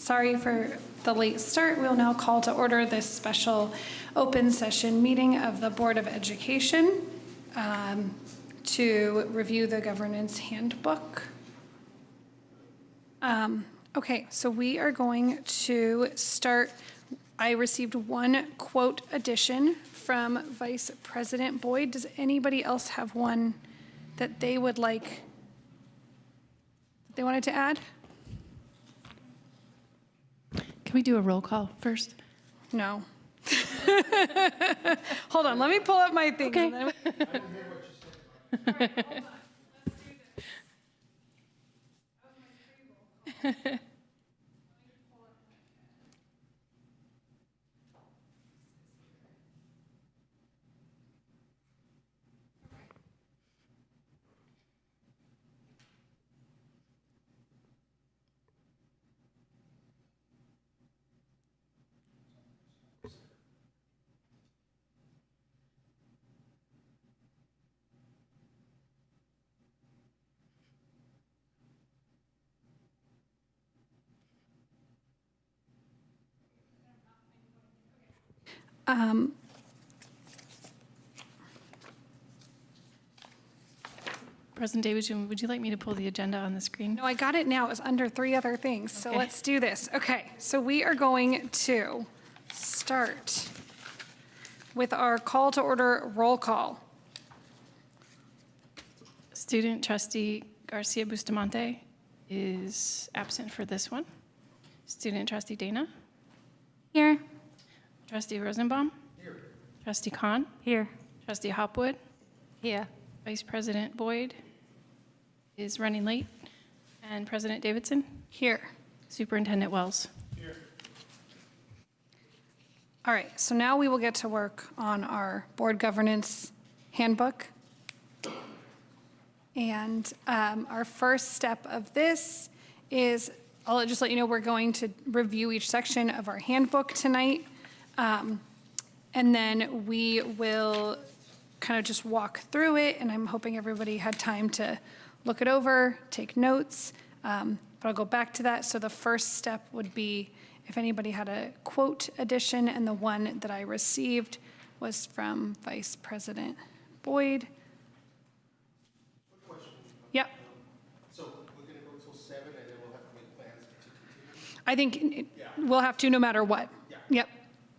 Sorry for the late start. We'll now call to order this special open session meeting of the Board of Education to review the governance handbook. Okay, so we are going to start. I received one quote addition from Vice President Boyd. Does anybody else have one that they would like, they wanted to add? Can we do a roll call first? No. Hold on, let me pull up my things. Okay. And then All right, hold on. Let's do this. President David, would you like me to pull the agenda on the screen? No, I got it now. It was under 3 other things. So Okay. let's do this. Okay, so we are going to start with our call to order roll call. Student trustee Garcia Bustamante is absent for this one. Student trustee Dana? Here. Trustee Rosenbaum? Here. Trustee Khan? Here. Trustee Hopwood? Here. Vice President Boyd is running late. And President Davidson? Here. Superintendent Wells? All right, so now we will get to work on our board governance handbook. And our first step of this is, I'll just let you know, we're going to review each section of our handbook tonight. And then we will kind of just walk through it, and I'm hoping everybody had time to look it over, take notes, but I'll go back to that. So the first step would be if anybody had a quote addition, and the one that I received was from Vice President Boyd. Quick question. Yep. So we're going to go until 7, and then we'll have to make plans to continue? I think we'll have to no matter what. Yeah. Yep.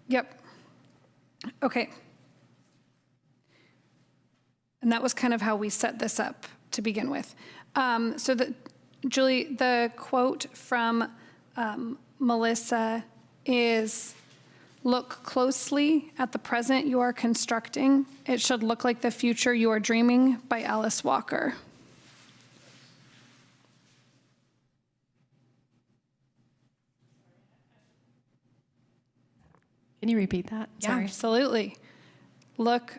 Yep. Okay. And that was kind of how we set this up to begin with. So Julie, the quote from Melissa is, "Look closely at the present you are constructing. It should look like the future you are dreaming," by Alice Walker. Can you repeat that? Yeah, Sorry. absolutely. Look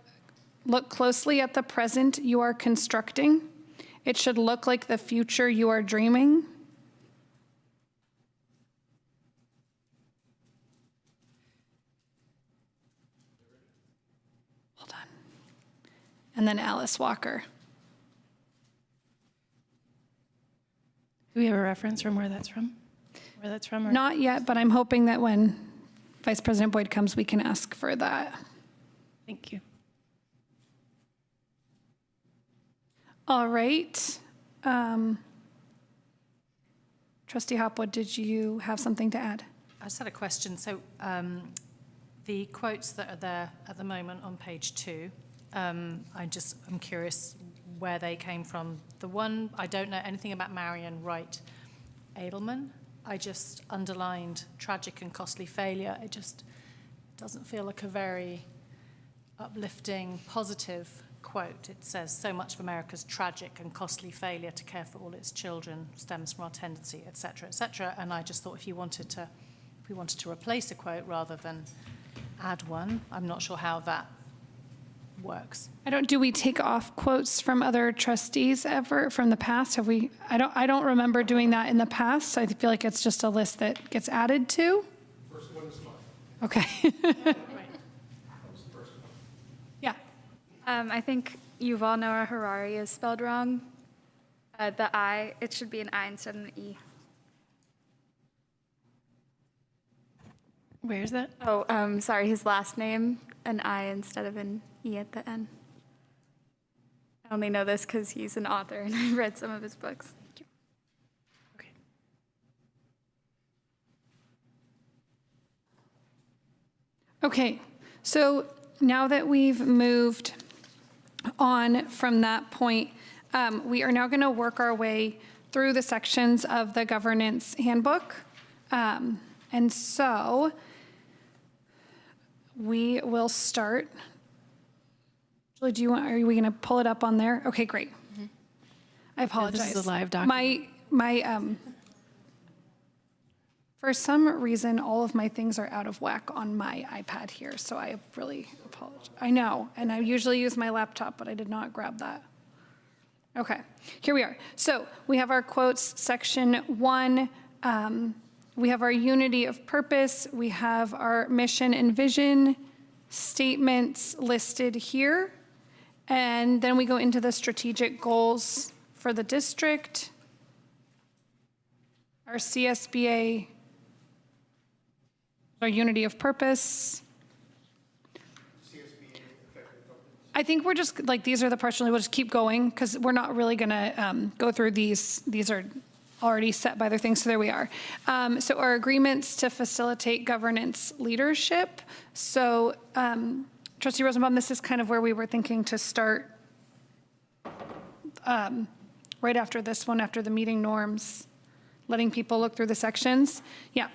closely at the present you are constructing. It should look like the future you are dreaming. Hold on. And then Alice Walker. Do we have a reference from where that's from? Where that's from? Or? Not yet, but I'm hoping that when Vice President Boyd comes, we can ask for that. Thank you. All right. Trustee Hopwood, did you have something to add? I just had a question. So the quotes that are there at the moment on page 2, I'm curious where they came from. The one, I don't know anything about Marion Wright Edelman. I just underlined tragic and costly failure. It just doesn't feel like a very uplifting, positive quote. It says, "So much of America's tragic and costly failure to care for all its children stems from our tendency," et cetera, et cetera. And I just thought if we wanted to replace a quote rather than add one, I'm not sure how that works. Do we take off quotes from other trustees ever from the past? Have we? I don't remember doing that in the past. I feel like it's just a list that gets added to. First one is mine. Okay. That was the first one. Yeah. I think Yuval Noah Harari is spelled wrong. The I, it should be an I instead of an E. Where's that? Oh, sorry, his last name, an I instead of an E at the end. I only know this because he's an author and I read some of his books. Okay. Okay, so now that we've moved on from that point, we are now going to work our way through the sections of the governance handbook. And so we will start. Julie, are we going to pull it up on there? Okay, great. I apologize. This is a live document. For some reason, all of my things are out of whack on my iPad here, so I really apologize. I know, and I usually use my laptop, but I did not grab that. Okay, here we are. So we have our quotes, section 1. We have our unity of purpose. We have our mission and vision statements listed here. And then we go into the strategic goals for the district, our CSBA, our unity of purpose. I think we're just, like, these are the parts, we'll just keep going because we're not really going to go through these. These are already set by their things, so there we are. So our agreements to facilitate governance leadership. So Trustee Rosenbaum, this is kind of where we were thinking to start right after this one, after the meeting norms, letting people look through the sections. Yeah.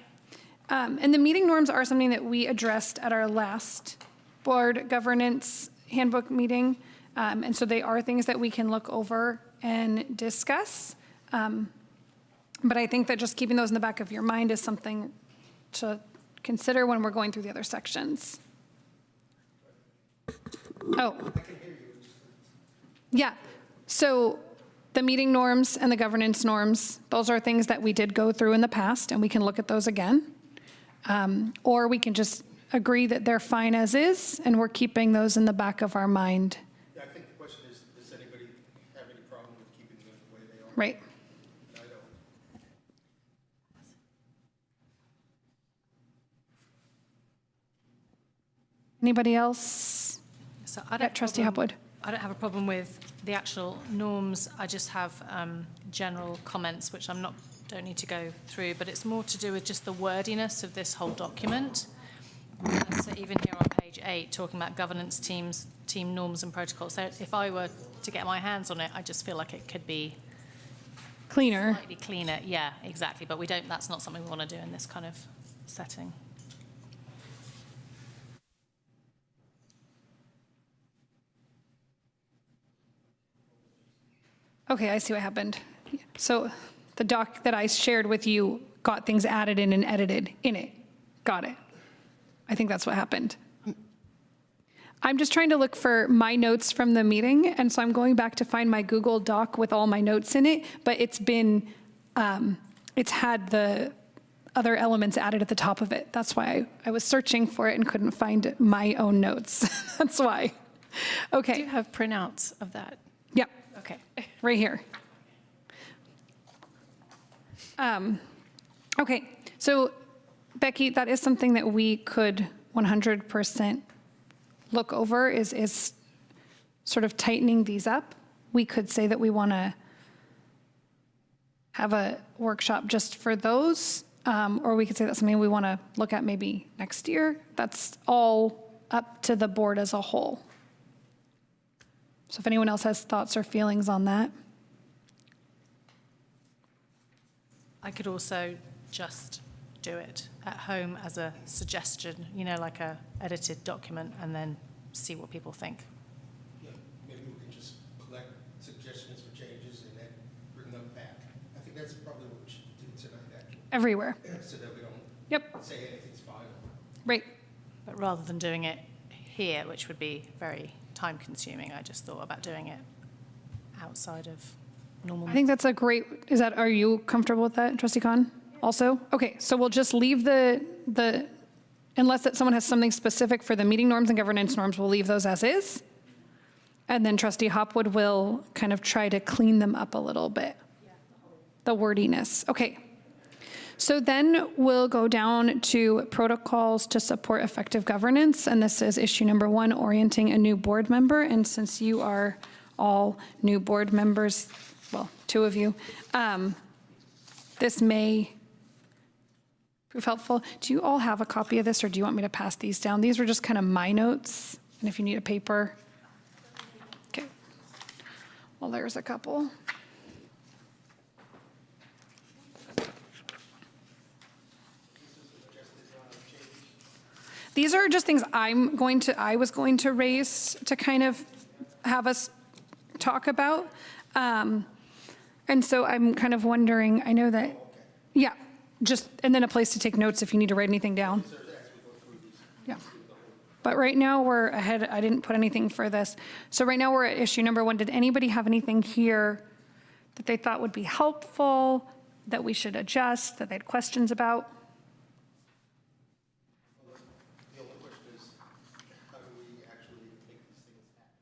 And the meeting norms are something that we addressed at our last board governance handbook meeting. And so they are things that we can look over and discuss. But I think that just keeping those in the back of your mind is something to consider when we're going through the other sections. Oh. Yeah. So the meeting norms and the governance norms, those are things that we did go through in the past, and we can look at those again. Or we can just agree that they're fine as is, and we're keeping those in the back of our mind. Yeah, I think the question is, does anybody have any problem with keeping them the way they are? Right. I don't. Anybody else? So Yeah, Trustee Hopwood. I don't have a problem with the actual norms. I just have general comments, which don't need to go through, but it's more to do with just the wordiness of this whole document. So even here on page 8, talking about governance teams, team norms and protocols. So if I were to get my hands on it, I just feel like it could be Cleaner. slightly cleaner. Yeah, exactly. But that's not something we want to do in this kind of setting. Okay, I see what happened. So the doc that I shared with you got things added in and edited in it. Got it. I think that's what happened. I'm just trying to look for my notes from the meeting, and so I'm going back to find my Google Doc with all my notes in it, but it's had the other elements added at the top of it. That's why I was searching for it and couldn't find my own notes. That's why. Do Okay. you have printouts of that? Yep. Okay. Right here. Okay, so Becky, that is something that we could 100% look over is sort of tightening these up. We could say that we want to have a workshop just for those, or we could say that's something we want to look at maybe next year. That's all up to the board as a whole. So if anyone else has thoughts or feelings on that. I could also just do it at home as a suggestion, like a edited document, and then see what people think. Yeah, maybe we can just collect suggestions for changes and then bring them back. I think that's probably what we should do tonight, actually, Everywhere. so that we don't Yep, say anything's final. right. But rather than doing it here, which would be very time-consuming, I just thought about doing it outside of normal. I think that's a great, are you comfortable with that, Trustee Khan? Also? Okay, so we'll just leave the unless that someone has something specific for the meeting norms and governance norms, we'll leave those as is. And then Trustee Hopwood will kind of try to clean them up a little bit. The wordiness. Okay. So then we'll go down to protocols to support effective governance, and this is issue number 1, orienting a new board member. And since you are all new board members, well, 2 of you, this may prove helpful. Do you all have a copy of this, or do you want me to pass these down? These were just kind of my notes, and if you need a paper. Okay. Well, there's a couple. These are just things I was going to raise to kind of have us talk about. And so I'm kind of wondering, I know that, yeah, just, and then a place to take notes if you need to write anything down. Yeah. But right now we're ahead, I didn't put anything for this. So right now we're at issue number 1. Did anybody have anything here that they thought would be helpful, that we should adjust, that they had questions about? The only question is, how do we actually make these things happen?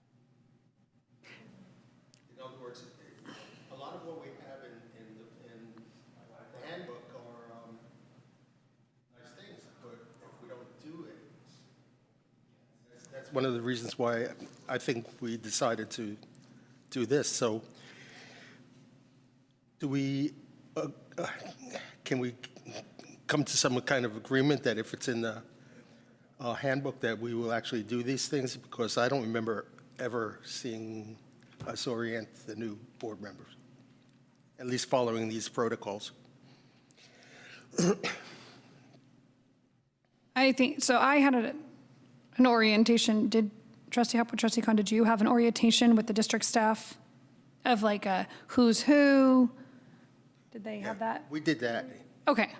In other words, a lot of what we have in the handbook are nice things, but if we don't do it, that's one of the reasons why I think we decided to do this. So do we, can we come to some kind of agreement that if it's in the handbook that we will actually do these things? Because I don't remember ever seeing us orient the new board members, at least following these protocols. I think, so I had an orientation. Did Trustee Hopwood, Trustee Khan, did you have an orientation with the district staff of like a who's who? Did they have that? We did that. Okay.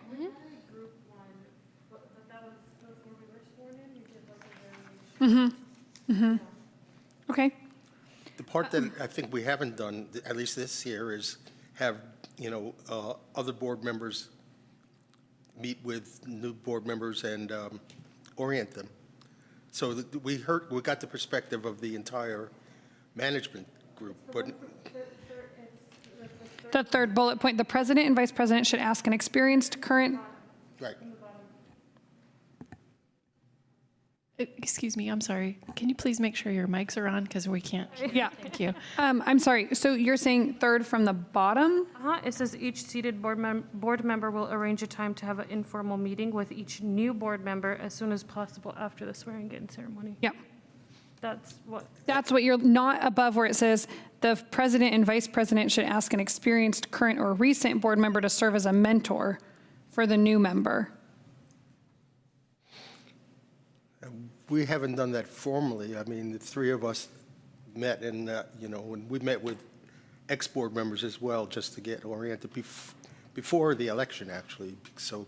Okay. The part that I think we haven't done, at least this year, is have, other board members meet with new board members and orient them. So we got the perspective of the entire management group, but The third bullet point, the president and vice president should ask an experienced current. right. Excuse me, I'm sorry. Can you please make sure your mics are on, because we can't? Yeah. Thank you. I'm sorry. So you're saying third from the bottom? It says each seated board member will arrange a time to have an informal meeting with each new board member as soon as possible after the swearing-in ceremony. Yeah. That's What you're not above where it says the president and vice president should ask an experienced current or recent board member to serve as a mentor for the new member. We haven't done that formally. I mean, the 3 of us met and, when we met with ex-board members as well, just to get oriented before the election, actually, so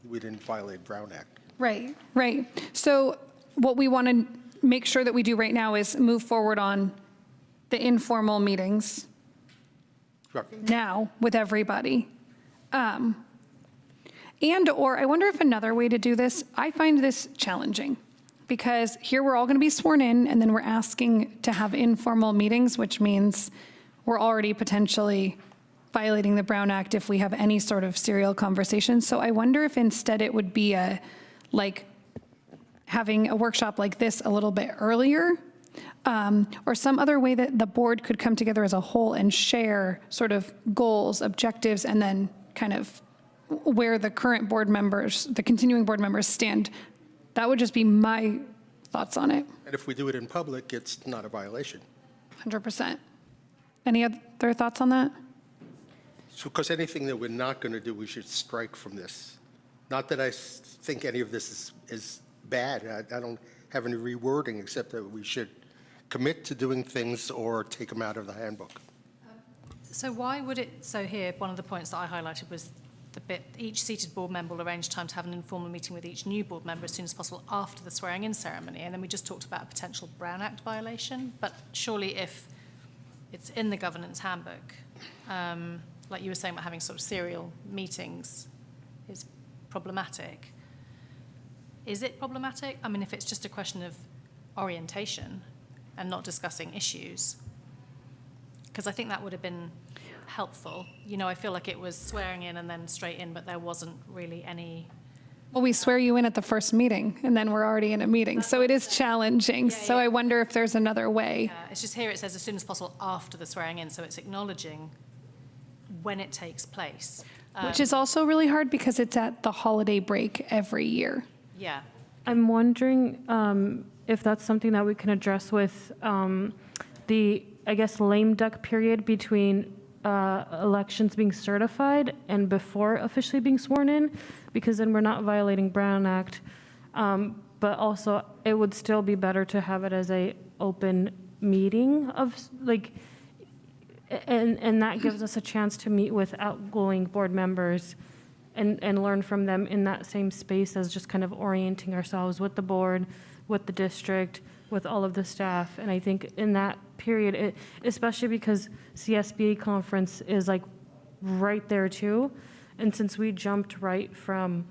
we didn't violate Brown Act. Right, right. So what we want to make sure that we do right now is move forward on the informal meetings Sure. now with everybody. And/or I wonder if another way to do this, I find this challenging, because here we're all going to be sworn in, and then we're asking to have informal meetings, which means we're already potentially violating the Brown Act if we have any sort of serial conversation. So I wonder if instead it would be having a workshop like this a little bit earlier, or some other way that the board could come together as a whole and share sort of goals, objectives, and then kind of where the current board members, the continuing board members stand. That would just be my thoughts on it. And if we do it in public, it's not a violation. 100%. Any other thoughts on that? So, because anything that we're not going to do, we should strike from this. Not that I think any of this is bad. I don't have any rewording, except that we should commit to doing things or take them out of the handbook. So why would it, so here, one of the points that I highlighted was the bit, each seated board member will arrange time to have an informal meeting with each new board member as soon as possible after the swearing-in ceremony. And then we just talked about a potential Brown Act violation. But surely if it's in the governance handbook, like you were saying about having sort of serial meetings is problematic. Is it problematic? I mean, if it's just a question of orientation and not discussing issues, because I think that would have been helpful. You know, I feel like it was swearing in and then straight in, but there wasn't really any. Well, we swear you in at the first meeting, and then we're already in a meeting, so it is challenging. So I wonder if there's another way. It's just here it says as soon as possible after the swearing in, so it's acknowledging when it takes place. Which is also really hard because it's at the holiday break every year. Yeah. I'm wondering if that's something that we can address with the, I guess, lame duck period between elections being certified and before officially being sworn in, because then we're not violating Brown Act. But also, it would still be better to have it as a open meeting of, like, and that gives us a chance to meet with outgoing board members and learn from them in that same space as just kind of orienting ourselves with the board, with the district, with all of the staff. And I think in that period, especially because CSBA conference is like right there too. And since we jumped right from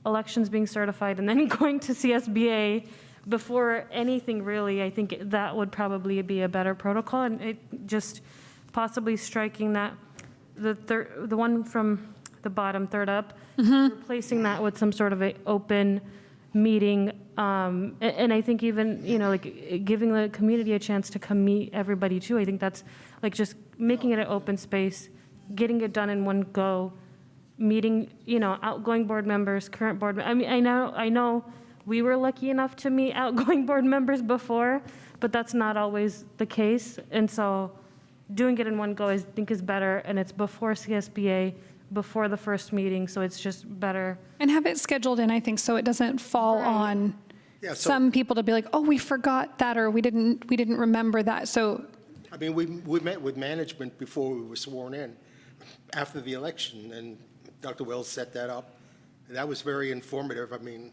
elections being certified and then going to CSBA before anything really, I think that would probably be a better protocol. And it just possibly striking that, the one from the bottom, third up, replacing that with some sort of a open meeting. And I think even, you know, like giving the community a chance to come meet everybody too. I think that's like just making it an open space, getting it done in one go, meeting, you know, outgoing board members, current board. I mean, I know we were lucky enough to meet outgoing board members before, but that's not always the case. And so doing it in one go, I think, is better. And it's before CSBA, before the first meeting, so it's just better. And have it scheduled in, I think, so it doesn't fall on Yeah, so, some people to be like, oh, we forgot that, or we didn't remember that. So I mean, we met with management before we were sworn in, after the election, and Dr. Wells set that up. And that was very informative, I mean,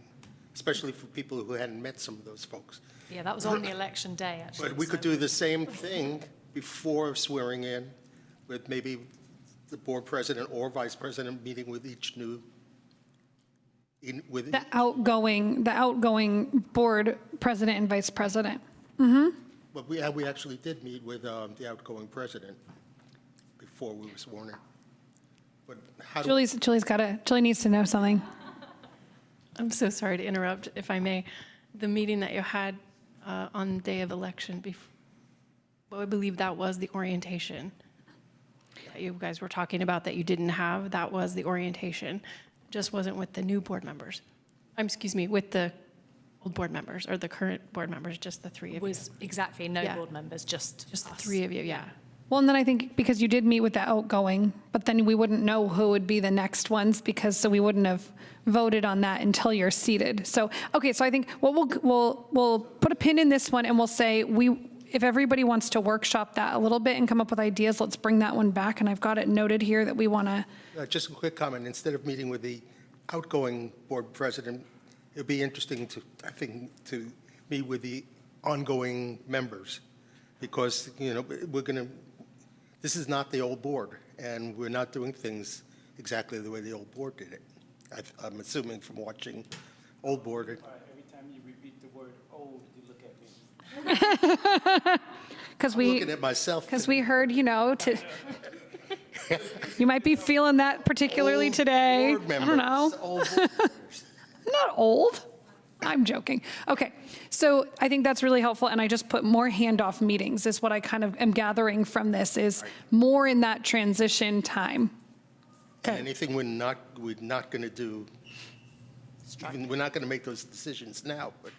especially for people who hadn't met some of those folks. Yeah, that was on the election day, actually. But we could do the same thing before swearing in, with maybe the board president or vice president meeting with each new, the outgoing board president and vice president. but we actually did meet with the outgoing president before we were sworn in. But how do, Julie needs to know something. I'm so sorry to interrupt, if I may. The meeting that you had on the day of election, well, I believe that was the orientation that you guys were talking about that you didn't have. That was the orientation. Just wasn't with the new board members. Excuse me, with the old board members or the current board members, just the three of you. Was exactly no Yeah. board members, just Just the us. three of you, yeah. Well, and then I think because you did meet with the outgoing, but then we wouldn't know who would be the next ones so we wouldn't have voted on that until you're seated. So, okay, so I think we'll put a pin in this one and we'll say if everybody wants to workshop that a little bit and come up with ideas, let's bring that one back. And I've got it noted here that we want to. just a quick comment, instead of meeting with the outgoing board president, it'd be interesting I think, to meet with the ongoing members, because, you know, this is not the old board, and we're not doing things exactly the way the old board did it. I'm assuming from watching old board. Every time you repeat the word old, you look at me. Because I'm looking at myself. we heard, you might be feeling that particularly Old today. board I don't know. members, old board members. Not old. I'm joking. Okay, so I think that's really helpful, and I just put more handoff meetings is what I kind of am gathering from this, is more in that transition time. And anything we're not going to do, we're not going to make those decisions now, but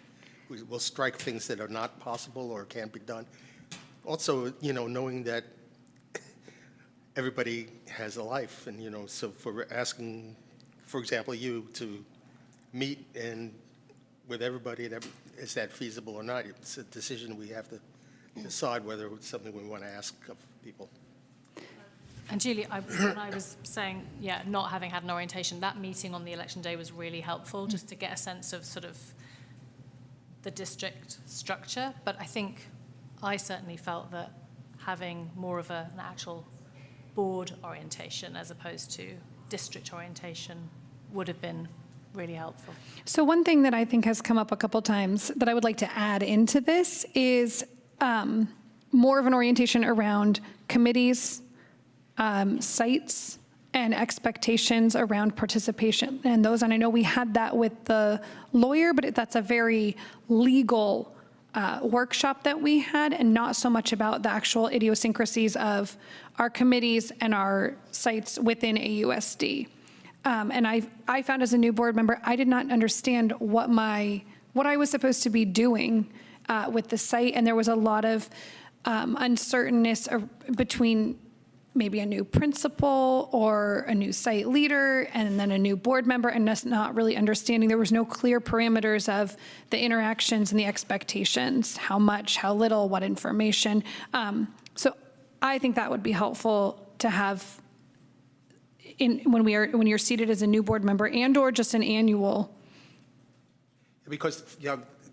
we'll strike things that are not possible or can't be done. Also, knowing that everybody has a life, and, so for asking, for example, you to meet with everybody, is that feasible or not? It's a decision we have to decide whether it's something we want to ask of people. And Julie, when I was saying, not having had an orientation, that meeting on the election day was really helpful, just to get a sense of sort of the district structure. But I think I certainly felt that having more of an actual board orientation as opposed to district orientation would have been really helpful. So one thing that I think has come up a couple times that I would like to add into this is more of an orientation around committees, sites and expectations around participation and those. And I know we had that with the lawyer, but that's a very legal workshop that we had, and not so much about the actual idiosyncrasies of our committees and our sites within AUSD. And I found as a new board member, I did not understand what I was supposed to be doing with the site, and there was a lot of uncertainness between maybe a new principal or a new site leader and then a new board member, and us not really understanding. There was no clear parameters of the interactions and the expectations, how much, how little, what information. So I think that would be helpful to have when you're seated as a new board member and or just an annual. Because,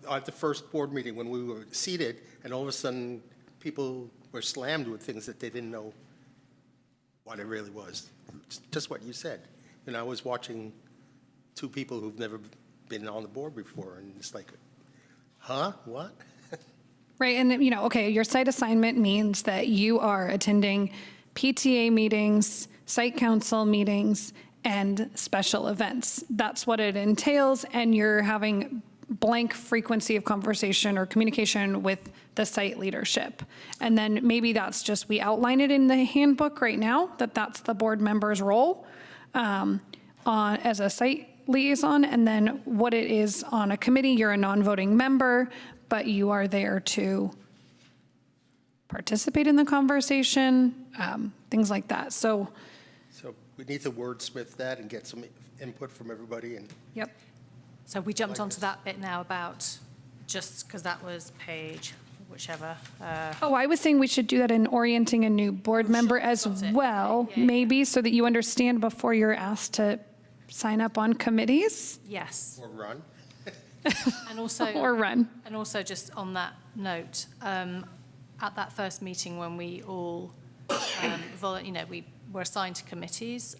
at the first board meeting, when we were seated, and all of a sudden, people were slammed with things that they didn't know what it really was. Just what you said. And I was watching two people who've never been on the board before, and it's like, huh, what? Right, and okay, your site assignment means that you are attending PTA meetings, site council meetings, and special events. That's what it entails, and you're having blank frequency of conversation or communication with the site leadership. And then maybe that's just, we outline it in the handbook right now, that's the board member's role as a site liaison, and then what it is on a committee, you're a non-voting member, but you are there to participate in the conversation, things like that. So we need to wordsmith that and get some input from everybody. And yep. So we jumped onto that bit now about, just because that was page, whichever. Oh, I was saying we should do that in orienting a new board member as got it. well, Yeah. maybe, so that you understand before you're asked to sign up on committees Yes. or run. And also. or run. And also, just on that note, at that first meeting when we all, we were assigned to committees,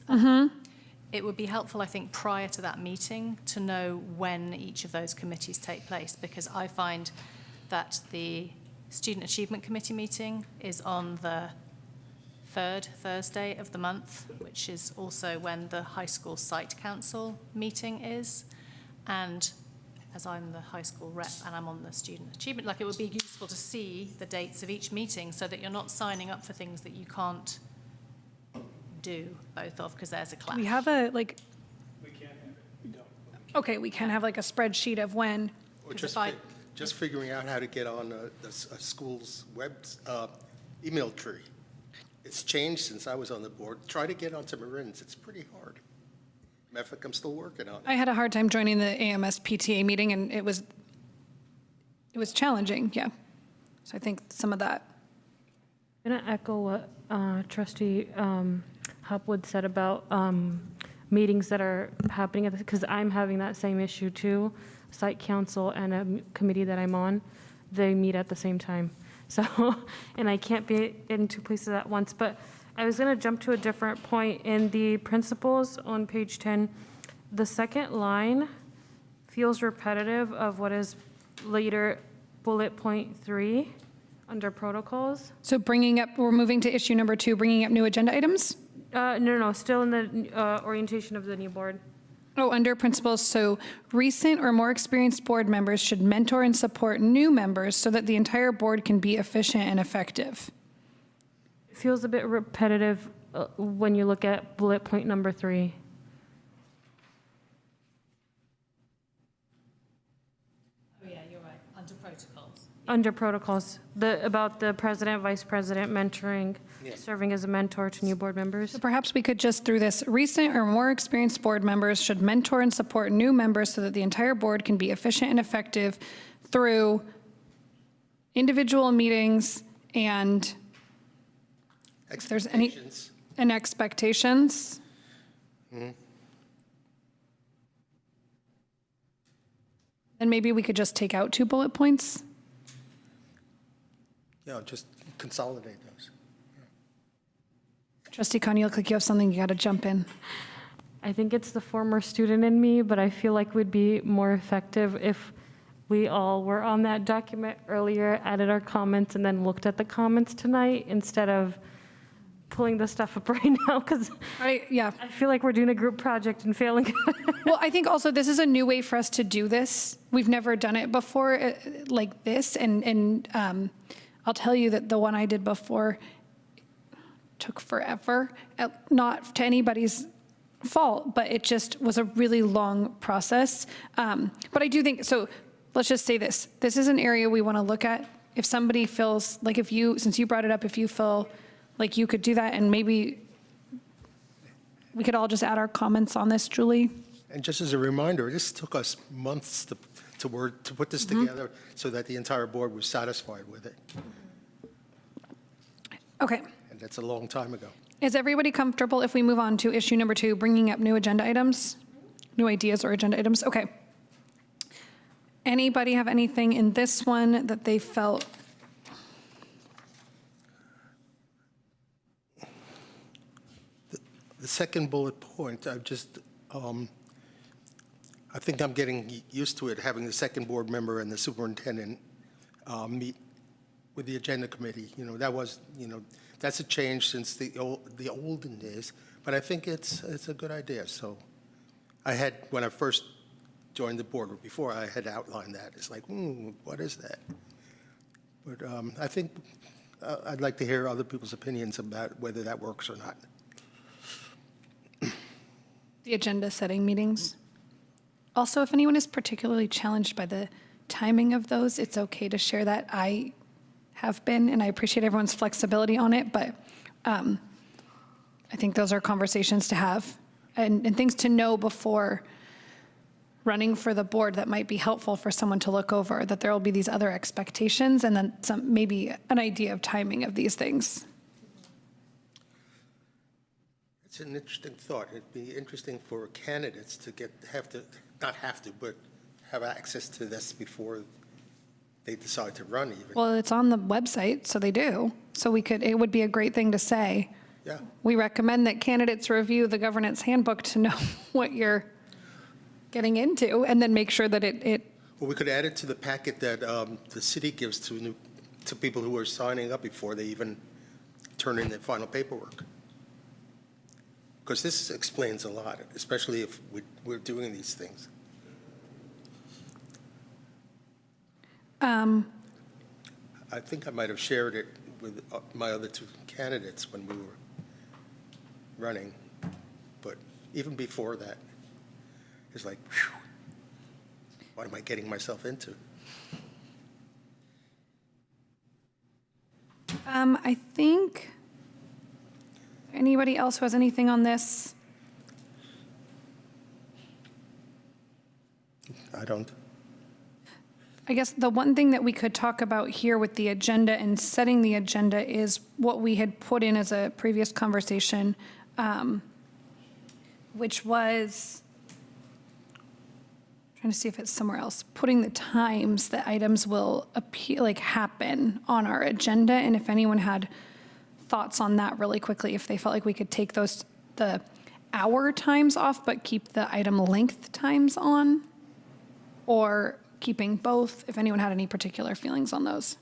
it would be helpful, I think, prior to that meeting to know when each of those committees take place, because I find that the Student Achievement Committee meeting is on the third Thursday of the month, which is also when the High School Site Council meeting is. And as I'm the high school rep and I'm on the Student Achievement, it would be useful to see the dates of each meeting so that you're not signing up for things that you can't do both of, because there's a clash. We have We can't have it, we don't. okay, we can have like a spreadsheet of when. Or 'Cause just, if I- just figuring out how to get on a school's web email tree. It's changed since I was on the board. Try to get onto Marin's. It's pretty hard. Matter of fact, I'm still working on it. I had a hard time joining the AMS PTA meeting, and it was challenging, yeah. So I think some of that. I'm going to echo what Trustee Hopwood said about meetings that are happening at because I'm having that same issue too. Site council and a committee that I'm on, they meet at the same time. So, and I can't be in two places at once. But I was going to jump to a different point in the principles on page 10. The second line feels repetitive of what is later bullet point 3 under protocols. So we're moving to issue number 2, bringing up new agenda items? No, still in the orientation of the new board. Oh, under principles, so recent or more experienced board members should mentor and support new members so that the entire board can be efficient and effective. It feels a bit repetitive when you look at bullet point number 3. Oh, yeah, you're right, under protocols. Under protocols, about the president, vice president mentoring, serving as a mentor to new board members. So perhaps we could just, through this, recent or more experienced board members should mentor and support new members so that the entire board can be efficient and effective through individual meetings and if there's any, Expectations. and expectations. And maybe we could just take out 2 bullet points. Yeah, just consolidate those. Trustee Connie, you look like you have something you got to jump in. I think it's the former student in me, but I feel like we'd be more effective if we all were on that document earlier, added our comments, and then looked at the comments tonight instead of pulling this stuff up right now because Yeah. I feel like we're doing a group project and failing. Well, I think also this is a new way for us to do this. We've never done it before like this. And I'll tell you that the one I did before took forever, not to anybody's fault, but it just was a really long process. But I do think, so let's just say this. This is an area we want to look at. If somebody feels like since you brought it up, if you feel like you could do that, and maybe we could all just add our comments on this, Julie. And just as a reminder, this took us months to put this together so that the entire board was satisfied with it. Okay. And that's a long time ago. Is everybody comfortable if we move on to issue number 2, bringing up new agenda items? New ideas or agenda items? Okay. Anybody have anything in this one that they felt? The second bullet point, I think I'm getting used to it, having the second board member and the superintendent meet with the agenda committee. That's a change since the olden days, but I think it's a good idea. So when I first joined the board, or before I had outlined that, it's like, what is that? But I think I'd like to hear other people's opinions about whether that works or not. The agenda setting meetings. Also, if anyone is particularly challenged by the timing of those, it's okay to share that. I have been, and I appreciate everyone's flexibility on it, but I think those are conversations to have and things to know before running for the board that might be helpful for someone to look over, that there will be these other expectations and then maybe an idea of timing of these things. It's an interesting thought. It'd be interesting for candidates to not have to, but have access to this before they decide to run even. Well, it's on the website, so they do. So it would be a great thing to say. Yeah. We recommend that candidates review the governance handbook to know what you're getting into, and then make sure that it Well, we could add it to the packet that the city gives to people who are signing up before they even turn in their final paperwork. Because this explains a lot, especially if we're doing these things. I think I might have shared it with my other 2 candidates when we were running, but even before that, it's like, whew, what am I getting myself into? I think, anybody else who has anything on this? I don't. I guess the one thing that we could talk about here with the agenda and setting the agenda is what we had put in as a previous conversation, which was, trying to see if it's somewhere else, putting the times that items will happen on our agenda, and if anyone had thoughts on that really quickly, if they felt like we could take the hour times off, but keep the item length times on, or keeping both, if anyone had any particular feelings on those.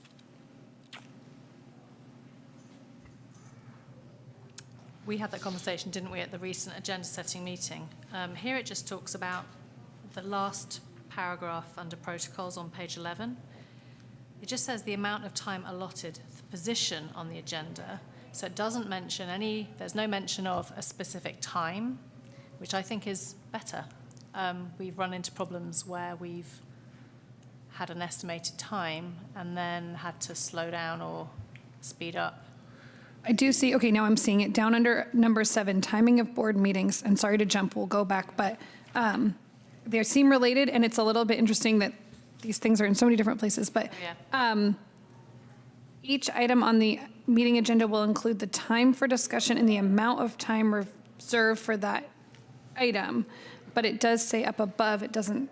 We had that conversation, didn't we, at the recent agenda setting meeting? Here it just talks about the last paragraph under protocols on page 11. It just says the amount of time allotted, the position on the agenda. So it doesn't mention there's no mention of a specific time, which I think is better. We've run into problems where we've had an estimated time and then had to slow down or speed up. I do see, okay, now I'm seeing it down under number 7, timing of board meetings, and sorry to jump, we'll go back, but they seem related, and it's a little bit interesting that these things are in so many different places, but each item on the meeting agenda will include the time for discussion and the amount of time reserved for that item, but it does say up above, it doesn't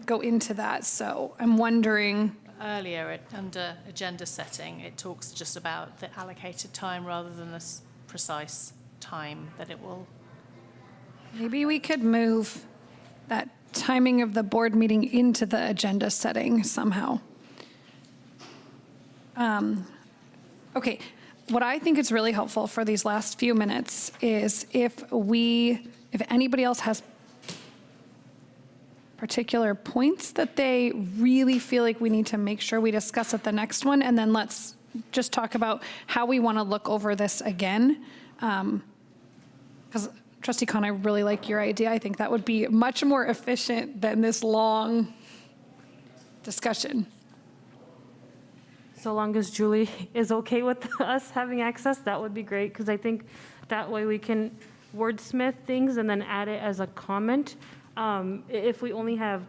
go into that, so I'm wondering. Earlier, under agenda setting, it talks just about the allocated time rather than the precise time that it will. Maybe we could move that timing of the board meeting into the agenda setting somehow. Okay, what I think is really helpful for these last few minutes is if anybody else has particular points that they really feel like we need to make sure we discuss at the next one, and then let's just talk about how we want to look over this again. Because Trustee Khan, I really like your idea. I think that would be much more efficient than this long discussion. So long as Julie is okay with us having access, that would be great, because I think that way we can wordsmith things and then add it as a comment. If we only have,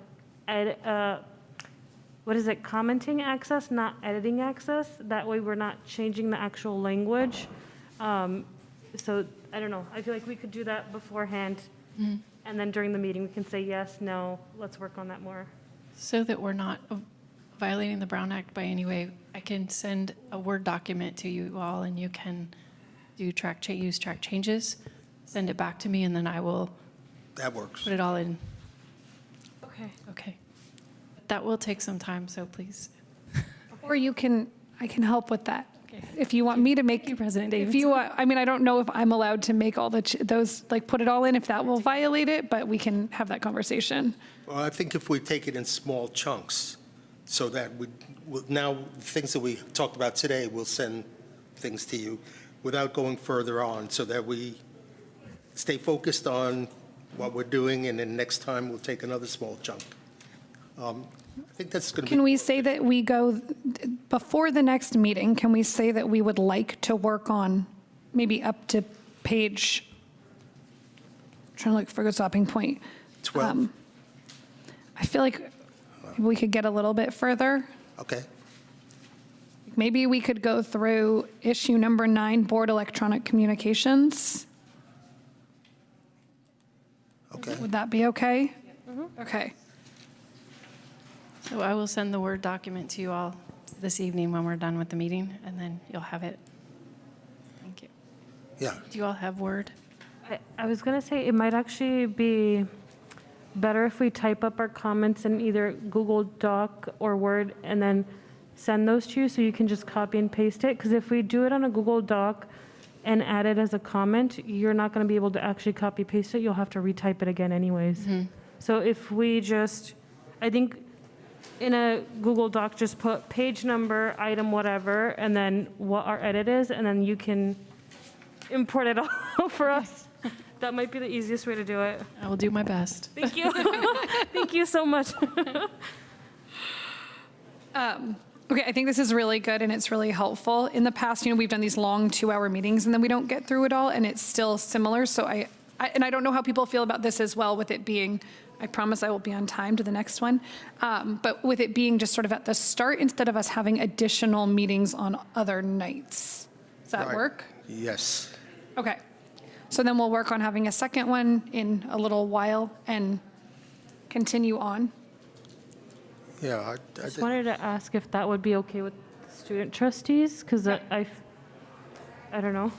commenting access, not editing access, that way we're not changing the actual language. So, I don't know, I feel like we could do that beforehand, and then during the meeting, we can say yes, no, let's work on that more. So that we're not violating the Brown Act by any way, I can send a Word document to you all, and you can use track changes, send it back to me, and then I will That works. put it all in. Okay. Okay. That will take some time, so please. Or I can help with that. Okay. If you want me to make. Thank you, President If Davidson. you, I mean, I don't know if I'm allowed to make all those, like, put it all in, if that will violate it, but we can have that conversation. Well, I think if we take it in small chunks, so that now, things that we talked about today, we'll send things to you without going further on, so that we stay focused on what we're doing, and then next time we'll take another small chunk. I think that's going to be. Can we say that we go, before the next meeting, can we say that we would like to work on maybe up to page, trying to look for a good stopping point. 12? I feel like we could get a little bit further. Okay. Maybe we could go through issue number 9, board electronic communications. Okay. Would that be okay? Okay. So I will send the Word document to you all this evening when we're done with the meeting, and then you'll have it. Thank you. Yeah. Do you all have Word? I was gonna say, it might actually be better if we type up our comments in either Google Doc or Word and then send those to you, so you can just copy and paste it. Because if we do it on a Google Doc and add it as a comment, you're not gonna be able to actually copy paste it. You'll have to retype it again anyways. So if we just, I think in a Google Doc, just put page number, item, whatever, and then what our edit is, and then you can import it all for us. That might be the easiest way to do it. I will do my best. Thank you. Thank you so much. Okay, I think this is really good and it's really helpful. In the past, we've done these long 2-hour meetings and then we don't get through it all, and it's still similar. So I don't know how people feel about this as well, with it being, I promise I will be on time to the next one. But with it being just sort of at the start, instead of us having additional meetings on other nights. Does that Right. work? Yes. Okay. So then we'll work on having a second one in a little while and continue on. Yeah. I Just wanted to ask if that would be okay with student trustees, because I don't know.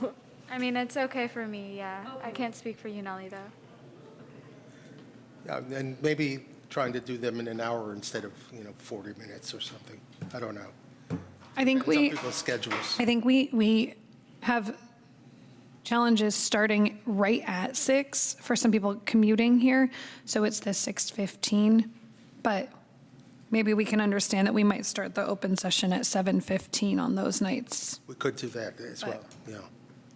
I mean, it's okay for me, yeah. I can't speak for you, Nelly, though. Yeah, and maybe trying to do them in an hour instead of, 40 minutes or something. I don't know. I think Some people's schedules. I think we have challenges starting right at 6 for some people commuting here. So it's the 6:15, but maybe we can understand that we might start the open session at 7:15 on those nights. We could do that as well, yeah.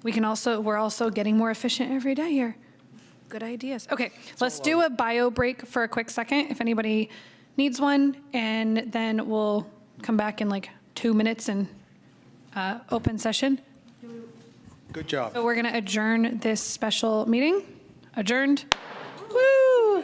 We're also getting more efficient every day here. Good ideas. Okay, let's do a bio break for a quick second if anybody needs one, and then we'll come back in like 2 minutes and open session. Good job. So we're going to adjourn this special meeting. Adjourned. Woo!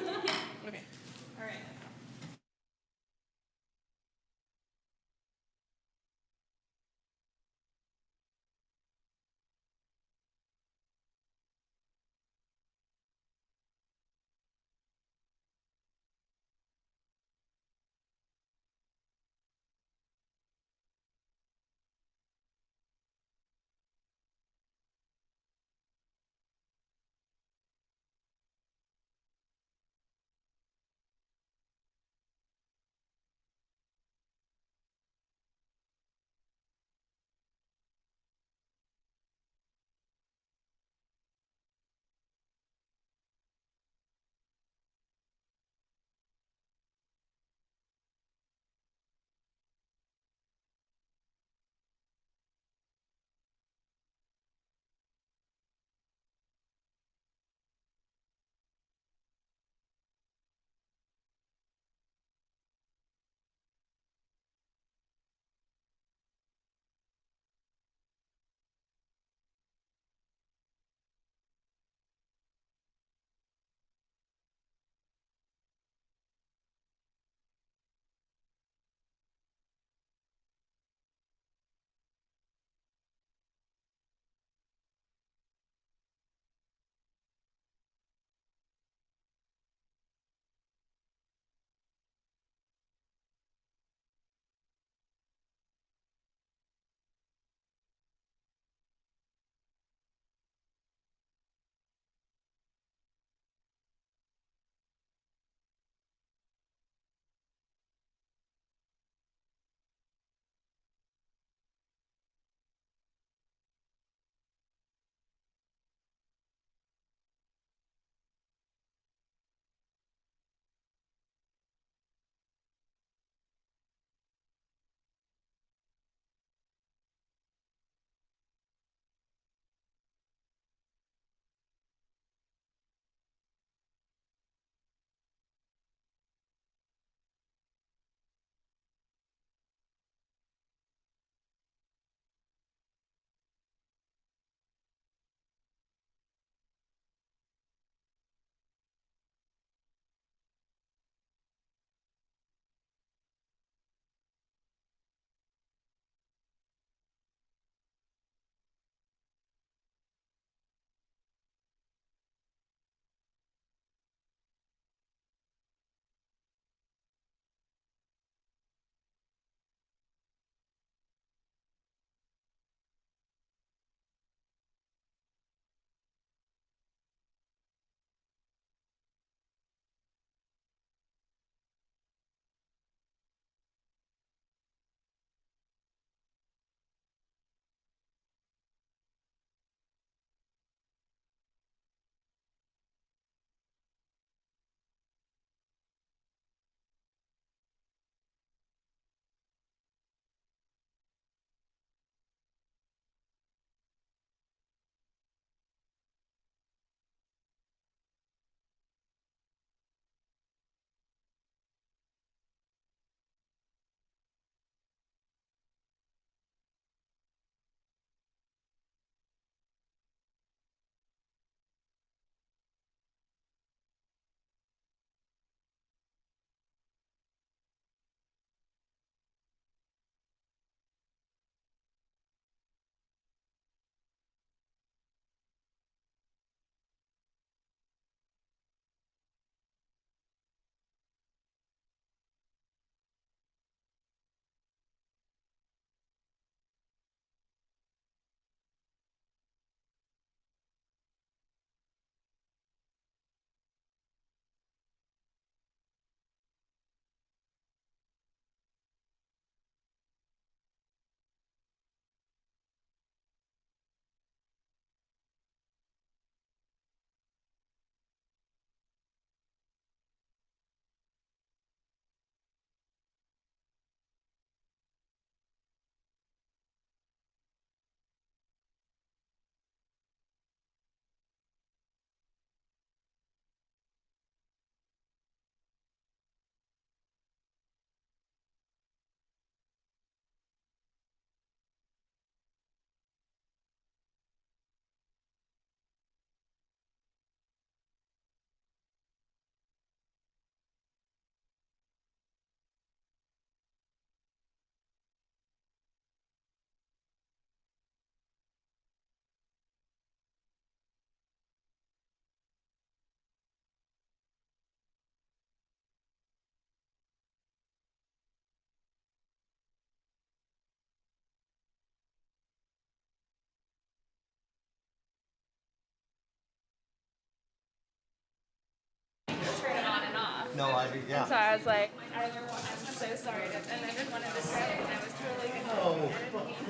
No, yeah. So I was like, I'm so sorry, and I didn't want to disrupt, and I was totally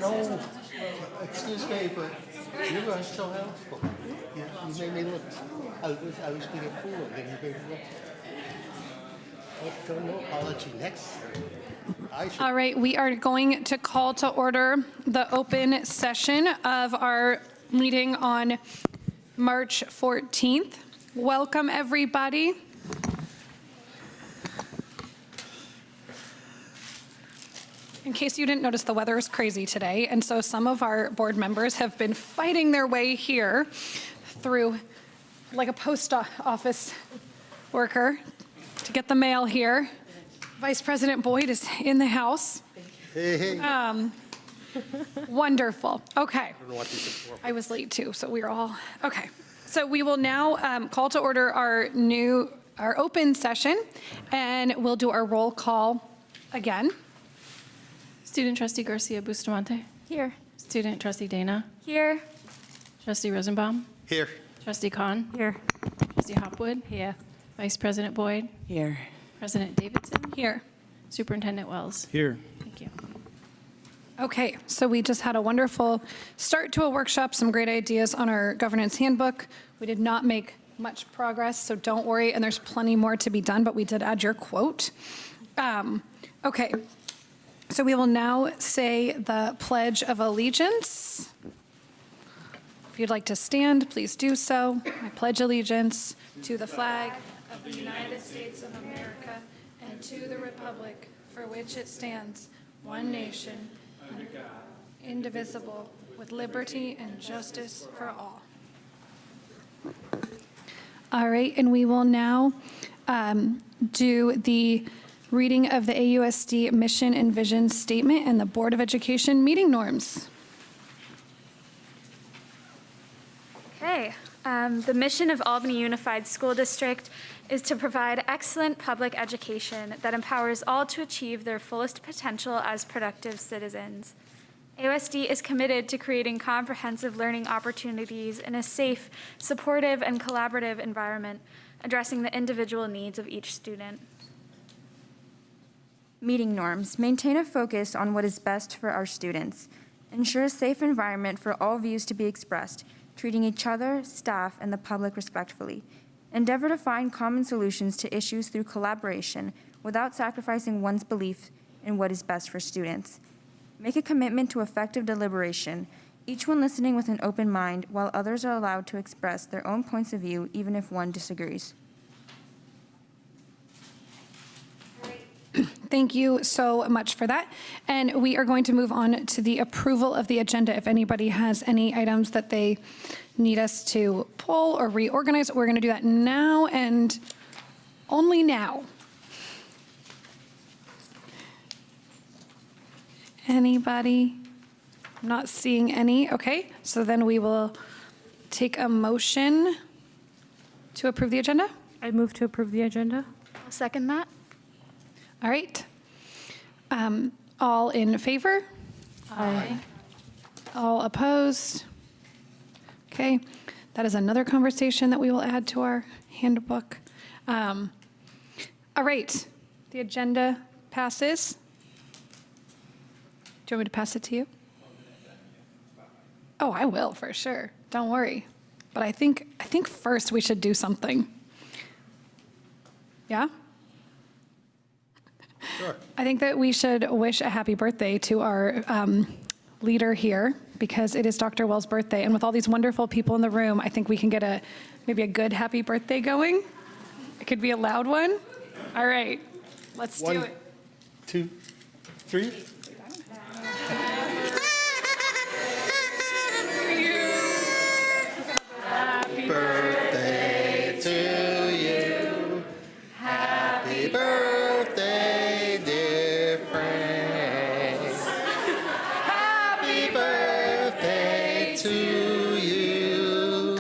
No, excuse me, but you are so helpful. You made me look, I was being a fool, and then you made me look. No apology next. I should. All right, we are going to call to order the open session of our meeting on March 14th. Welcome, everybody. In case you didn't notice, the weather is crazy today, and so some of our board members have been fighting their way here through, like a post office worker, to get the mail here. Vice President Boyd is in the house. Hey. Wonderful. Okay. I don't know what these are for. I was late too, so we were all, okay. So we will now call to order our open session, and we'll do our roll call again. Student trustee Garcia Bustamante. Here. Student trustee Dana. Here. Trustee Rosenbaum. Here. Trustee Khan. Here. Trustee Hopwood. Here. Vice President Boyd. Here. President Davidson. Here. Superintendent Wells. Here. Thank you. Okay, so we just had a wonderful start to a workshop, some great ideas on our governance handbook. We did not make much progress, so don't worry, and there's plenty more to be done, but we did add your quote. Okay, so we will now say the Pledge of Allegiance. If you'd like to stand, please do so. I pledge allegiance to the flag of the United States of America and to the republic for which it stands, one nation, under God, indivisible, with liberty and justice for all. All right, and we will now do the reading of the AUSD mission and vision statement and the Board of Education meeting norms. Okay. The mission of Albany Unified School District is to provide excellent public education that empowers all to achieve their fullest potential as productive citizens. AUSD is committed to creating comprehensive learning opportunities in a safe, supportive, and collaborative environment, addressing the individual needs of each student. Meeting norms. Maintain a focus on what is best for our students. Ensure a safe environment for all views to be expressed, treating each other, staff, and the public respectfully. Endeavor to find common solutions to issues through collaboration without sacrificing one's belief in what is best for students. Make a commitment to effective deliberation, each one listening with an open mind while others are allowed to express their own points of view even if one disagrees. Thank you so much for that. And we are going to move on to the approval of the agenda. If anybody has any items that they need us to pull or reorganize, we're going to do that now and only now. Anybody? I'm not seeing any. Okay, so then we will take a motion to approve the agenda. I move to approve the agenda. I'll second that. All right. All in favor? Aye. All opposed? Okay, that is another conversation that we will add to our handbook. All right, the agenda passes. Do you want me to pass it to you? Oh, I will, for sure. Don't worry. But I think first we should do something. Yeah? Sure. I think that we should wish a happy birthday to our leader here, because it is Dr. Wells' birthday. And with all these wonderful people in the room, I think we can get maybe a good happy birthday going. It could be a loud one. All right, let's do 1, it. 2, 3. Happy birthday to you. Happy birthday, dear friend. Happy birthday to you.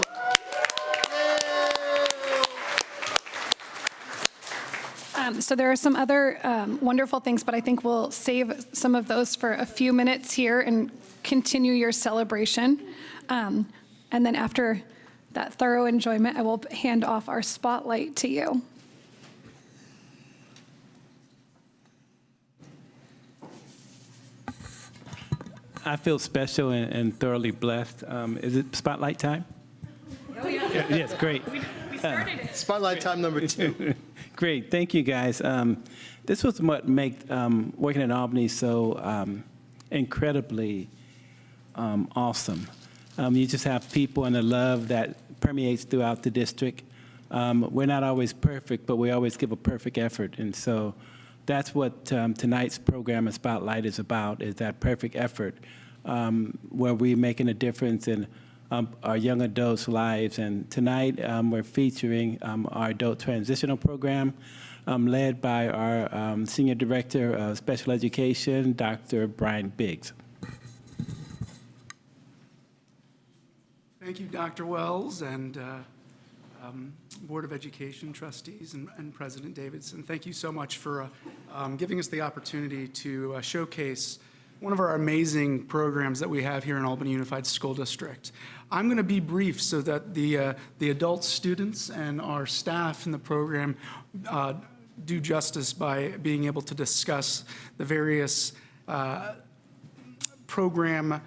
So there are some other wonderful things, but I think we'll save some of those for a few minutes here and continue your celebration. And then after that thorough enjoyment, I will hand off our spotlight to you. I feel special and thoroughly blessed. Is it spotlight time? Oh, yeah. Yes, great. We started it. Spotlight time number 2. Great, thank you, guys. This was what made working in Albany so incredibly awesome. You just have people and the love that permeates throughout the district. We're not always perfect, but we always give a perfect effort. And so that's what tonight's program and Spotlight is about, is that perfect effort where we're making a difference in our young adults' lives. And tonight we're featuring our adult transitional program led by our Senior Director of Special Education, Dr. Brian Biggs. Thank you, Dr. Wells, and Board of Education trustees and President Davidson. Thank you so much for giving us the opportunity to showcase one of our amazing programs that we have here in Albany Unified School District. I'm going to be brief so that the adult students and our staff in the program do justice by being able to discuss the various program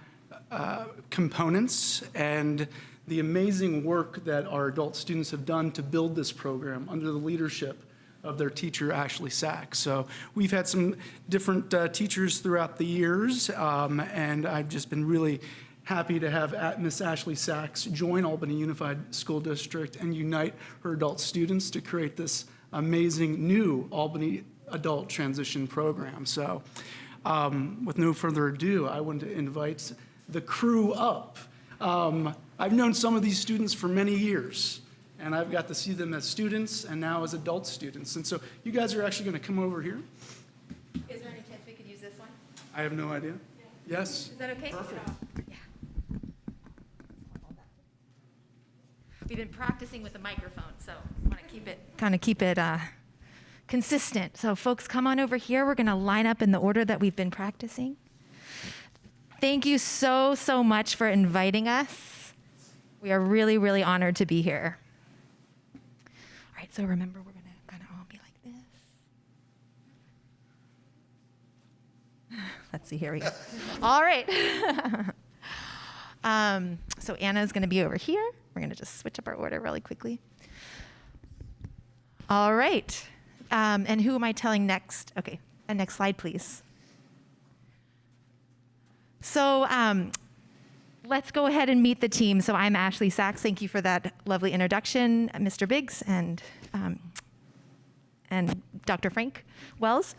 components and the amazing work that our adult students have done to build this program under the leadership of their teacher, Ashley Sachs. So we've had some different teachers throughout the years, and I've just been really happy to have Miss Ashley Sachs join Albany Unified School District and unite her adult students to create this amazing new Albany Adult Transition Program. So with no further ado, I want to invite the crew up. I've known some of these students for many years, and I've got to see them as students and now as adult students. And so you guys are actually going to come over here. Is there any chance we could use this one? I have no idea. Yeah. Yes? Is that okay? Perfect. Yeah. We've been practicing with the microphone, so I want to keep it consistent. So folks, come on over here. We're going to line up in the order that we've been practicing. Thank you so, so much for inviting us. We are really, really honored to be here. All right, so remember, we're going to kind of all be like this. Let's see, here we go. All right. So Anna's going to be over here. We're going to just switch up our order really quickly. All right. And who am I telling next? Okay, next slide, please. So let's go ahead and meet the team. So I'm Ashley Sachs. Thank you for that lovely introduction, Mr. Biggs and Dr. Frank Wells.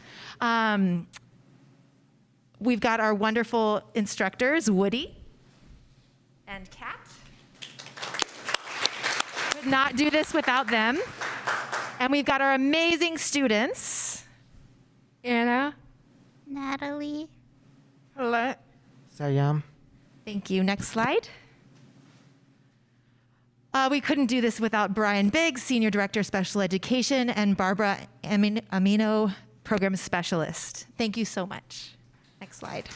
We've got our wonderful instructors, Woody and Kat. Could not do this without them. And we've got our amazing students, Anna. Natalie. Colette. Sayam. Thank you. Next slide. We couldn't do this without Brian Biggs, Senior Director, Special Education, and Barbara Amino, Program Specialist. Thank you so much. Next slide.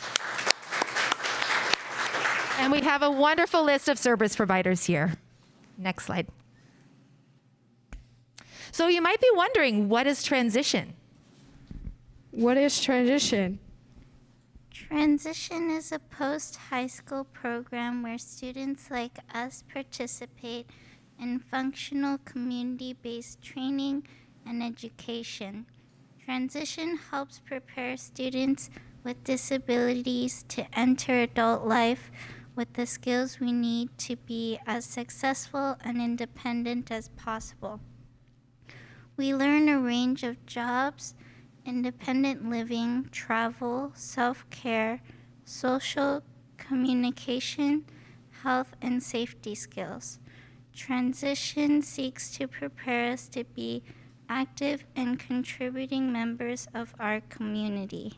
And we have a wonderful list of service providers here. Next slide. So you might be wondering, what is transition? What is transition? Transition is a post-high school program where students like us participate in functional community-based training and education. Transition helps prepare students with disabilities to enter adult life with the skills we need to be as successful and independent as possible. We learn a range of jobs, independent living, travel, self-care, social communication, health, and safety skills. Transition seeks to prepare us to be active and contributing members of our community.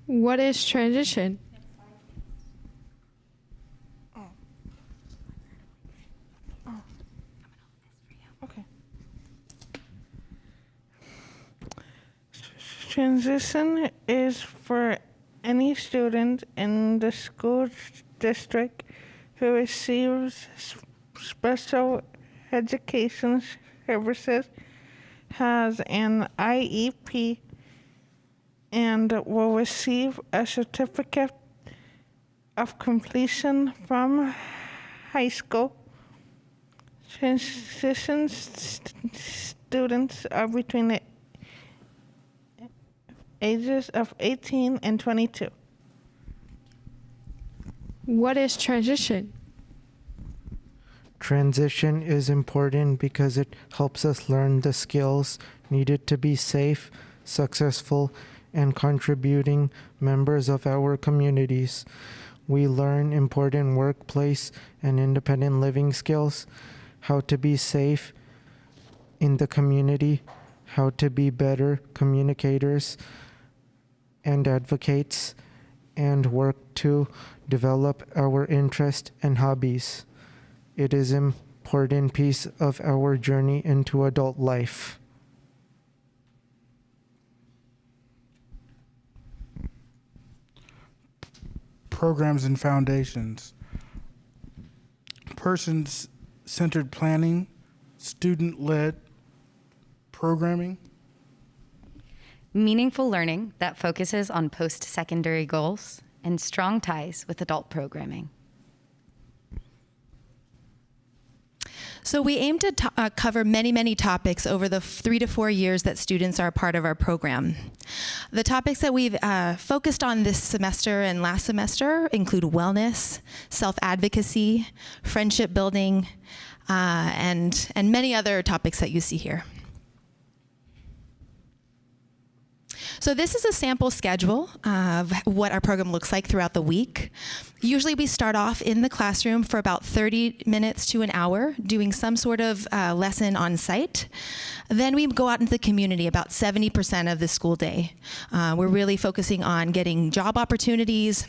What is transition? Okay. Transition is for any student in the school district who receives special education services, has an IEP, and will receive a certificate of completion from high school. Transition students are between the ages of 18 and 22. What is transition? Transition is important because it helps us learn the skills needed to be safe, successful, and contributing members of our communities. We learn important workplace and independent living skills, how to be safe in the community, how to be better communicators and advocates, and work to develop our interests and hobbies. It is an important piece of our journey into adult life. Programs and foundations. Person-centered planning, student-led programming. Meaningful learning that focuses on post-secondary goals and strong ties with adult programming. So we aim to cover many topics over the 3 to 4 years that students are a part of our program. The topics that we've focused on this semester and last semester include wellness, self-advocacy, friendship building, and many other topics that you see here. So this is a sample schedule of what our program looks like throughout the week. Usually we start off in the classroom for about 30 minutes to an hour doing some sort of lesson on site. Then we go out into the community about 70% of the school day. We're really focusing on getting job opportunities,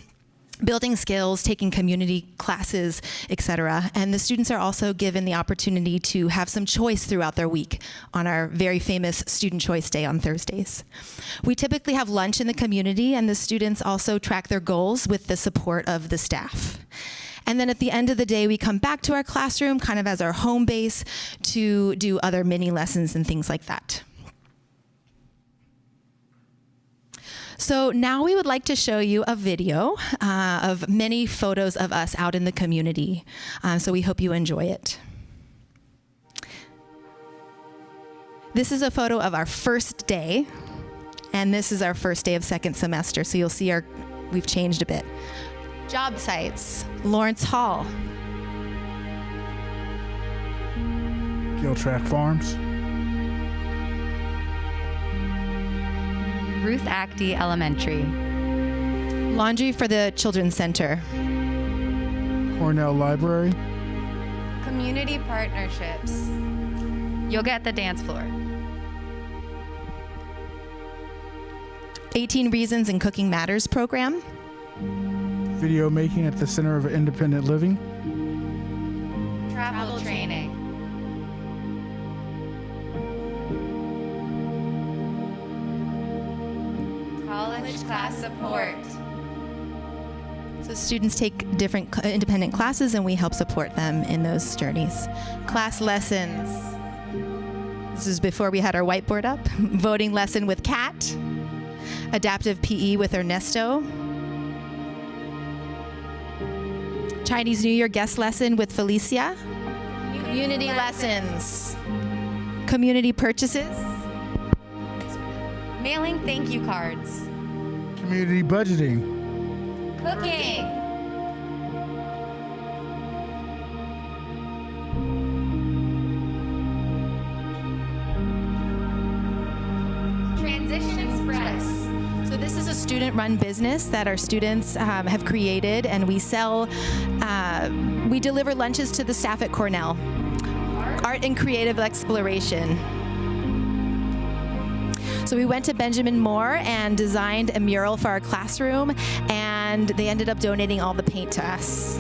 building skills, taking community classes, etc. And the students are also given the opportunity to have some choice throughout their week on our very famous Student Choice Day on Thursdays. We typically have lunch in the community, and the students also track their goals with the support of the staff. And then at the end of the day, we come back to our classroom kind of as our home base to do other mini lessons and things like that. So now we would like to show you a video of many photos of us out in the community. So we hope you enjoy it. This is a photo of our first day, and this is our first day of second semester. So you'll see we've changed a bit. Job sites, Lawrence Hall. Giltrack Farms. Ruth Actie Elementary. Laundry for the Children's Center. Cornell Library. Community partnerships. You'll get the dance floor. 18 Reasons and Cooking Matters program. Video making at the Center of Independent Living. Travel training. College class support. So students take different independent classes, and we help support them in those journeys. Class lessons. This is before we had our whiteboard up. Voting lesson with Kat. Adaptive PE with Ernesto. Chinese New Year guest lesson with Felicia. Community lessons. Community purchases. Mailing thank you cards. Community budgeting. Cooking. Transition Express. So this is a student-run business that our students have created, and we sell, we deliver lunches to the staff at Cornell. Art and creative exploration. So we went to Benjamin Moore and designed a mural for our classroom, and they ended up donating all the paint to us.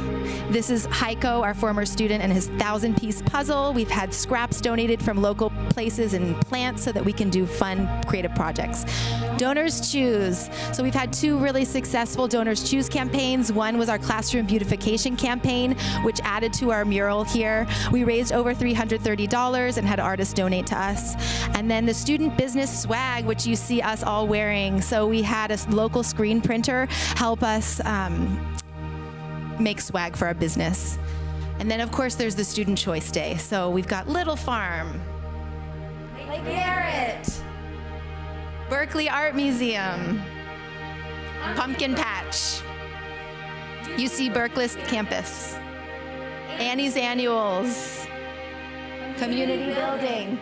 This is Heiko, our former student, and his 1,000-piece puzzle. We've had scraps donated from local places and plants so that we can do fun, creative projects. Donors Choose. So we've had 2 really successful Donors Choose campaigns. One was our classroom beautification campaign, which added to our mural here. We raised over $330 and had artists donate to us. And then the student business swag, which you see us all wearing. So we had a local screen printer help us make swag for our business. And then, of course, there's the Student Choice Day. So we've got Little Farm, Lake Merritt, Berkeley Art Museum, Pumpkin Patch, UC Berkeley campus, Annie's Annuals, Community Building,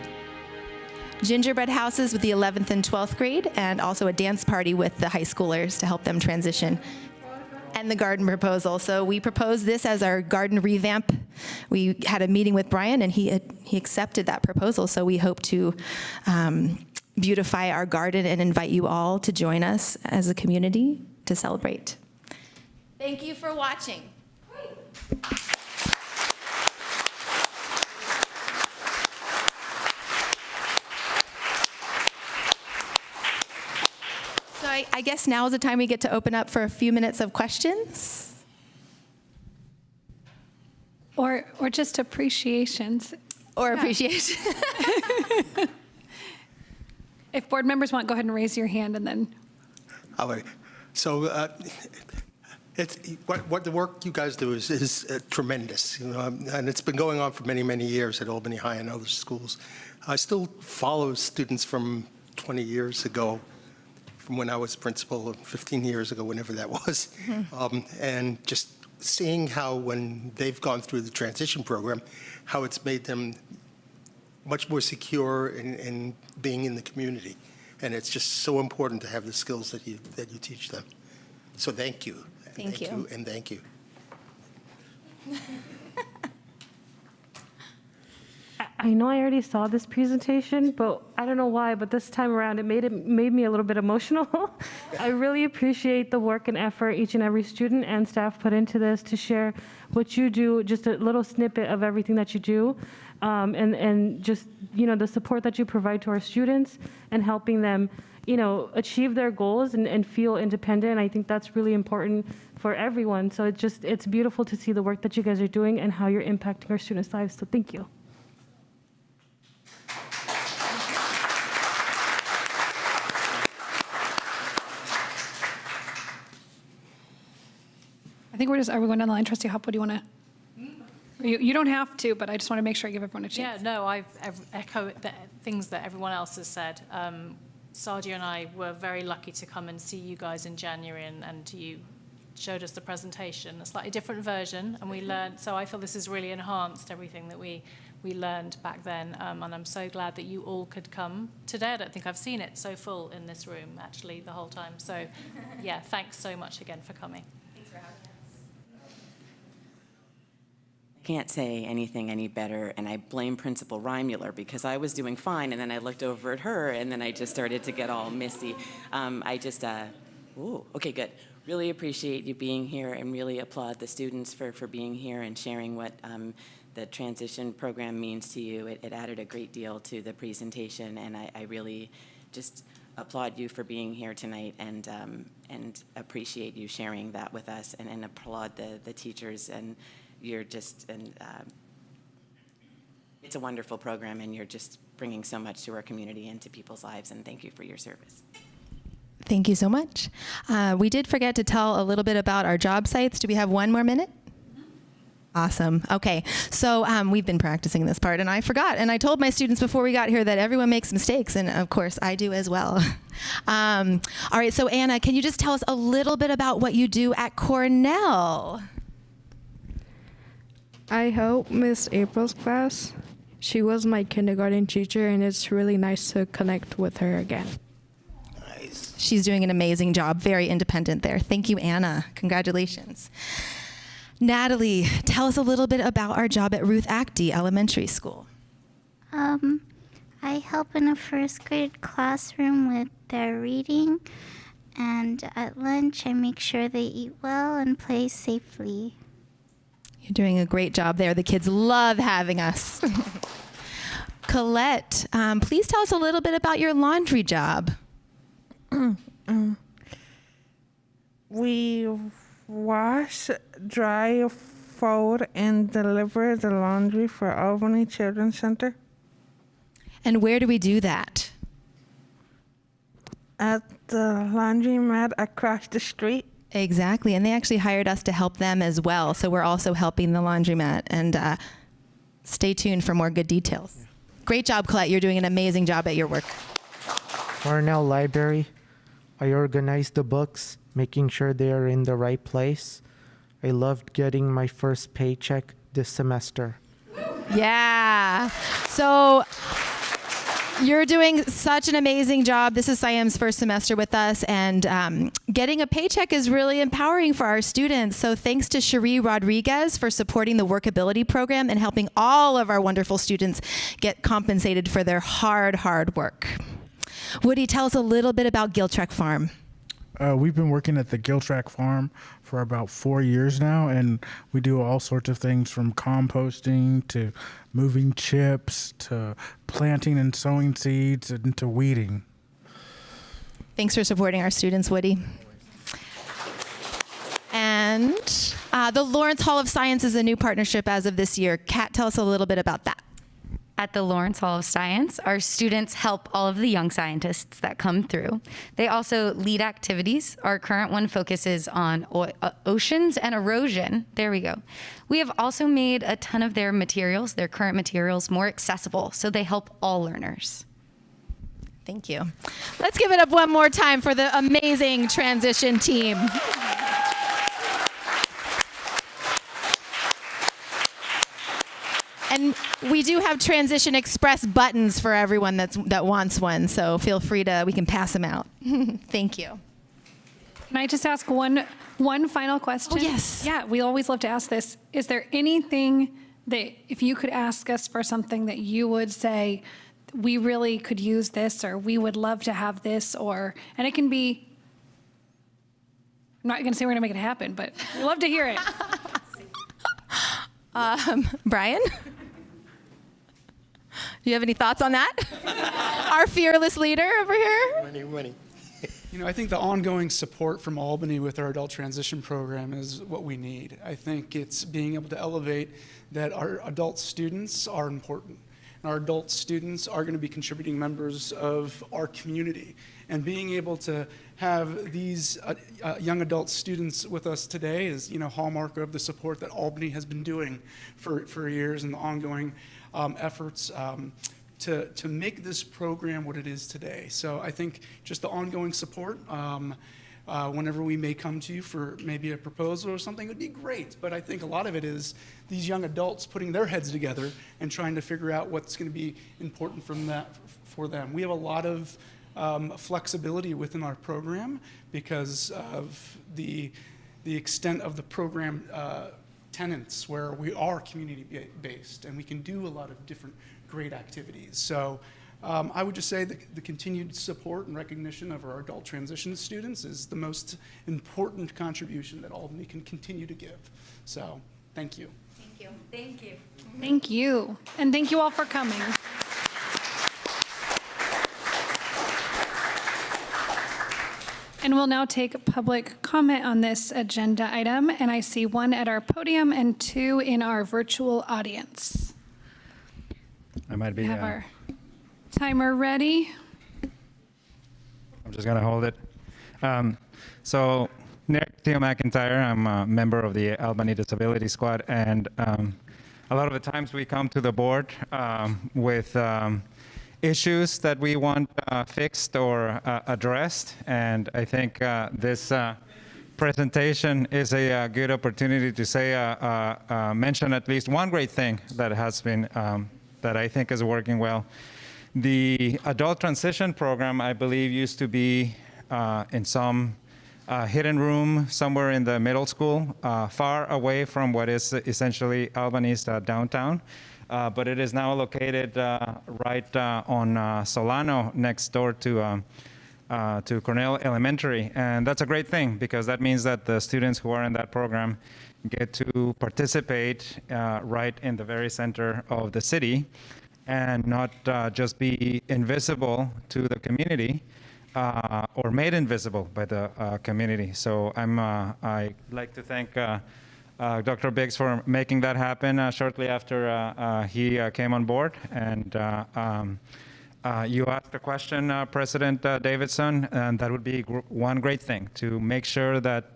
gingerbread houses with the 11th and 12th grade, and also a dance party with the high schoolers to help them transition, and the garden proposal. So we proposed this as our garden revamp. We had a meeting with Brian, and he accepted that proposal. So we hope to beautify our garden and invite you all to join us as a community to celebrate. Thank you for watching. So I guess now is the time we get to open up for a few minutes of questions. Or just appreciations. Or appreciation. If board members want, go ahead and raise your hand and then. All right. So it's what the work you guys do is tremendous, you know, and it's been going on for many, many years at Albany High and other schools. I still follow students from 20 years ago, from when I was principal, 15 years ago, whenever that was, and just seeing how when they've gone through the transition program, how it's made them much more secure in being in the community. And it's just so important to have the skills that you teach them. So thank you. Thank you. And thank you. I know I already saw this presentation, but I don't know why, but this time around it made me a little bit emotional. I really appreciate the work and effort each and every student and staff put into this to share what you do, just a little snippet of everything that you do, and just, you know, the support that you provide to our students and helping them, you know, achieve their goals and feel independent. I think that's really important for everyone. So it's beautiful to see the work that you guys are doing and how you're impacting our students' lives. So thank you. I think are we going down the line? Trustee Hoppe, what do you want to? You don't have to, but I just want to make sure I give everyone a chance. Yeah, no, I echo the things that everyone else has said. Sadia and I were very lucky to come and see you guys in January, and you showed us the presentation, a slightly different version, and we learned, so I feel this has really enhanced everything that we learned back then, and I'm so glad that you all could come today. I don't think I've seen it so full in this room, actually, the whole time. So, yeah, thanks so much again for coming. Can't say anything any better, and I blame Principal Reimuller because I was doing fine, and then I looked over at her, and then I just started to get all misty. Okay, good. Really appreciate you being here, and really applaud the students for being here and sharing what the transition program means to you. It added a great deal to the presentation, and I really just applaud you for being here tonight, and appreciate you sharing that with us, and applaud the teachers, and you're just, it's a wonderful program, and you're just bringing so much to our community and to people's lives, and thank you for your service. Thank you so much. We did forget to tell a little bit about our job sites. Do we have one more minute? Awesome. Okay. So we've been practicing this part, and I forgot. And I told my students before we got here that everyone makes mistakes, and of course I do as well. All right. So Anna, can you just tell us a little bit about what you do at Cornell? I help Miss April's class. She was my kindergarten teacher, and it's really nice to connect with her again. Nice. She's doing an amazing job, very independent there. Thank you, Anna. Congratulations. Natalie, tell us a little bit about our job at Ruth Actie Elementary School. I help in a first grade classroom with their reading, and at lunch I make sure they eat well and play safely. You're doing a great job there. The kids love having us. Colette, please tell us a little bit about your laundry job. We wash, dry, fold, and deliver the laundry for Albany Children's Center. And where do we do that? At the laundromat across the street. Exactly, and they actually hired us to help them as well, so we're also helping the laundromat, and stay tuned for more good details. Great job, Colette. You're doing an amazing job at your work. Cornell Library. I organize the books, making sure they are in the right place. I loved getting my first paycheck this semester. Yeah. So you're doing such an amazing job. This is Siam's first semester with us, and getting a paycheck is really empowering for our students. So thanks to Cherie Rodriguez for supporting the Workability Program and helping all of our wonderful students get compensated for their hard work. Woody, tell us a little bit about Giltrek Farm. We've been working at the Giltrek Farm for about 4 years now, and we do all sorts of things from composting to moving chips to planting and sowing seeds and to weeding. Thanks for supporting our students, Woody. And the Lawrence Hall of Science is a new partnership as of this year. Kat, tell us a little bit about that. At the Lawrence Hall of Science, our students help all of the young scientists that come through. They also lead activities. Our current one focuses on oceans and erosion. There we go. We have also made a ton of their materials, their current materials, more accessible, so they help all learners. Thank you. Let's give it up one more time for the amazing transition team. And we do have Transition Express buttons for everyone that wants one, so feel free to, we can pass them out. Thank you. Can I just ask one final question? Oh, yes. Yeah, we always love to ask this. Is there anything that, if you could ask us for something that you would say, we really could use this, or we would love to have this, or, and it can be, I'm not going to say we're going to make it happen, but we'd love to hear it. Brian? Do you have any thoughts on that? Our fearless leader over here? Money. You know, I think the ongoing support from Albany with our adult transition program is what we need. I think it's being able to elevate that our adult students are important. And our adult students are going to be contributing members of our community. And being able to have these young adult students with us today is, you know, hallmark of the support that Albany has been doing for years, and the ongoing efforts to make this program what it is today. So I think just the ongoing support, whenever we may come to you for maybe a proposal or something, would be great. But I think a lot of it is these young adults putting their heads together and trying to figure out what's going to be important for them. We have a lot of flexibility within our program because of the extent of the program tenants, where we are community-based and we can do a lot of different great activities. So I would just say that the continued support and recognition of our adult transition students is the most important contribution that Albany can continue to give. So thank you. Thank you. Thank you. Thank you. And thank you all for coming. And we'll now take public comment on this agenda item, and I see one at our podium and two in our virtual audience. I might be. We have our timer ready. I'm just gonna hold it. So, Nick Theo McIntyre, I'm a member of the Albany Disability Squad, and a lot of the times we come to the board with issues that we want fixed or addressed, and I think this presentation is a good opportunity to say, mention at least one great thing that has been, that I think is working well. The adult transition program, I believe, used to be in some hidden room somewhere in the middle school, far away from what is essentially Albany's downtown. But it is now located right on Solano, next door to Cornell Elementary. And that's a great thing, because that means that the students who are in that program get to participate right in the very center of the city and not just be invisible to the community or made invisible by the community. So I'd like to thank Dr. Biggs for making that happen shortly after he came on board. And you asked a question, President Davidson, and that would be one great thing, to make sure that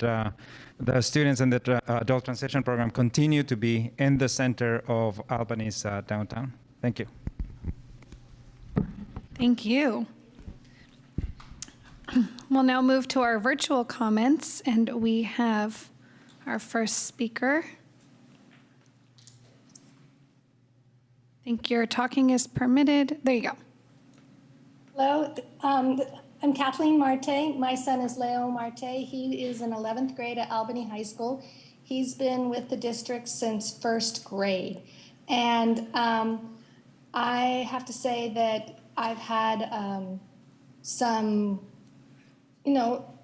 the students in the adult transition program continue to be in the center of Albany's downtown. Thank you. Thank you. We'll now move to our virtual comments, and we have our first speaker. I think your talking is permitted. There you go. Hello, I'm Kathleen Marte. My son is Leo Marte. He is in 11th grade at Albany High School. He's been with the district since first grade. And I have to say that I've had some,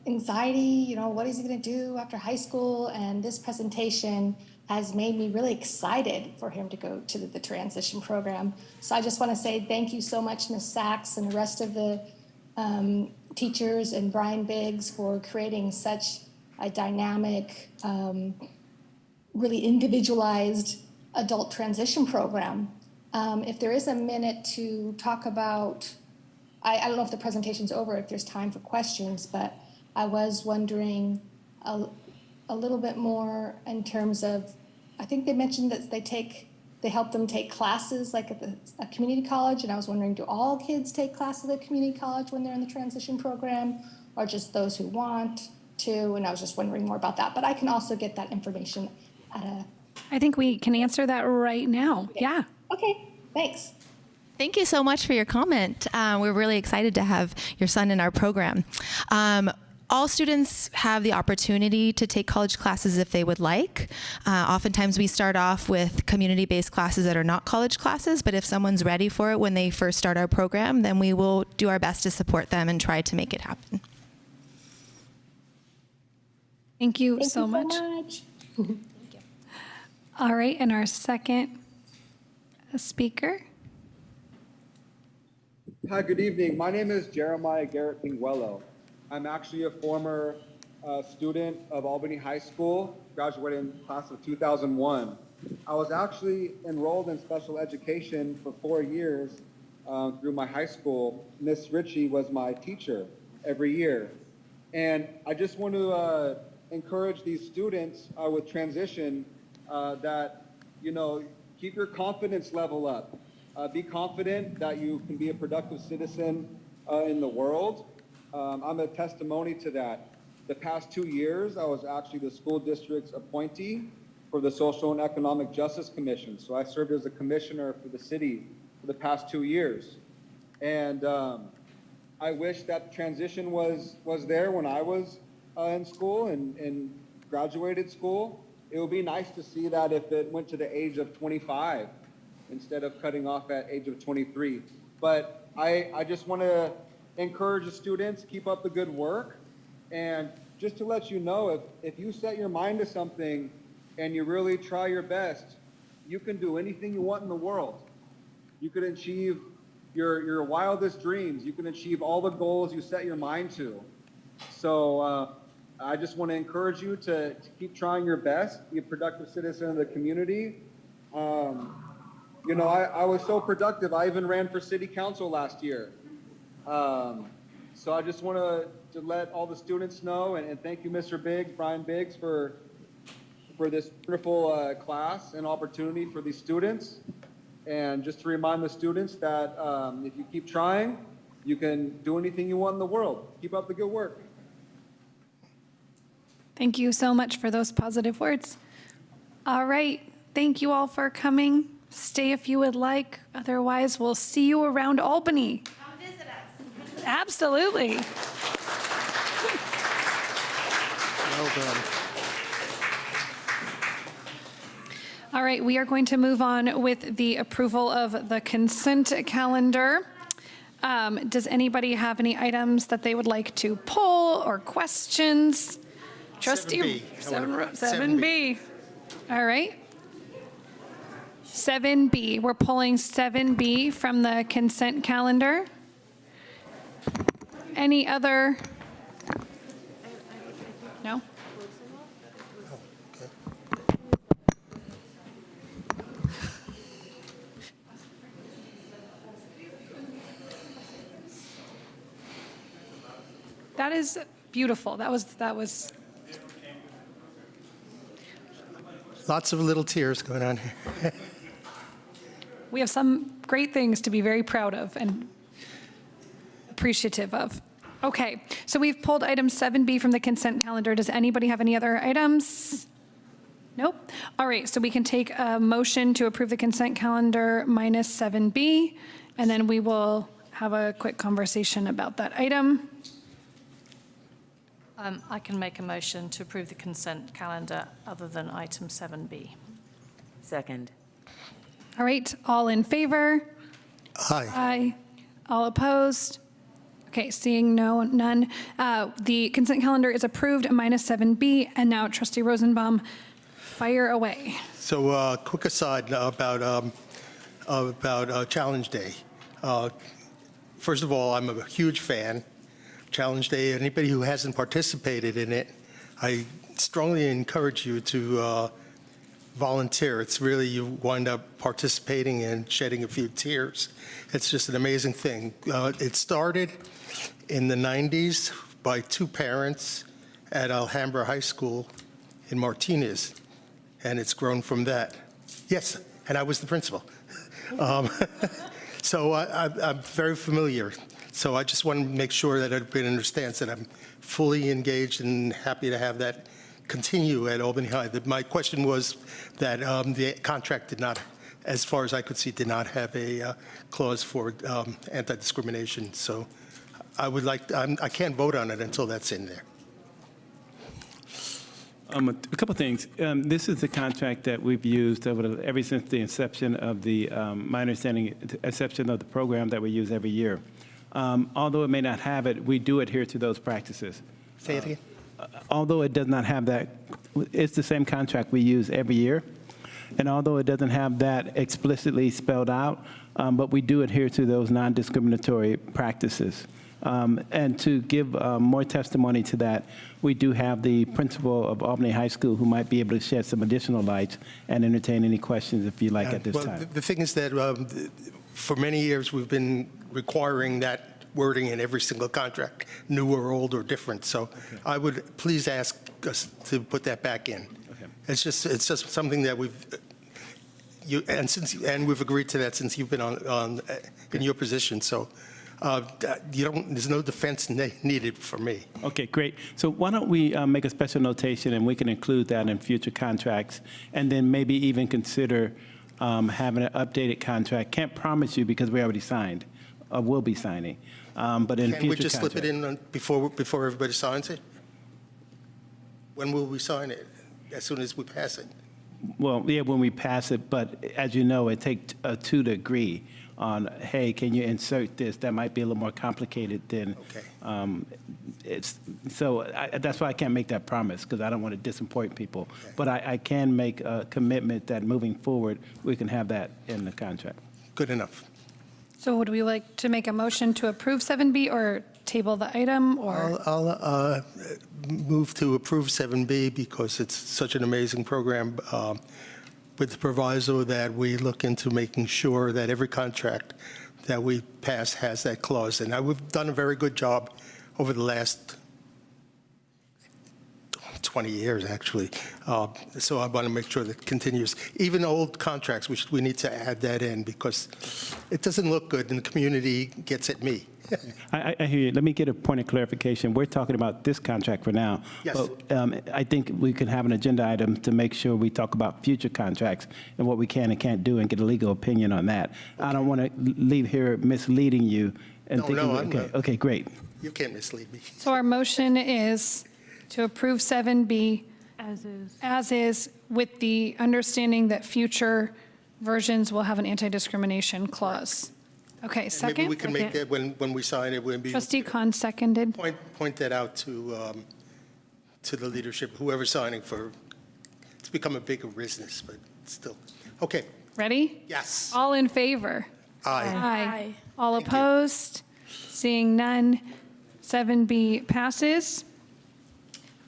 anxiety, what is he going to do after high school? And this presentation has made me really excited for him to go to the transition program. So I just want to say thank you so much, Ms. Sachs and the rest of the teachers and Brian Biggs for creating such a dynamic, really individualized adult transition program. If there is a minute to talk about, I don't know if the presentation's over, if there's time for questions, but I was wondering a little bit more in terms of, I think they mentioned that they help them take classes like at a community college, and I was wondering, do all kids take classes at community college when they're in the transition program, or just those who want to? And I was just wondering more about that, but I can also get that information I think we can answer that right now. Okay. Yeah. Okay, thanks. Thank you so much for your comment. We're really excited to have your son in our program. All students have the opportunity to take college classes if they would like. Oftentimes we start off with community-based classes that are not college classes, but if someone's ready for it when they first start our program, then we will do our best to support them and try to make it happen. Thank you so much. All right, and our second speaker. Hi, good evening. My name is Jeremiah Garrett Pinguello. I'm actually a former student of Albany High School, graduated in the class of 2001. I was actually enrolled in special education for 4 years through my high school. Miss Ritchie was my teacher every year. And I just want to encourage these students with transition that, keep your confidence level up. Be confident that you can be a productive citizen in the world. I'm a testimony to that. The past 2 years, I was actually the school district's appointee for the Social and Economic Justice Commission. So I served as a commissioner for the city for the past 2 years. And I wish that transition was there when I was in school and graduated school. It would be nice to see that if it went to the age of 25 instead of cutting off at age of 23. But I just want to encourage the students, keep up the good work. And just to let you know, if you set your mind to something and you really try your best, you can do anything you want in the world. You can achieve your wildest dreams. You can achieve all the goals you set your mind to. So I just want to encourage you to keep trying your best, be a productive citizen of the community. I was so productive, I even ran for city council last year. So I just want to let all the students know, and thank you, Mr. Biggs, Brian Biggs, for this wonderful class and opportunity for these students. And just to remind the students that if you keep trying, you can do anything you want in the world. Keep up the good work. Thank you so much for those positive words. All right, thank you all for coming. Stay if you would like. Otherwise, we'll see you around Albany. Come visit us. Absolutely. Well done. All right, we are going to move on with the approval of the consent calendar. Does anybody have any items that they would like to pull or questions? Trustee 7B. 7B. All right. 7B, we're pulling 7B from the consent calendar. Any other? No? That is beautiful. That was. Lots of little tears going on here. We have some great things to be very proud of and appreciative of. Okay, so we've pulled item 7B from the consent calendar. Does anybody have any other items? Nope. All right, so we can take a motion to approve the consent calendar minus 7B, and then we will have a quick conversation about that item. I can make a motion to approve the consent calendar other than item 7B. Second. All right, all in favor? Aye. Aye. All opposed? Okay, seeing none. The consent calendar is approved, minus 7B. And now, Trustee Rosenbaum, fire away. So, quick aside about Challenge Day. First of all, I'm a huge fan. Challenge Day, anybody who hasn't participated in it, I strongly encourage you to volunteer. It's really, you wind up participating and shedding a few tears. It's just an amazing thing. It started in the 90s by two parents at Alhambra High School in Martinez, and it's grown from that. Yes, and I was the principal. So I'm very familiar. So I just want to make sure that everybody understands that I'm fully engaged and happy to have that continue at Albany High. My question was that the contract did not, as far as I could see, did not have a clause for anti-discrimination. So I would like, I can't vote on it until that's in there. A couple things. This is the contract that we've used ever since the inception of the, my understanding, inception of the program that we use every year. Although it may not have it, we do adhere to those practices. Say it again. Although it does not have that, it's the same contract we use every year. And although it doesn't have that explicitly spelled out, but we do adhere to those non-discriminatory practices. And to give more testimony to that, we do have the principal of Albany High School who might be able to shed some additional light and entertain any questions if you like at this time. The thing is that for many years we've been requiring that wording in every single contract, new or old or different. So I would please ask us to put that back in. Okay. It's just something that we've we've agreed to that since you've been in your position. So there's no defense needed for me. Okay, great. So why don't we make a special notation and we can include that in future contracts, and then maybe even consider having an updated contract. Can't promise you because we already signed, or will be signing. But in future Can we just slip it contracts. in before everybody signs it? When will we sign it? As soon as we pass it? Well, yeah, when we pass it, but as you know, it takes two to agree on, hey, can you insert this? That might be a little more complicated than, that's why I can't make that promise, because I don't want to disappoint people. Okay. But I can make a commitment that moving forward, we can have that in the contract. Good enough. So would we like to make a motion to approve 7B or table the item, or? I'll move to approve 7B because it's such an amazing program, with the proviso that we look into making sure that every contract that we pass has that clause. And we've done a very good job over the last 20 years, actually. So I want to make sure that it continues. Even old contracts, we need to add that in because it doesn't look good and the community gets at me. I hear you. Let me get a point of clarification. We're talking about this contract for now. Yes. But I think we could have an agenda item to make sure we talk about future contracts and what we can and can't do and get a legal opinion on that. Okay. I don't want to leave here misleading you and thinking, okay, great. You can't mislead me. So our motion is to approve 7B as is, with the understanding that future versions will have an anti-discrimination clause. Okay, second? Maybe we can make that when we sign it. We'll be Trustee Khan seconded. point that out to the leadership, whoever's signing, It's become a bigger business, but still. Okay, Ready? yes. All in favor? Aye. Aye. All opposed? Seeing none, 7B passes.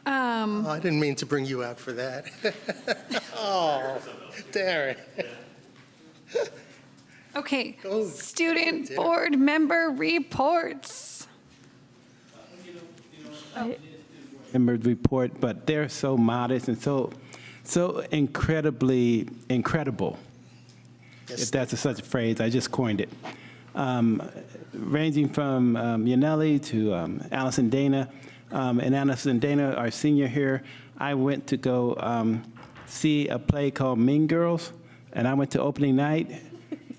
Oh, I didn't mean to bring you out for that. Oh, Darren. Okay, student board member reports. Members report, but they're so modest and so incredibly incredible. Yes. If that's such a phrase, I just coined it. Ranging from Yaneli to Allison Dana. And Allison Dana, our senior here, I went to go see a play called Mean Girls, and I went to opening night,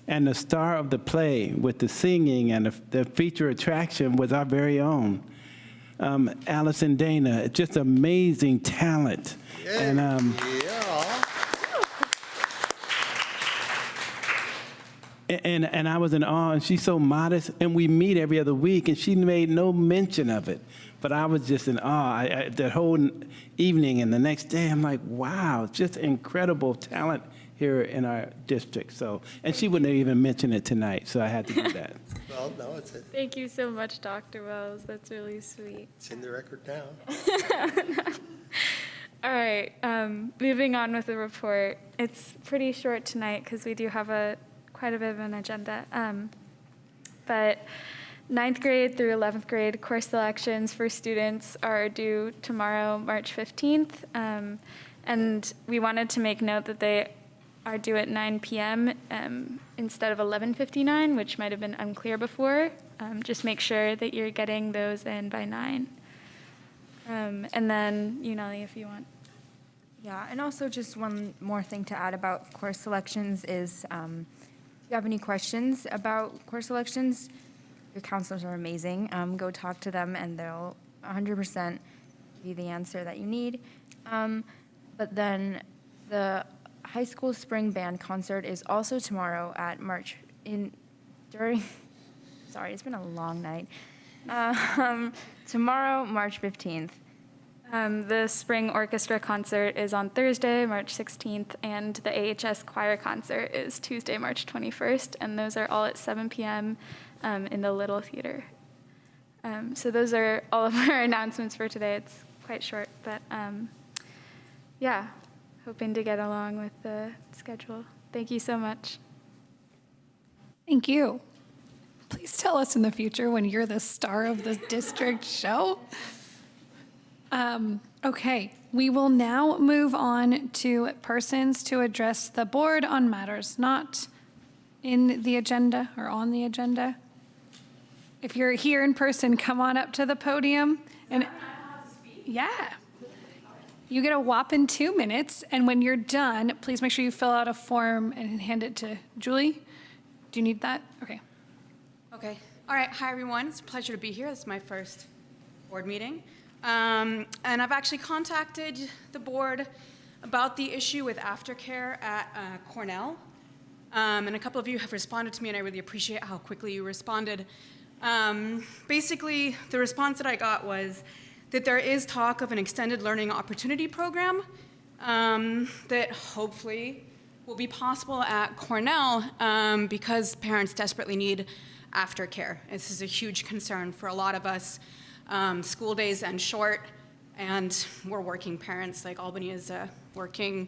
and the star of the play with the singing and the feature attraction was our very own. Allison Dana, just amazing talent. And And I was in awe, and she's so modest, and we meet every other week, and she made no mention of it. But I was just in awe. That whole evening and the next day, I'm like, wow, just incredible talent here in our district. So, and she wouldn't even mention it tonight, so I had to do that. Well, no, it's Thank you so much, Dr. Wells. That's really sweet. in the record now. All right, moving on with the report. It's pretty short tonight because we do have quite a bit of an agenda. But 9th grade through 11th grade course selections for students are due tomorrow, March 15th. And we wanted to make note that they are due at 9 p.m. Instead of 11:59, which might have been unclear before. Just make sure that you're getting those in by 9. And then, Nelly, if you want. Yeah, and also just one more thing to add about course selections is if you have any questions about course selections, your counselors are amazing. Go talk to them and they'll 100% give you the answer that you need. But then the high school spring band concert is also tomorrow at sorry, it's been a long night. Tomorrow, March 15th. The spring orchestra concert is on Thursday, March 16th, and the AHS choir concert is Tuesday, March 21st, and those are all at 7 p.m. In the Little Theater. So those are all of our announcements for today. It's quite short, but yeah, hoping to get along with the schedule. Thank you so much. Thank you. Please tell us in the future when you're the star of the district show. Okay, we will now move on to persons to address the board on matters not in the agenda or on the agenda. If you're here in person, come on up to the podium. And yeah, you get a whopping 2 minutes. And when you're done, please make sure you fill out a form and hand it to Julie. Do you need that? Okay. Okay. All right. Hi, everyone. It's a pleasure to be here. This is my first board meeting. And I've actually contacted the board about the issue with aftercare at Cornell. And a couple of you have responded to me, and I really appreciate how quickly you responded. Basically, the response that I got was that there is talk of an extended learning opportunity program that hopefully will be possible at Cornell because parents desperately need aftercare. This is a huge concern for a lot of us. School days end short, and we're working parents. Like, Albany is a working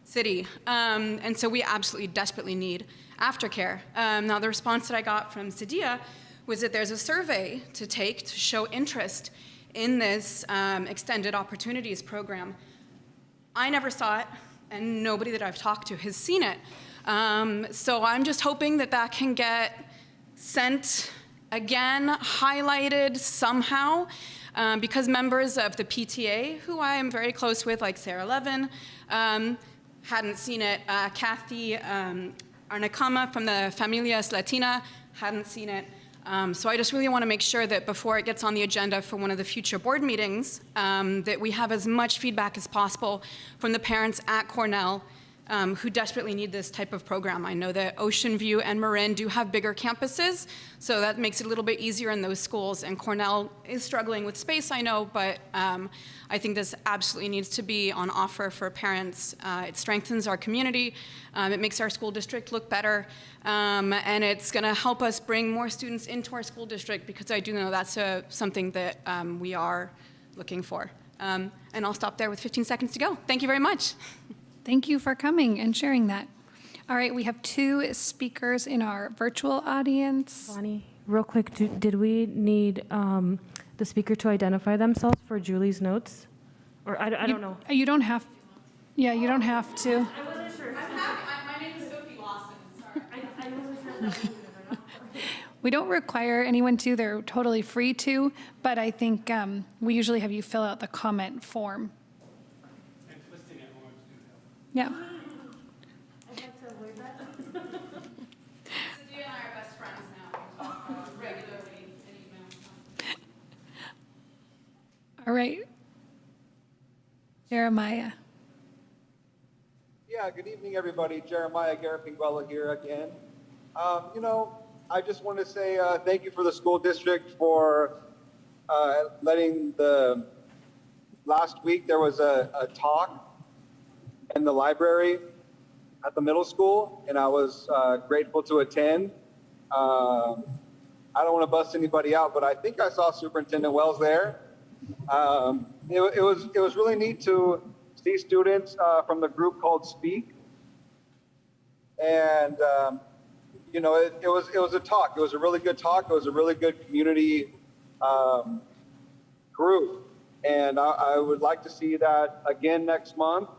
city. And so we absolutely desperately need aftercare. Now, the response that I got from Sadia was that there's a survey to take to show interest in this extended opportunities program. I never saw it, and nobody that I've talked to has seen it. So I'm just hoping that that can get sent again, highlighted somehow, because members of the PTA, who I am very close with, like Sarah Levin, hadn't seen it. Kathy Arnacama from the Familias Latina hadn't seen it. So I just really want to make sure that before it gets on the agenda for one of the future board meetings, that we have as much feedback as possible from the parents at Cornell who desperately need this type of program. I know that Ocean View and Marin do have bigger campuses, so that makes it a little bit easier in those schools. And Cornell is struggling with space, I know, but I think this absolutely needs to be on offer for parents. It strengthens our community, it makes our school district look better, and it's gonna help us bring more students into our school district, because I do know that's something that we are looking for. And I'll stop there with 15 seconds to go. Thank you very much. Thank you for coming and sharing that. All right, we have 2 speakers in our virtual audience. Bonnie, real quick, did we need the speaker to identify themselves for Julie's notes? Or I don't know. You don't have, yeah, you don't have to. I wasn't sure. My name is Sophie Lawson, sorry. I wasn't sure. We don't require anyone to, they're totally free to, but I think we usually have you fill out the comment form. Yeah. I'd like to avoid that. Cynthia and I are best friends now. We talk regularly in email. All right. Jeremiah. Yeah, good evening, everybody. Jeremiah Garrett-Pinguela here again. You know, I just want to say thank you for the school district for letting last week there was a talk in the library at the middle school, and I was grateful to attend. I don't want to bust anybody out, but I think I saw Superintendent Wells there. It was really neat to see students from the group called Speak, and you know, it was a talk. It was a really good talk. It was a really good community group, and I would like to see that again next month.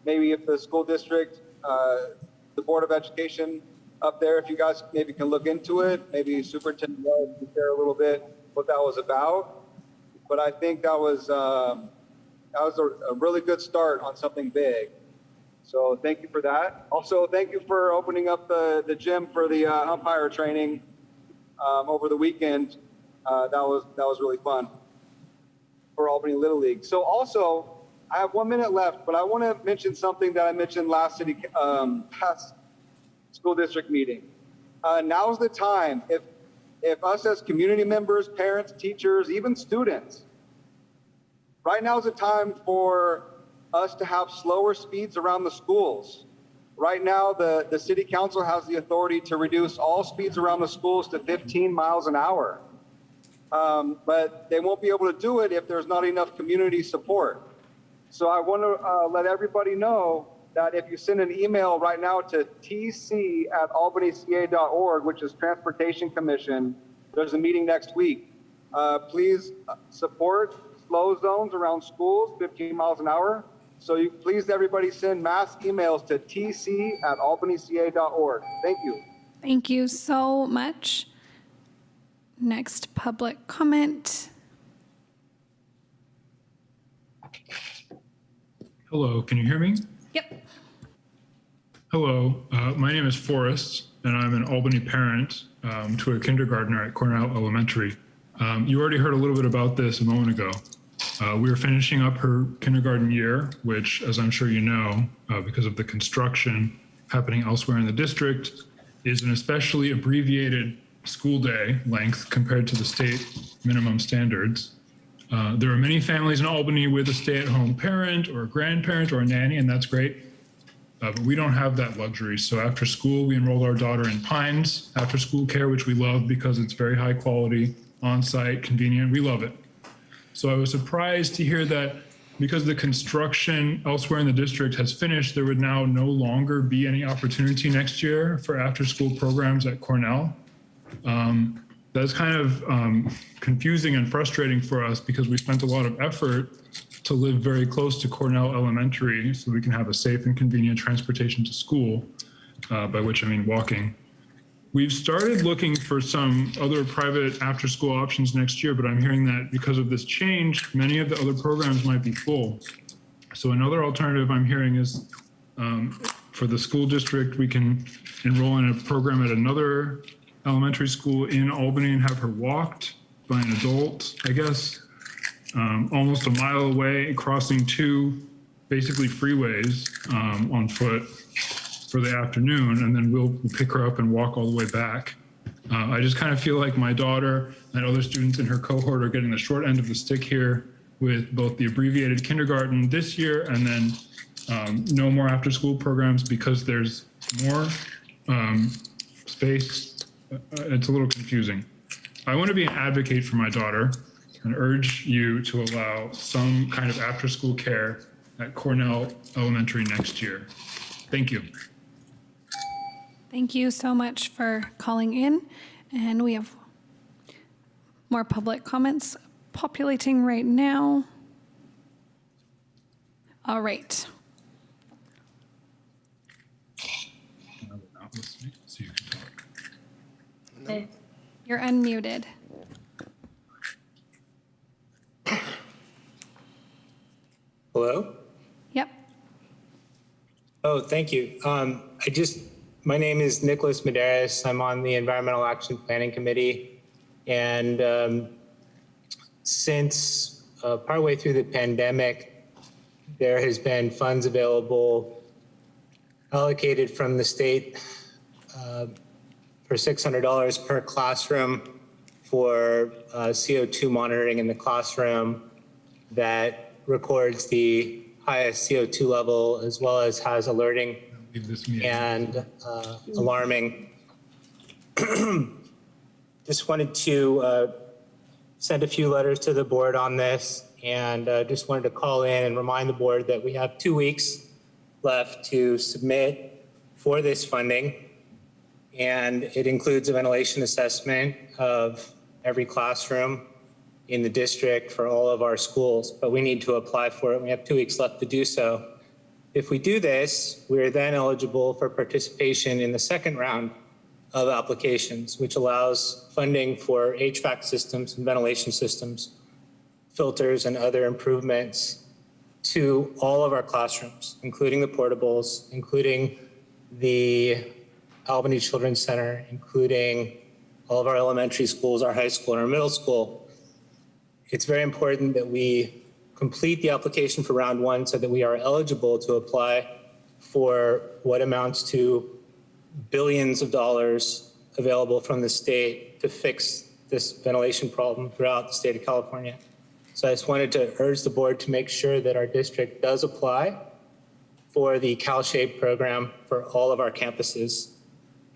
Maybe if the school district, the Board of Education up there, if you guys maybe can look into it, maybe Superintendent Wells can share a little bit what that was about. But I think that was a really good start on something big. So thank you for that. Also, thank you for opening up the gym for the umpire training over the weekend. That was really fun for Albany Little League. So also, I have 1 minute left, but I want to mention something that I mentioned last school district meeting. Now's the time, if us as community members, parents, teachers, even students, right now is the time for us to have slower speeds around the schools. Right now, the city council has the authority to reduce all speeds around the schools to 15 miles an hour. But they won't be able to do it if there's not enough community support. So I want to let everybody know that if you send an email right now to tc@albanyca.org, which is Transportation Commission, there's a meeting next week. Please support slow zones around schools, 15 miles an hour. So you please, everybody, send mass emails to tc@albanyca.org. Thank you. Thank you so much. Next public comment. Hello, can you hear me? Yep. Hello, my name is Forrest, and I'm an Albany parent to a kindergartner at Cornell Elementary. You already heard a little bit about this a moment ago. We are finishing up her kindergarten year, which, as I'm sure you know, because of the construction happening elsewhere in the district, is an especially abbreviated school day length compared to the state minimum standards. There are many families in Albany with a stay-at-home parent or a grandparent or a nanny, and that's great. But we don't have that luxury. So after school, we enrolled our daughter in Pines after school care, which we love because it's very high quality, on-site, convenient. We love it. So I was surprised to hear that because the construction elsewhere in the district has finished, there would now no longer be any opportunity next year for after-school programs at Cornell. That's kind of confusing and frustrating for us because we spent a lot of effort to live very close to Cornell Elementary so we can have a safe and convenient transportation to school, by which I mean walking. We've started looking for some other private after-school options next year, but I'm hearing that because of this change, many of the other programs might be full. So another alternative I'm hearing is for the school district, we can enroll in a program at another elementary school in Albany and have her walked by an adult, I guess, almost a mile away, crossing two basically freeways on foot for the afternoon, and then we'll pick her up and walk all the way back. I just kind of feel like my daughter and other students in her cohort are getting the short end of the stick here with both the abbreviated kindergarten this year and then no more after school programs because there's more space. It's a little confusing. I want to be an advocate for my daughter and urge you to allow some kind of after school care at Cornell Elementary next year. Thank you. Thank you so much for calling in. And we have more public comments populating right now. All right. Not listening, so you can talk. Okay. You're unmuted. Hello? Yep. Oh, thank you. My name is Nicholas Medeiros. I'm on the Environmental Action Planning Committee. And since partway through the pandemic, there has been funds available allocated from the state for $600 per classroom for CO2 monitoring in the classroom that records the highest CO2 level as well as has alerting and alarming. Just wanted to send a few letters to the board on this, and just wanted to call in and remind the board that we have 2 weeks left to submit for this funding, and it includes a ventilation assessment of every classroom in the district for all of our schools, but we need to apply for it. We have 2 weeks left to do so. If we do this, we're then eligible for participation in the second round of applications, which allows funding for HVAC systems and ventilation systems, filters, and other improvements to all of our classrooms, including the portables, including the Albany Children's Center, including all of our elementary schools, our high school, and our middle school. It's very important that we complete the application for round one so that we are eligible to apply for what amounts to billions of dollars available from the state to fix this ventilation problem throughout the state of California. So I just wanted to urge the board to make sure that our district does apply for the KALB program for all of our campuses,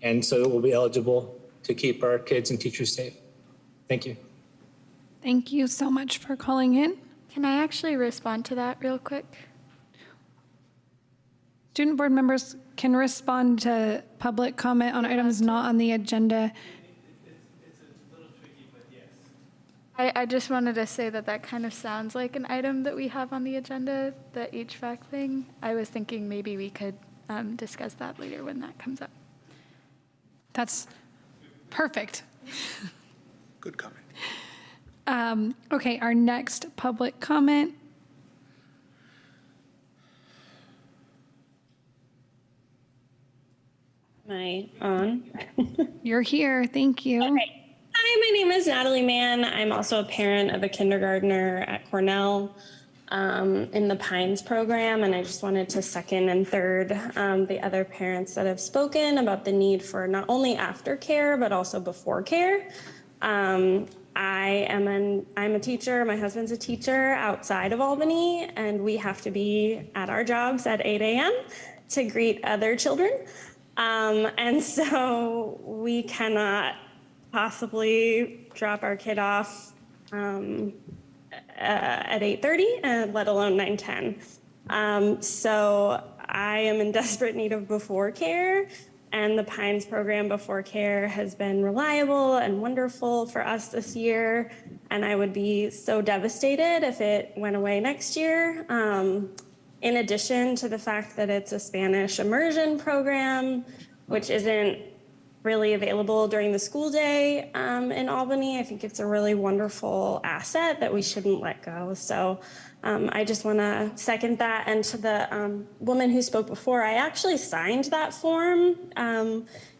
and so that we'll be eligible to keep our kids and teachers safe. Thank you. Thank you so much for calling in. Can I actually respond to that real quick? Student board members can respond to public comment on items not on the agenda. I just wanted to say that that kind of sounds like an item that we have on the agenda, the HVAC thing. I was thinking maybe we could discuss that later when that comes up. That's perfect. Good comment. Okay, our next public comment. Am I on? You're here, thank you. Okay. Hi, my name is Natalie Mann. I'm also a parent of a kindergartner at Cornell in the Pines program, and I just wanted to second and third the other parents that have spoken about the need for not only aftercare, but also before care. I'm a teacher, my husband's a teacher outside of Albany, and we have to be at our jobs at 8 a.m. to greet other children. And so we cannot possibly drop our kid off at 8:30, let alone 9:10. So I am in desperate need of before care, and the Pines program before care has been reliable and wonderful for us this year, and I would be so devastated if it went away next year. In addition to the fact that it's a Spanish immersion program, which isn't really available during the school day in Albany, I think it's a really wonderful asset that we shouldn't let go. So I just want to second that. And to the woman who spoke before, I actually signed that form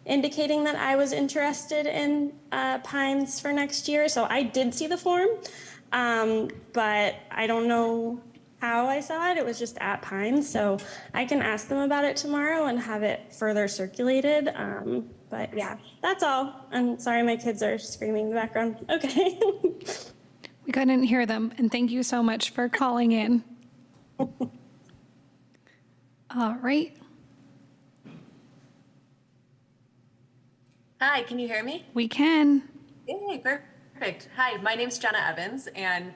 indicating that I was interested in Pines for next year. So I did see the form, but I don't know how I saw it. It was just at Pines, so I can ask them about it tomorrow and have it further circulated. But yeah, that's all. I'm sorry my kids are screaming in the background. Okay. We couldn't hear them, and thank you so much for calling in. All right. Hi, can you hear me? We can. Yay, perfect. Hi, my name's Jenna Evans, and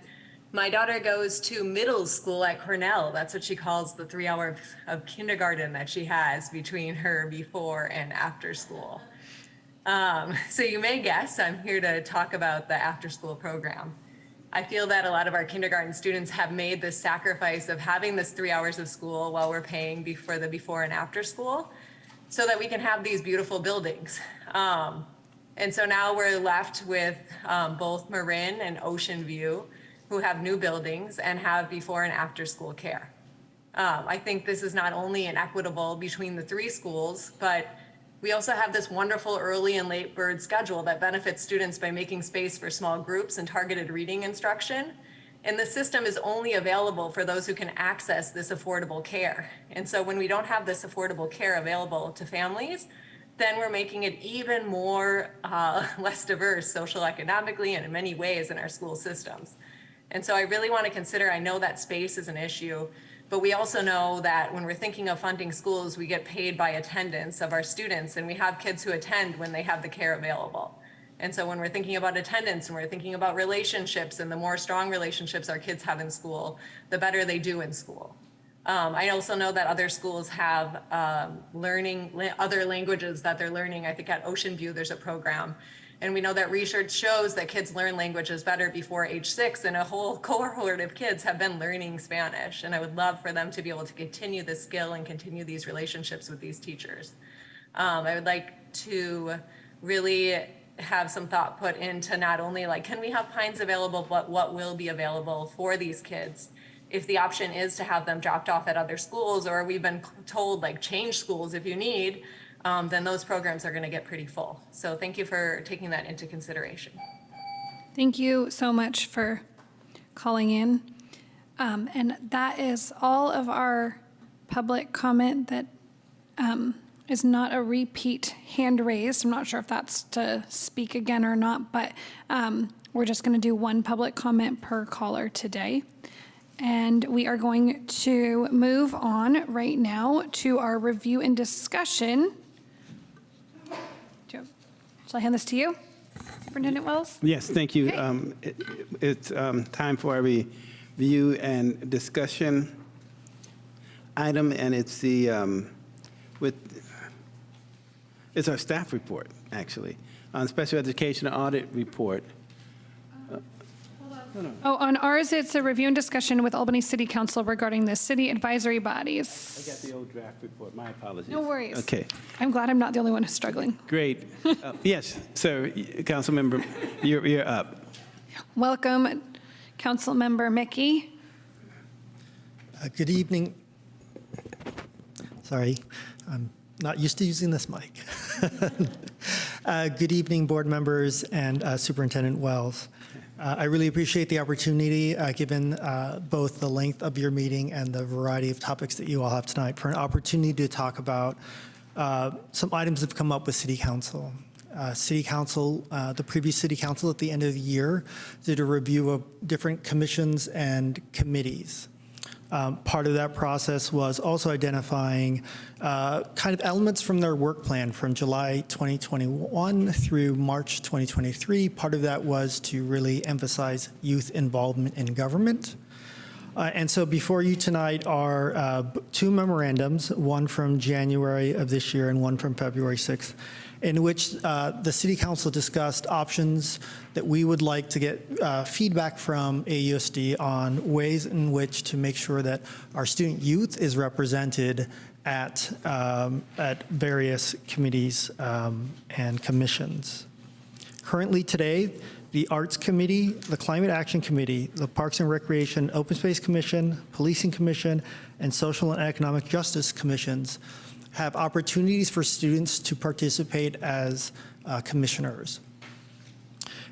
my daughter goes to middle school at Cornell. That's what she calls the 3 hour of kindergarten that she has between her before and after school. So you may guess I'm here to talk about the after school program. I feel that a lot of our kindergarten students have made the sacrifice of having this 3 hours of school while we're paying for the before and after school so that we can have these beautiful buildings. And so now we're left with both Marin and Ocean View, who have new buildings and have before and after school care. I think this is not only inequitable between the three schools, but we also have this wonderful early and late bird schedule that benefits students by making space for small groups and targeted reading instruction. And the system is only available for those who can access this affordable care. And so when we don't have this affordable care available to families, then we're making it even more less diverse social economically and in many ways in our school systems. And so I really want to consider, I know that space is an issue, but we also know that when we're thinking of funding schools, we get paid by attendance of our students, and we have kids who attend when they have the care available. And so when we're thinking about attendance and we're thinking about relationships, and the more strong relationships our kids have in school, the better they do in school. I also know that other schools have other languages that they're learning. I think at Ocean View there's a program. And we know that research shows that kids learn languages better before age 6, and a whole cohort of kids have been learning Spanish. And I would love for them to be able to continue this skill and continue these relationships with these teachers. I would like to really have some thought put into not only like, can we have Pines available, but what will be available for these kids? If the option is to have them dropped off at other schools, or we've been told like change schools if you need, then those programs are going to get pretty full. So thank you for taking that into consideration. Thank you so much for calling in. And that is all of our public comment that is not a repeat hand raised. I'm not sure if that's to speak again or not, but we're just going to do one public comment per caller today. And we are going to move on right now to our review and discussion. Shall I hand this to you, Superintendent Wells? Yes, thank you. Okay. It's time for a review and discussion item, and it's the it's our staff report, actually, on special education audit report. Oh, on ours, it's a review and discussion with Albany City Council regarding the city advisory bodies. I got the old draft report. My apologies. No worries. Okay. I'm glad I'm not the only one who's struggling. Great. Yes, sir, Councilmember, you're up. Welcome, Councilmember Mickey. Good evening. Sorry, I'm not used to using this mic. Good evening, board members and Superintendent Wells. I really appreciate the opportunity, given both the length of your meeting and the variety of topics that you all have tonight, for an opportunity to talk about some items that have come up with City Council. City Council, the previous City Council at the end of the year did a review of different commissions and committees. Part of that process was also identifying kind of elements from their work plan from July 2021 through March 2023. Part of that was to really emphasize youth involvement in government. And so before you tonight are two memorandums, one from January of this year and one from February 6th, in which the City Council discussed options that we would like to get feedback from AUSD on ways in which to make sure that our student youth is represented at various committees and commissions. Currently today, the Arts Committee, the Climate Action Committee, the Parks and Recreation Open Space Commission, Policing Commission, and Social and Economic Justice Commissions have opportunities for students to participate as commissioners.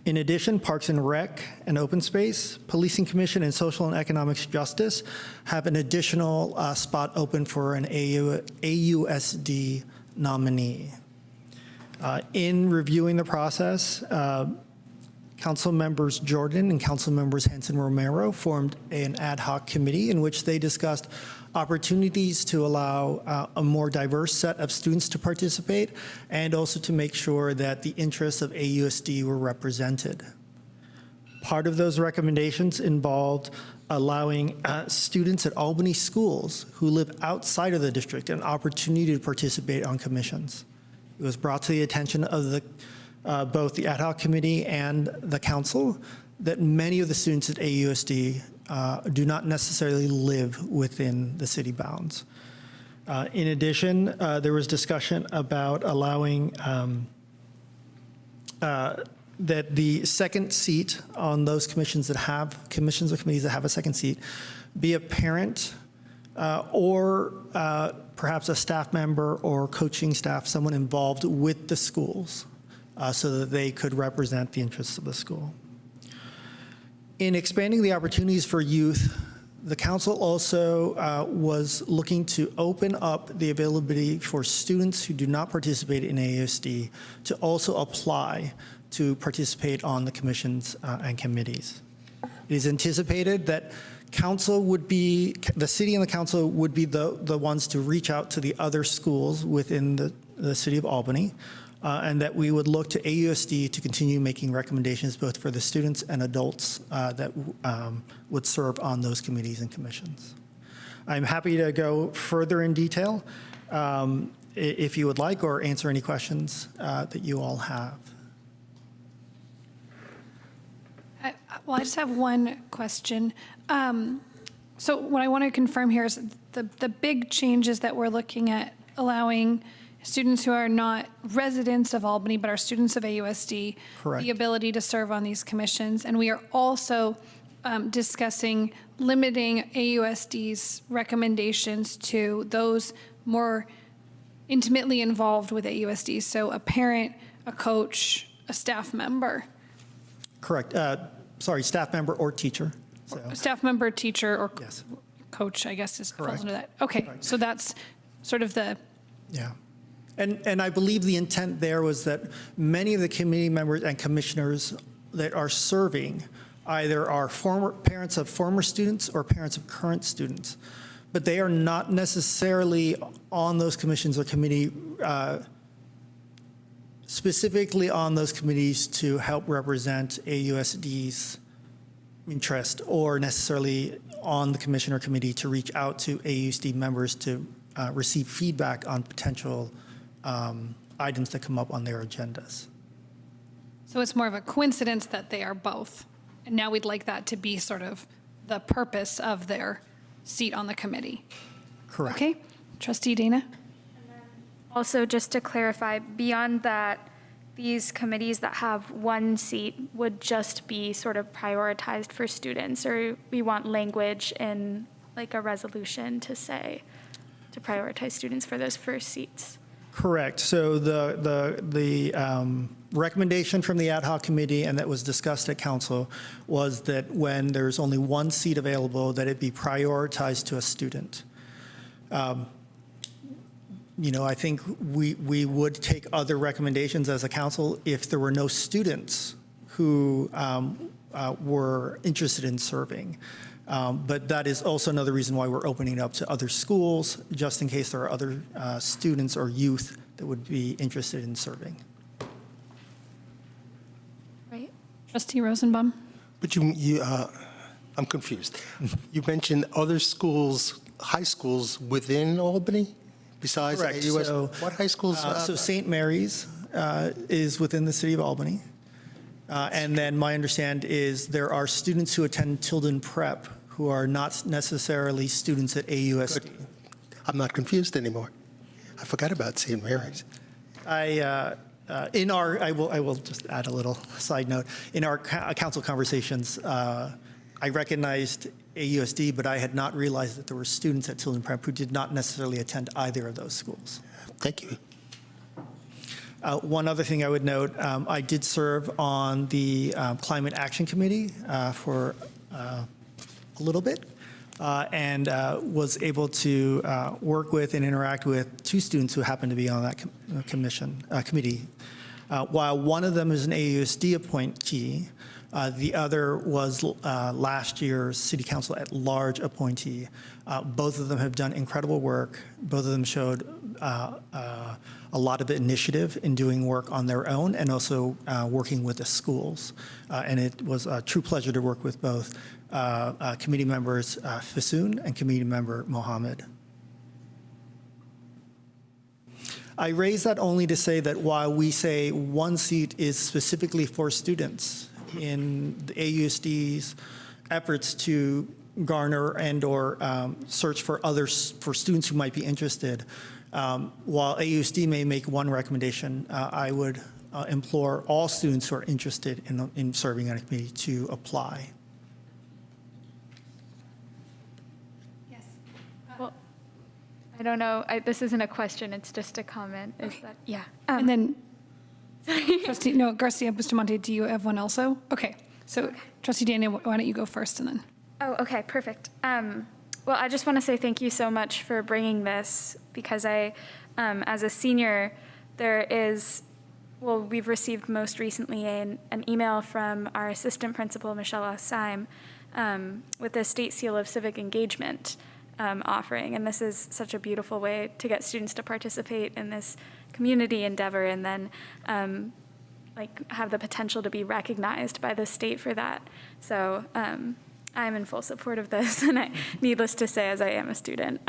In addition, Parks and Rec and Open Space, Policing Commission, and Social and Economic Justice have an additional spot open for an AUSD nominee. In reviewing the process, Council members Jordan and Council members Hanson Romero formed an ad hoc committee in which they discussed opportunities to allow a more diverse set of students to participate and also to make sure that the interests of AUSD were represented. Part of those recommendations involved allowing students at Albany schools who live outside of the district an opportunity to participate on commissions. It was brought to the attention of both the ad hoc committee and the council that many of the students at AUSD do not necessarily live within the city bounds. In addition, there was discussion about allowing that the second seat on those commissions that have, commissions or committees that have a second seat, be a parent or perhaps a staff member or coaching staff, someone involved with the schools so that they could represent the interests of the school. In expanding the opportunities for youth, the council also was looking to open up the availability for students who do not participate in AUSD to also apply to participate on the commissions and committees. It is anticipated that council would be, the city and the council would be the ones to reach out to the other schools within the city of Albany, and that we would look to AUSD to continue making recommendations both for the students and adults that would serve on those committees and commissions. I'm happy to go further in detail if you would like, or answer any questions that you all have. Well, I just have one question. So what I want to confirm here is the big changes that we're looking at allowing students who are not residents of Albany but are students of AUSD, Correct. The ability to serve on these commissions. And we are also discussing limiting AUSD's recommendations to those more intimately involved with AUSD, so a parent, a coach, a staff member. Correct. Sorry, staff member or teacher. So. Staff member, teacher, or Yes. coach, I guess, is falls Correct. under that. Okay, Correct. so that's sort of the. Yeah. And I believe the intent there was that many of the committee members and commissioners that are serving either are former parents of former students or parents of current students, but they are not necessarily on those commissions or committee, specifically on those committees to help represent AUSD's interest, or necessarily on the commission or committee to reach out to AUSD members to receive feedback on potential items that come up on their agendas. So it's more of a coincidence that they are both. And now we'd like that to be sort of the purpose of their seat on the committee. Correct. Okay, Trustee Dana? Also, just to clarify, beyond that, these committees that have one seat would just be sort of prioritized for students, or we want language in like a resolution to say, to prioritize students for those first seats. Correct. So the recommendation from the ad hoc committee, and that was discussed at council, was that when there's only one seat available, that it be prioritized to a student. You know, I think we would take other recommendations as a council if there were no students who were interested in serving. But that is also another reason why we're opening it up to other schools, just in case there are other students or youth that would be interested in serving. Right. Trustee Rosenbaum? But I'm confused. You mentioned other schools, high schools within Albany, besides Correct. AUS. So, what high schools? So St. Mary's is within the city of Albany. And then my understanding is there are students who attend Tilden Prep who are not necessarily students at AUSD. Good. I'm not confused anymore. I forgot about St. Mary's. I will just add a little side note. In our council conversations, I recognized AUSD, but I had not realized that there were students at Tilden Prep who did not necessarily attend either of those schools. Thank you. One other thing I would note, I did serve on the Climate Action Committee for a little bit, and was able to work with and interact with 2 students who happened to be on that committee. While one of them is an AUSD appointee, the other was last year's City Council at Large appointee. Both of them have done incredible work. Both of them showed a lot of initiative in doing work on their own and also working with the schools. And it was a true pleasure to work with both committee members Fasoon and committee member Mohammed. I raise that only to say that while we say 1 seat is specifically for students, in the AUSD's efforts to garner and/or search for students who might be interested, while AUSD may make one recommendation, I would implore all students who are interested in serving on a committee to apply. I don't know, this isn't a question, it's just a comment. Is that, yeah. And then, Garcia Bustamante, do you have one also? Okay, so Trustee Daniel, why don't you go first and then? Oh, okay, perfect. Well, I just want to say thank you so much for bringing this, because as a senior, we've received most recently an email from our assistant principal, Michelle Osheim, with the State Seal of Civic Engagement offering. And this is such a beautiful way to get students to participate in this community endeavor and then have the potential to be recognized by the state for that. So I'm in full support of this, and needless to say, as I am a student.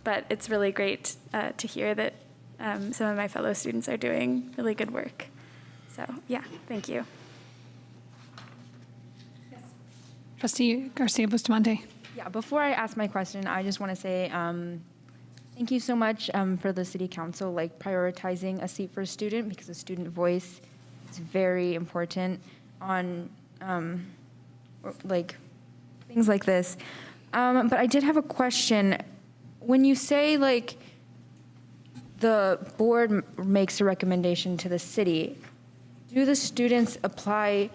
But it's really great to hear that some of my fellow students are doing really good work. So yeah, thank you. Trustee Garcia Bustamante. Yeah, before I ask my question, I just want to say thank you so much for the City Council prioritizing a seat for a student, because the student voice is very important on things like this. But I did have a question. When you say the board makes a recommendation to the city, do the students apply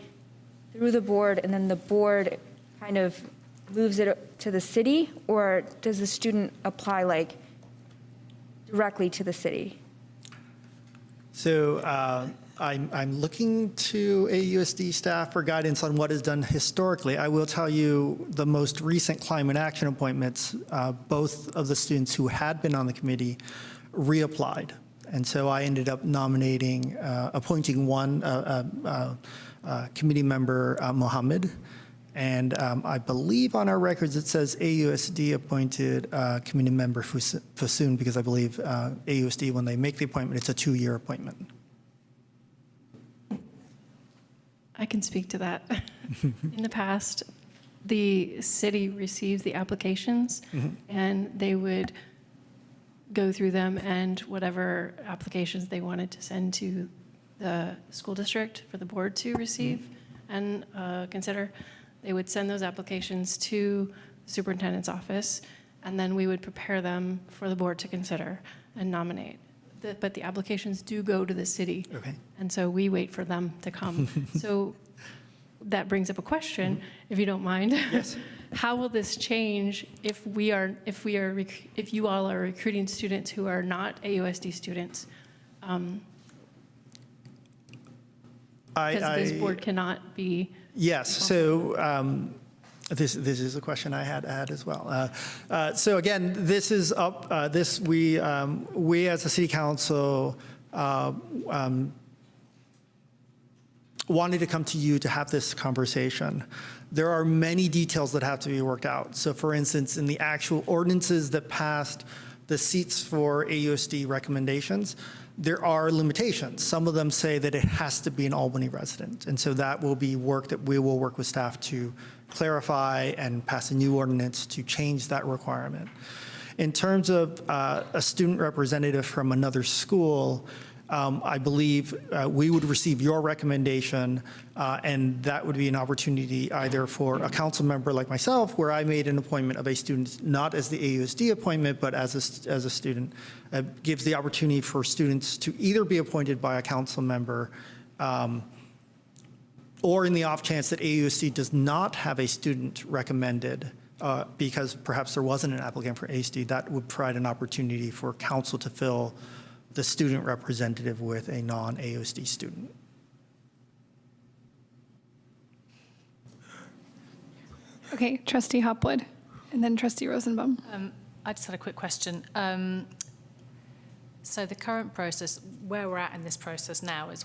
through the board and then the board kind of moves it to the city, or does the student apply directly to the city? So I'm looking to AUSD staff for guidance on what is done historically. I will tell you the most recent climate action appointments, both of the students who had been on the committee reapplied. And so I ended up appointing one committee member, Mohammed. And I believe on our records it says AUSD appointed committee member Fasoon, because I believe AUSD, when they make the appointment, it's a 2-year appointment. I can speak to that. In the past, the city received the applications, and they would go through them, and whatever applications they wanted to send to the school district for the board to receive and consider, they would send those applications to the superintendent's office, and then we would prepare them for the board to consider and nominate. But the applications do go to the city. Okay. And so we wait for them to come. So that brings up a question, if you don't mind. Yes. How will this change if you all are recruiting students who are not AUSD students? Because this board cannot be. Yes. So this is a question I had as well. So again, this is up. We as a city council wanted to come to you to have this conversation. There are many details that have to be worked out. So for instance, in the actual ordinances that passed the seats for AUSD recommendations, there are limitations. Some of them say that it has to be an Albany resident. And so that will be work that we will work with staff to clarify and pass a new ordinance to change that requirement. In terms of a student representative from another school, I believe we would receive your recommendation, and that would be an opportunity either for a council member like myself, where I made an appointment of a student, not as the AUSD appointment, but as a student. Gives the opportunity for students to either be appointed by a council member, or in the off chance that AUSD does not have a student recommended, because perhaps there wasn't an applicant for AUSD, that would provide an opportunity for council to fill the student representative with a non-AUSD student. Okay, Trustee Hopwood, and then Trustee Rosenbaum. I just had a quick question. So the current process, where we're at in this process now is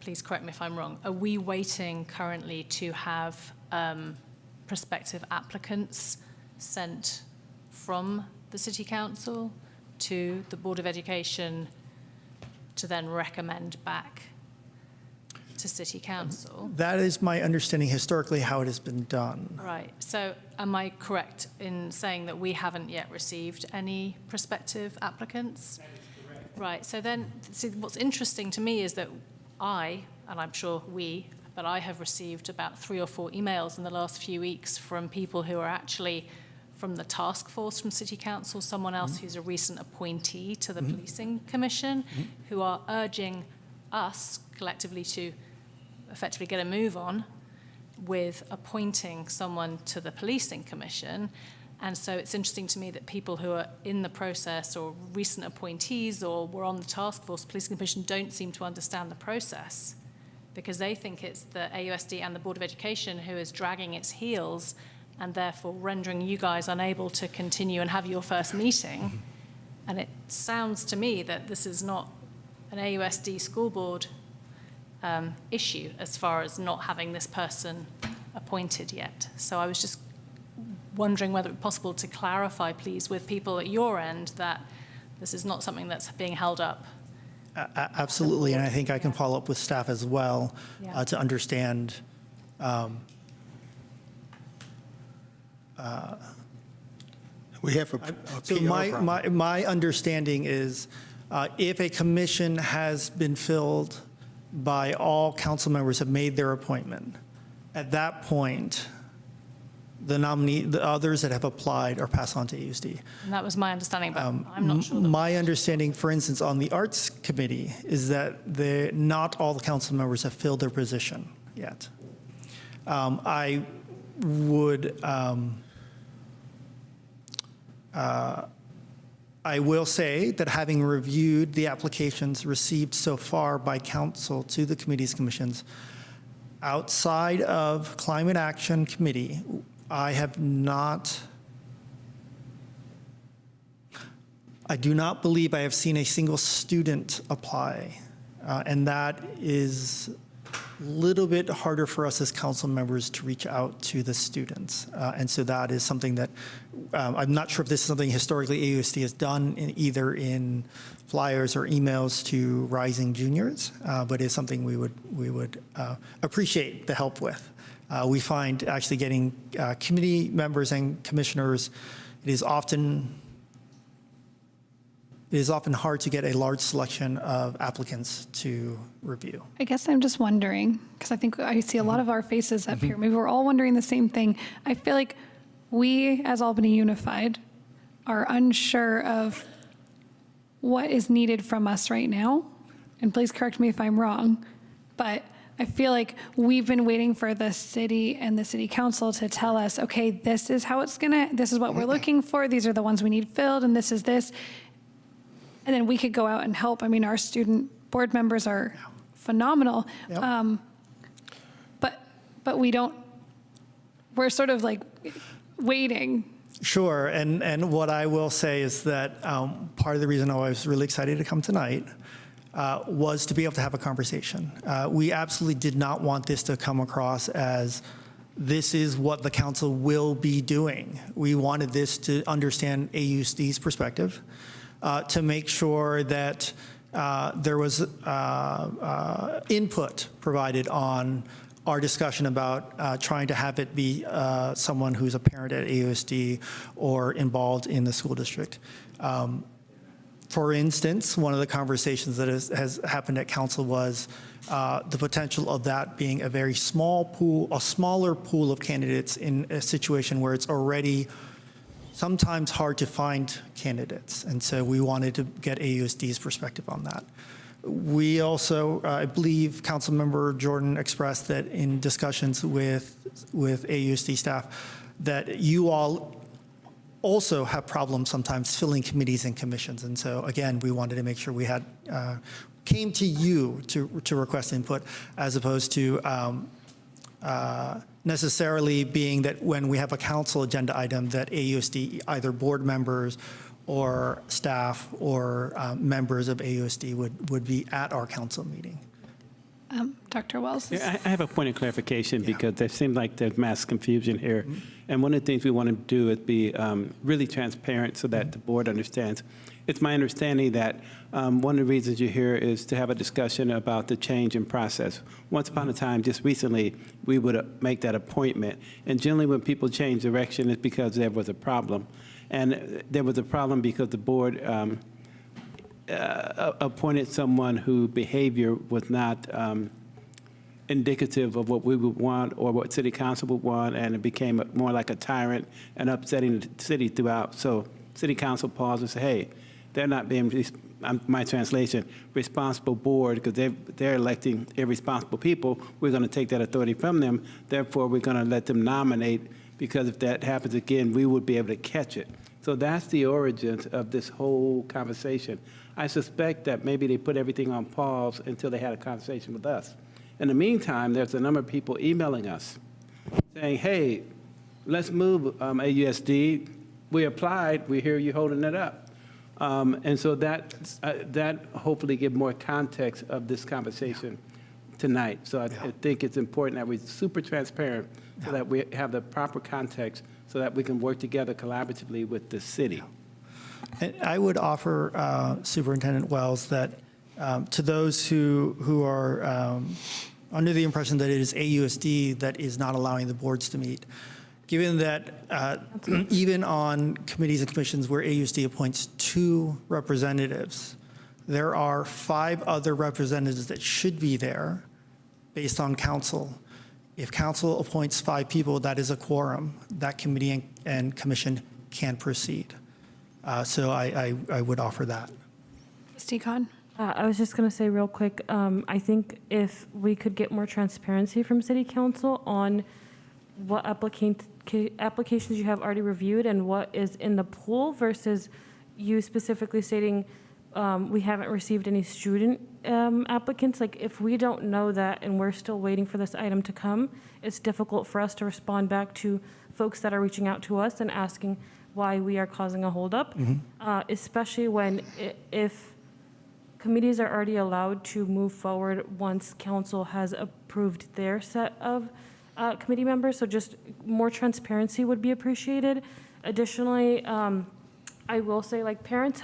please correct me if I'm wrong, are we waiting currently to have prospective applicants sent from the City Council to the Board of Education to then recommend back to City Council? That is my understanding historically how it has been done. Right. So am I correct in saying that we haven't yet received any prospective applicants? That is correct. Right. So then, see, what's interesting to me is that and I'm sure but I have received about 3 or 4 emails in the last few weeks from people who are actually from the task force from City Council, someone else who's a recent appointee to the Policing Commission, who are urging us collectively to effectively get a move on with appointing someone to the Policing Commission. And so it's interesting to me that people who are in the process or recent appointees or were on the task force Policing Commission don't seem to understand the process, because they think it's the AUSD and the Board of Education who is dragging its heels and therefore rendering you guys unable to continue and have your first meeting. And it sounds to me that this is not an AUSD school board issue as far as not having this person appointed yet. So I was just wondering whether it's possible to clarify, please, with people at your end that this is not something that's being held up. Absolutely, and I think I can follow up with staff as well to understand we have a so PR problem. my understanding is if a commission has been filled by all council members have made their appointment, at that point, the others that have applied are passed on to AUSD. And that was my understanding, but I'm not sure. My understanding, for instance, on the Arts Committee is that not all the council members have filled their position yet. I would, I will say that having reviewed the applications received so far by council to the committees, commissions, outside of Climate Action Committee, I do not believe I have seen a single student apply, and that is a little bit harder for us as council members to reach out to the students. And so that is something that I'm not sure if this is something historically AUSD has done either in flyers or emails to rising juniors, but it's something we would appreciate the help with. We find actually getting committee members and commissioners, it is often hard to get a large selection of applicants to review. I guess I'm just wondering, because I think I see a lot of our faces up here. Maybe we're all wondering the same thing. I feel like we, as Albany Unified, are unsure of what is needed from us right now. And please correct me if I'm wrong, but I feel like we've been waiting for the city and the city council to tell us, okay, this is how it's this is what we're looking for. These are the ones we need filled, and this is this. And then we could go out and help. I mean, our student board members are phenomenal. Yep. But we're sort of like waiting. Sure, and what I will say is that part of the reason I was really excited to come tonight was to be able to have a conversation. We absolutely did not want this to come across as this is what the council will be doing. We wanted this to understand AUSD's perspective, to make sure that there was input provided on our discussion about trying to have it be someone who's a parent at AUSD or involved in the school district. For instance, one of the conversations that has happened at council was the potential of that being a very small pool, a smaller pool of candidates in a situation where it's already sometimes hard to find candidates. And so we wanted to get AUSD's perspective on that. We also, I believe Councilmember Jordan expressed that in discussions with AUSD staff, that you all also have problems sometimes filling committees and commissions. And so again, we wanted to make sure we had, came to you to request input, as opposed to necessarily being that when we have a council agenda item that AUSD, either board members or staff or members of AUSD would be at our council meeting. Dr. Wells? Yeah, I have a point of clarification because there seems like there's mass confusion here. And one of the things we want to do is be really transparent so that the board understands. It's my understanding that one of the reasons you're here is to have a discussion about the change in process. Once upon a time, just recently, we would make that appointment. And generally when people change direction, it's because there was a problem. And there was a problem because the board appointed someone whose behavior was not indicative of what we would want or what city council would want, and it became more like a tyrant and upsetting the city throughout. So city council paused and said, hey, they're not being, my translation, responsible board, because they're electing irresponsible people. We're going to take that authority from them. Therefore, we're going to let them nominate, because if that happens again, we would be able to catch it. So that's the origins of this whole conversation. I suspect that maybe they put everything on pause until they had a conversation with us. In the meantime, there's a number of people emailing us saying, hey, let's move AUSD. We applied. We hear you holding it up. And so that hopefully give more context of this conversation tonight. So I think it's important that we're super transparent so that we have the proper context so that we can work together collaboratively with the city. And I would offer Superintendent Wells that to those who are under the impression that it is AUSD that is not allowing the boards to meet, given that even on committees and commissions where AUSD appoints 2 representatives, there are 5 other representatives that should be there based on council. If council appoints 5 people, that is a quorum. That committee and commission can proceed. So I would offer that. Trustee Khan? I was just going to say real quick, I think if we could get more transparency from City Council on what applications you have already reviewed and what is in the pool versus you specifically stating we haven't received any student applicants. Like, if we don't know that and we're still waiting for this item to come, it's difficult for us to respond back to folks that are reaching out to us and asking why we are causing a holdup, especially when if committees are already allowed to move forward once council has approved their set of committee members. So just more transparency would be appreciated. Additionally, I will say, like, parent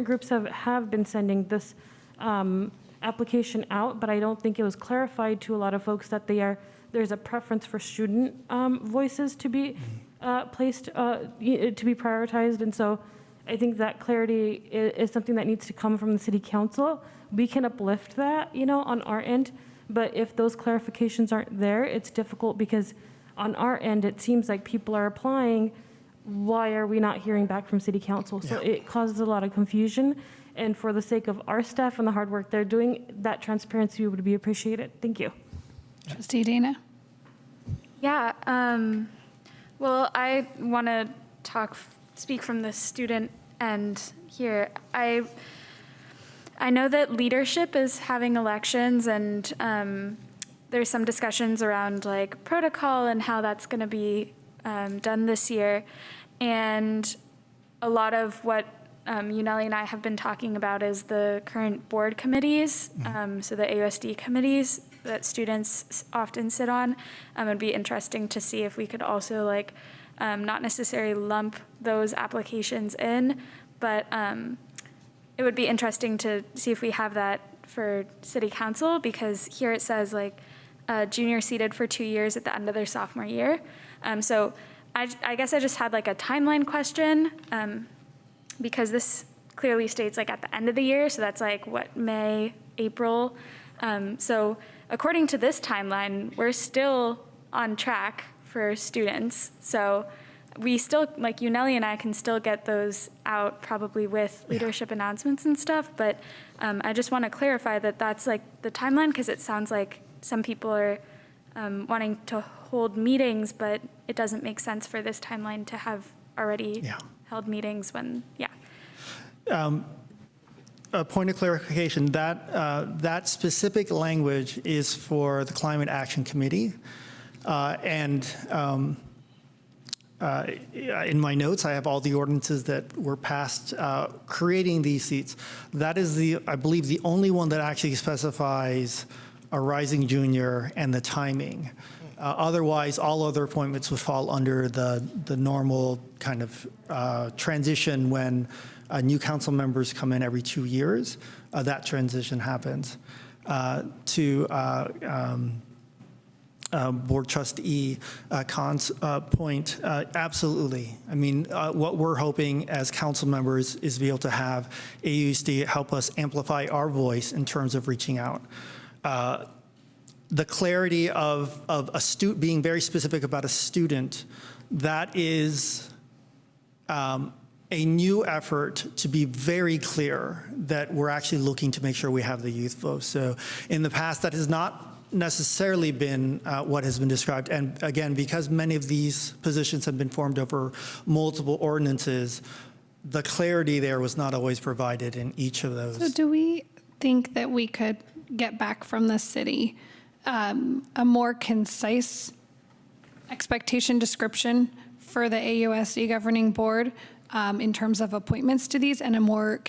groups have been sending this application out, but I don't think it was clarified to a lot of folks that there's a preference for student voices to be placed, to be prioritized. And so I think that clarity is something that needs to come from the city council. We can uplift that, on our end, but if those clarifications aren't there, it's difficult because on our end, it seems like people are applying. Why are we not hearing back from city council? So it causes a lot of confusion. And for the sake of our staff and the hard work they're doing, that transparency would be appreciated. Thank you. Trustee Dana? Yeah, well, I want to speak from the student end here. I know that leadership is having elections, and there's some discussions around like protocol and how that's going to be done this year. And a lot of what Unelli and I have been talking about is the current board committees, so the AUSD committees that students often sit on. It'd be interesting to see if we could also not necessarily lump those applications in, but it would be interesting to see if we have that for city council, because here it says junior seated for 2 years at the end of their sophomore year. So I guess I just had a timeline question, because this clearly states like at the end of the year, so that's like what, May, April. So according to this timeline, we're still on track for students. So we still, like Nelly and I can still get those out probably with leadership announcements and stuff, but I just want to clarify that that's like the timeline, because it sounds like some people are wanting to hold meetings, but it doesn't make sense for this timeline to have already held meetings when, A point of clarification, that specific language is for the Climate Action Committee. In my notes, I have all the ordinances that were passed creating these seats. That is I believe, the only one that actually specifies a rising junior and the timing. Otherwise, all other appointments would fall under the normal kind of transition when new council members come in every 2 years. That transition happens. Board Trustee Khan's point, absolutely. I mean, what we're hoping as council members is to be able to have AUSD help us amplify our voice in terms of reaching out. The clarity of being very specific about a student, that is a new effort to be very clear that we're actually looking to make sure we have the youth vote. So in the past, that has not necessarily been what has been described. And again, because many of these positions have been formed over multiple ordinances, the clarity there was not always provided in each of those. So do we think that we could get back from the city a more concise expectation description for the AUSD governing board in terms of appointments to these, and a more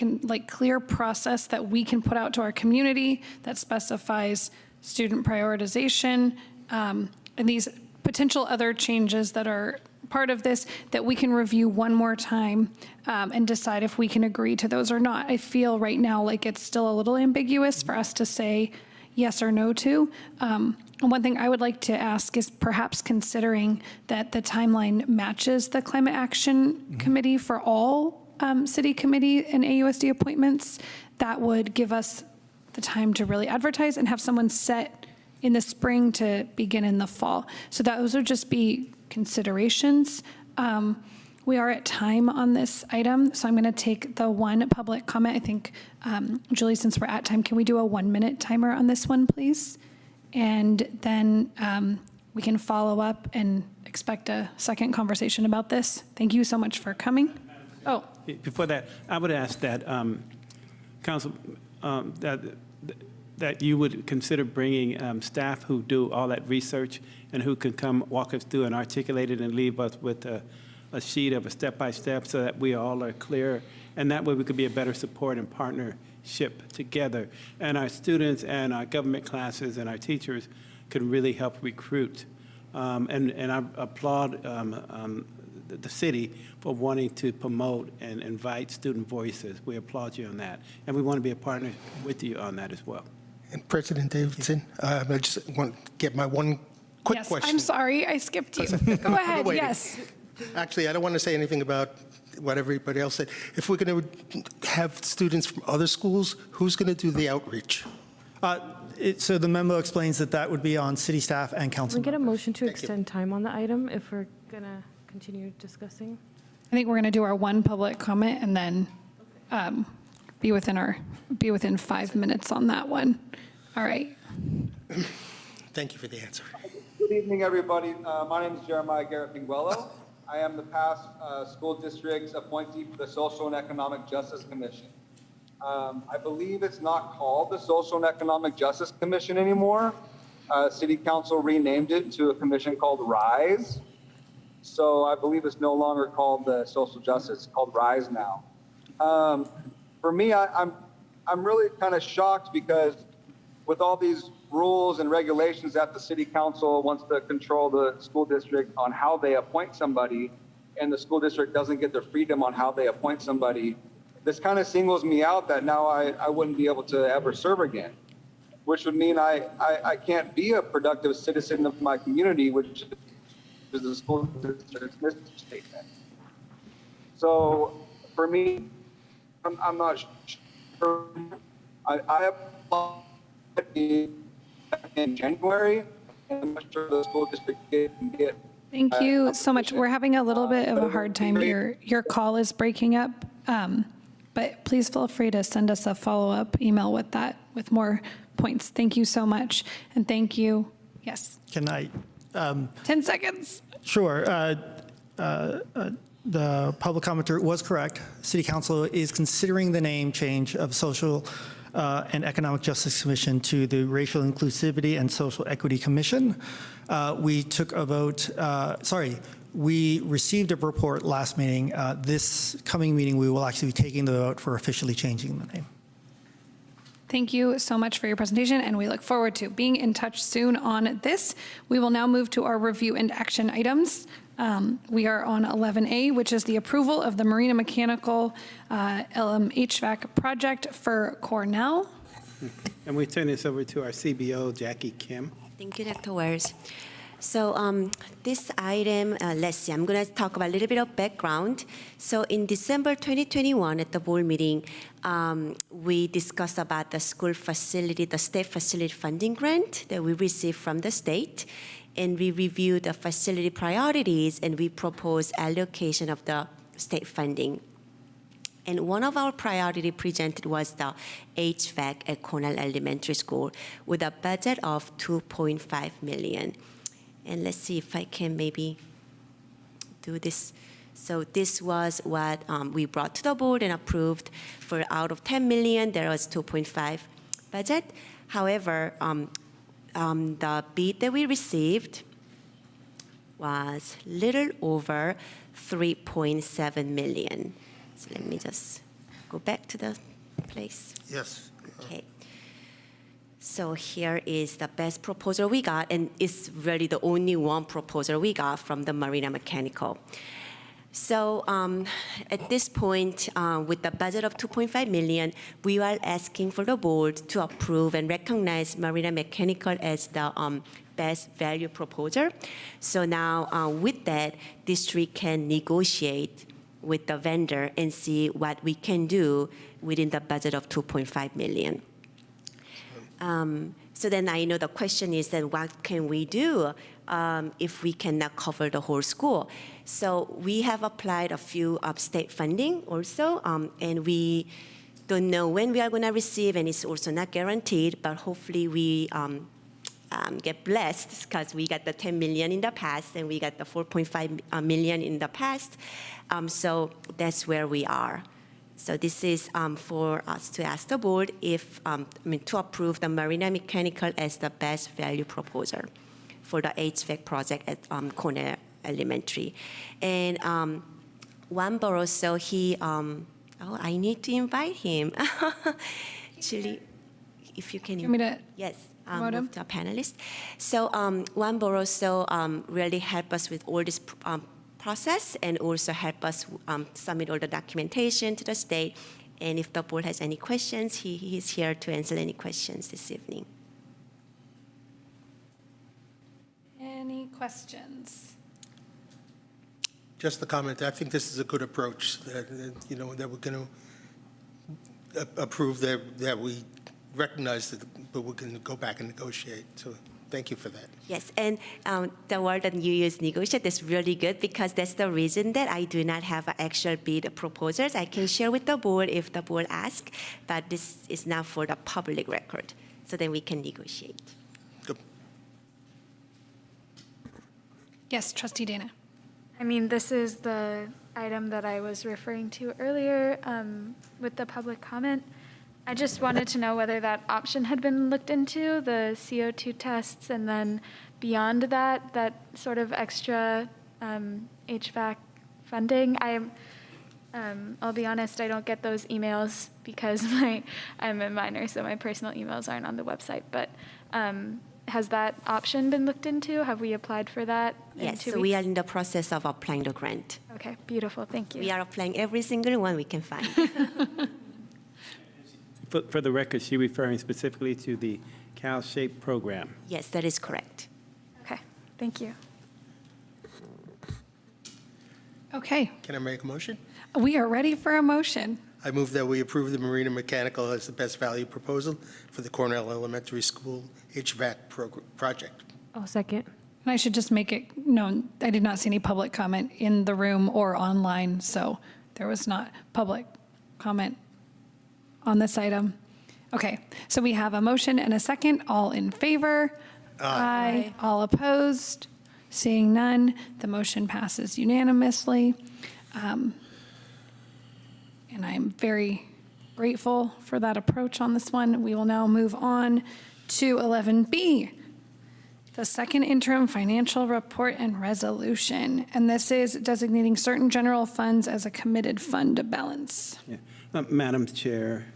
clear process that we can put out to our community that specifies student prioritization, and these potential other changes that are part of this that we can review one more time and decide if we can agree to those or not. I feel right now like it's still a little ambiguous for us to say yes or no to. And one thing I would like to ask is perhaps considering that the timeline matches the Climate Action Committee for all city committee and AUSD appointments, that would give us the time to really advertise and have someone set in the spring to begin in the fall. So those would just be considerations. We are at time on this item, so I'm going to take the one public comment. I think, Julie, since we're at time, can we do a 1-minute timer on this one, please? And then we can follow up and expect a second conversation about this. Thank you so much for coming. Oh. Before that, I would ask that Council, that you would consider bringing staff who do all that research and who can come walk us through and articulate it and leave us with a sheet of a step-by-step so that we all are clear. And that way we could be a better support and partnership together. And our students and our government classes and our teachers can really help recruit. And I applaud the city for wanting to promote and invite student voices. We applaud you on that. And we want to be a partner with you on that as well. And President Davidson, I just want to get my one quick question. I'm sorry, I skipped you. Go ahead, yes. Actually, I don't want to say anything about what everybody else said. If we're going to have students from other schools, who's going to do the outreach? So the memo explains that would be on city staff and council. Can we get a motion to extend time on the item if we're going to continue discussing? I think we're going to do our one public comment and then be within 5 minutes on that one. All right. Thank you for the answer. Good evening, everybody. My name is Jeremiah Garrett Pinguello. I am the past school district's appointee for the Social and Economic Justice Commission. I believe it's not called the Social and Economic Justice Commission anymore. City Council renamed it to a commission called RISE. So I believe it's no longer called the Social Justice, it's called RISE now. For me, I'm really kind of shocked because with all these rules and regulations that the City Council wants to control the school district on how they appoint somebody, and the school district doesn't get the freedom on how they appoint somebody, this kind of singles me out that now I wouldn't be able to ever serve again, which would mean I can't be a productive citizen of my community, which is the school district's mission statement. So for me, I'm not sure. I applied in January, and I'm not sure the school district can get. Thank you so much. We're having a little bit of a hard time. Your call is breaking up, but please feel free to send us a follow-up email with that, with more points. Thank you so much, and thank you. Yes. Can I? 10 seconds. Sure. The public commenter was correct. City Council is considering the name change of Social and Economic Justice Commission to the Racial Inclusivity and Social Equity Commission. We took a vote, we received a report last meeting. This coming meeting, we will actually be taking the vote for officially changing the name. Thank you so much for your presentation, and we look forward to being in touch soon on this. We will now move to our review and action items. We are on 11A, which is the approval of the Marina Mechanical HVAC project for Cornell. And we turn this over to our CBO, Jackie Kim. Thank you, Dr. Wells. So this item, let's see, I'm going to talk about a little bit of background. So in December 2021 at the board meeting, we discussed about the school facility, the state facility funding grant that we received from the state. And we reviewed the facility priorities, and we proposed allocation of the state funding. And one of our priority presented was the HVAC at Cornell Elementary School with a budget of $2.5 million. And let's see if I can maybe do this. So this was what we brought to the board and approved. For out of $10 million, there was $2.5 budget. However, the bid that we received was little over $3.7 million. So let me just go back to the place. Yes. Okay. So here is the best proposal we got, and it's really the only one proposal we got from the Marina Mechanical. So at this point, with the budget of $2.5 million, we are asking for the board to approve and recognize Marina Mechanical as the best value proposer. So now with that, district can negotiate with the vendor and see what we can do within the budget of $2.5 million. So then I know the question is then what can we do if we cannot cover the whole school? So we have applied a few state funding also, and we don't know when we are going to receive, and it's also not guaranteed, but hopefully we get blessed because we got the $10 million in the past and we got the $4.5 million in the past. So that's where we are. So this is for us to ask the board if, to approve the Marina Mechanical as the best value proposer for the HVAC project at Cornell Elementary. And Juan Barroso, he, I need to invite him. Actually, if you can. You want me to yes. promote him? Move to a panelist. So Juan Barroso really helped us with all this process and also help us submit all the documentation to the state. And if the board has any questions, he is here to answer any questions this evening. Any questions? Just the comment, I think this is a good approach, that we're going to approve that we recognize that, but we can go back and negotiate. So thank you for that. Yes, and the word that you use, negotiate, is really good because that's the reason that I do not have actual bid proposals. I can share with the board if the board asks, but this is not for the public record, so then we can negotiate. Good. Yes, Trustee Dana. I mean, this is the item that I was referring to earlier with the public comment. I just wanted to know whether that option had been looked into, the CO2 tests, and then beyond that, that sort of extra HVAC funding. I'll be honest, I don't get those emails because I'm a minor, so my personal emails aren't on the website. But has that option been looked into? Have we applied for that? Yes, so we are in the process of applying the grant. Okay, beautiful, thank you. We are applying every single one we can find. For the record, she referring specifically to the KALB program. Yes, that is correct. Okay, thank you. Okay, Can I make a motion? we are ready for a motion. I move that we approve the Marine and Mechanical as the best value proposal for the Cornell Elementary School HVAC project. Oh, second. And I should just make it known, I did not see any public comment in the room or online, so there was not public comment on this item. Okay, so we have a motion and a second. All in favor? Aye. All opposed? Seeing none, the motion passes unanimously. And I'm very grateful for that approach on this one. We will now move on to 11B, the second interim financial report and resolution. And this is designating certain general funds as a committed fund balance. Yeah. Madam Chair,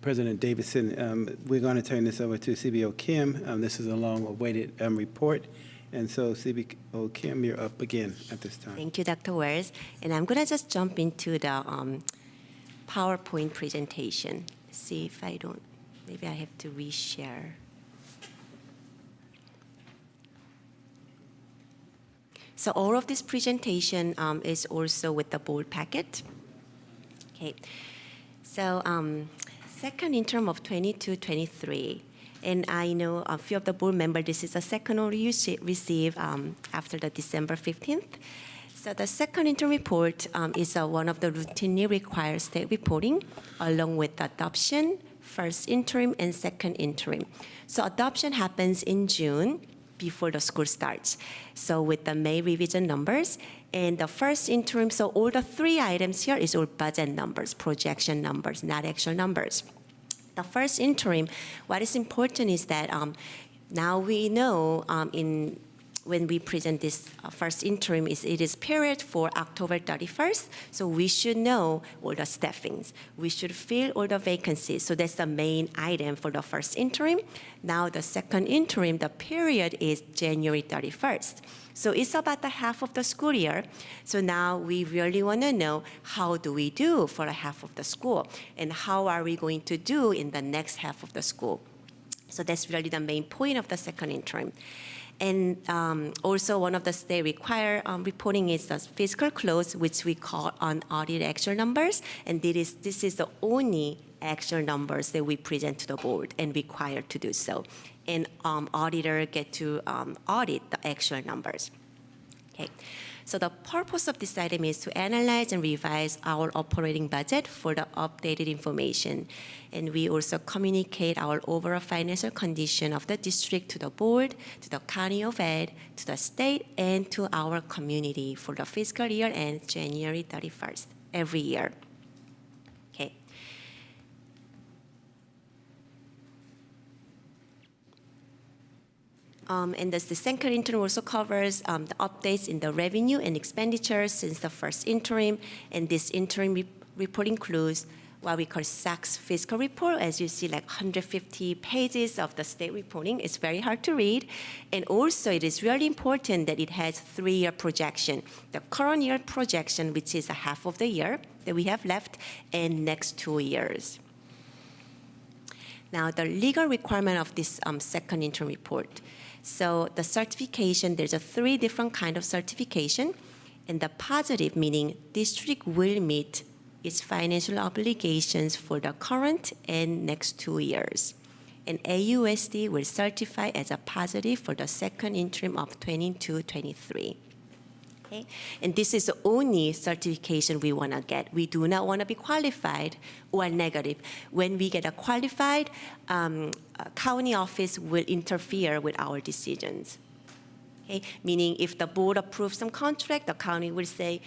President Davidson, we're going to turn this over to CBO Kim. This is a long-awaited report. And so, CBO Kim, you're up again at this time. Thank you, Dr. Wells. And I'm going to just jump into the PowerPoint presentation. See if I don't, maybe I have to reshare. So all of this presentation is also with the board packet. Okay. So second in term of 22-23, and I know a few of the board members, this is the second order you receive after the December 15th. So the second interim report is one of the routinely required state reporting, along with adoption, first interim, and second interim. So adoption happens in June before the school starts. So with the May revision numbers, and the first interim, so all the three items here is all budget numbers, projection numbers, not actual numbers. The first interim, what is important is that now we know when we present this first interim, it is period for October 31st, so we should know all the staffings. We should fill all the vacancies, so that's the main item for the first interim. Now the second interim, the period is January 31st. So it's about the half of the school year. So now we really want to know how do we do for a half of the school, and how are we going to do in the next half of the school. So that's really the main point of the second interim. And also one of the state required reporting is the fiscal close, which we call unaudited actual numbers. And this is the only actual numbers that we present to the board and required to do so. And auditor get to audit the actual numbers. Okay. So the purpose of this item is to analyze and revise our operating budget for the updated information. And we also communicate our overall financial condition of the district to the board, to the county of Ed, to the state, and to our community for the fiscal year end January 31st every year. Okay. And the second interim also covers the updates in the revenue and expenditures since the first interim. And this interim report includes what we call SACS fiscal report. As you see, like 150 pages of the state reporting. It's very hard to read. And also, it is really important that it has 3-year projection. The current year projection, which is a half of the year that we have left, and next 2 years. Now, the legal requirement of this second interim report. So the certification, there's 3 different kind of certification. And the positive, meaning district will meet its financial obligations for the current and next 2 years. And AUSD will certify as a positive for the second interim of 22-23. Okay? And this is the only certification we want to get. We do not want to be qualified or negative. When we get a qualified, county office will interfere with our decisions. Okay? Meaning if the board approves some contract, the county will say,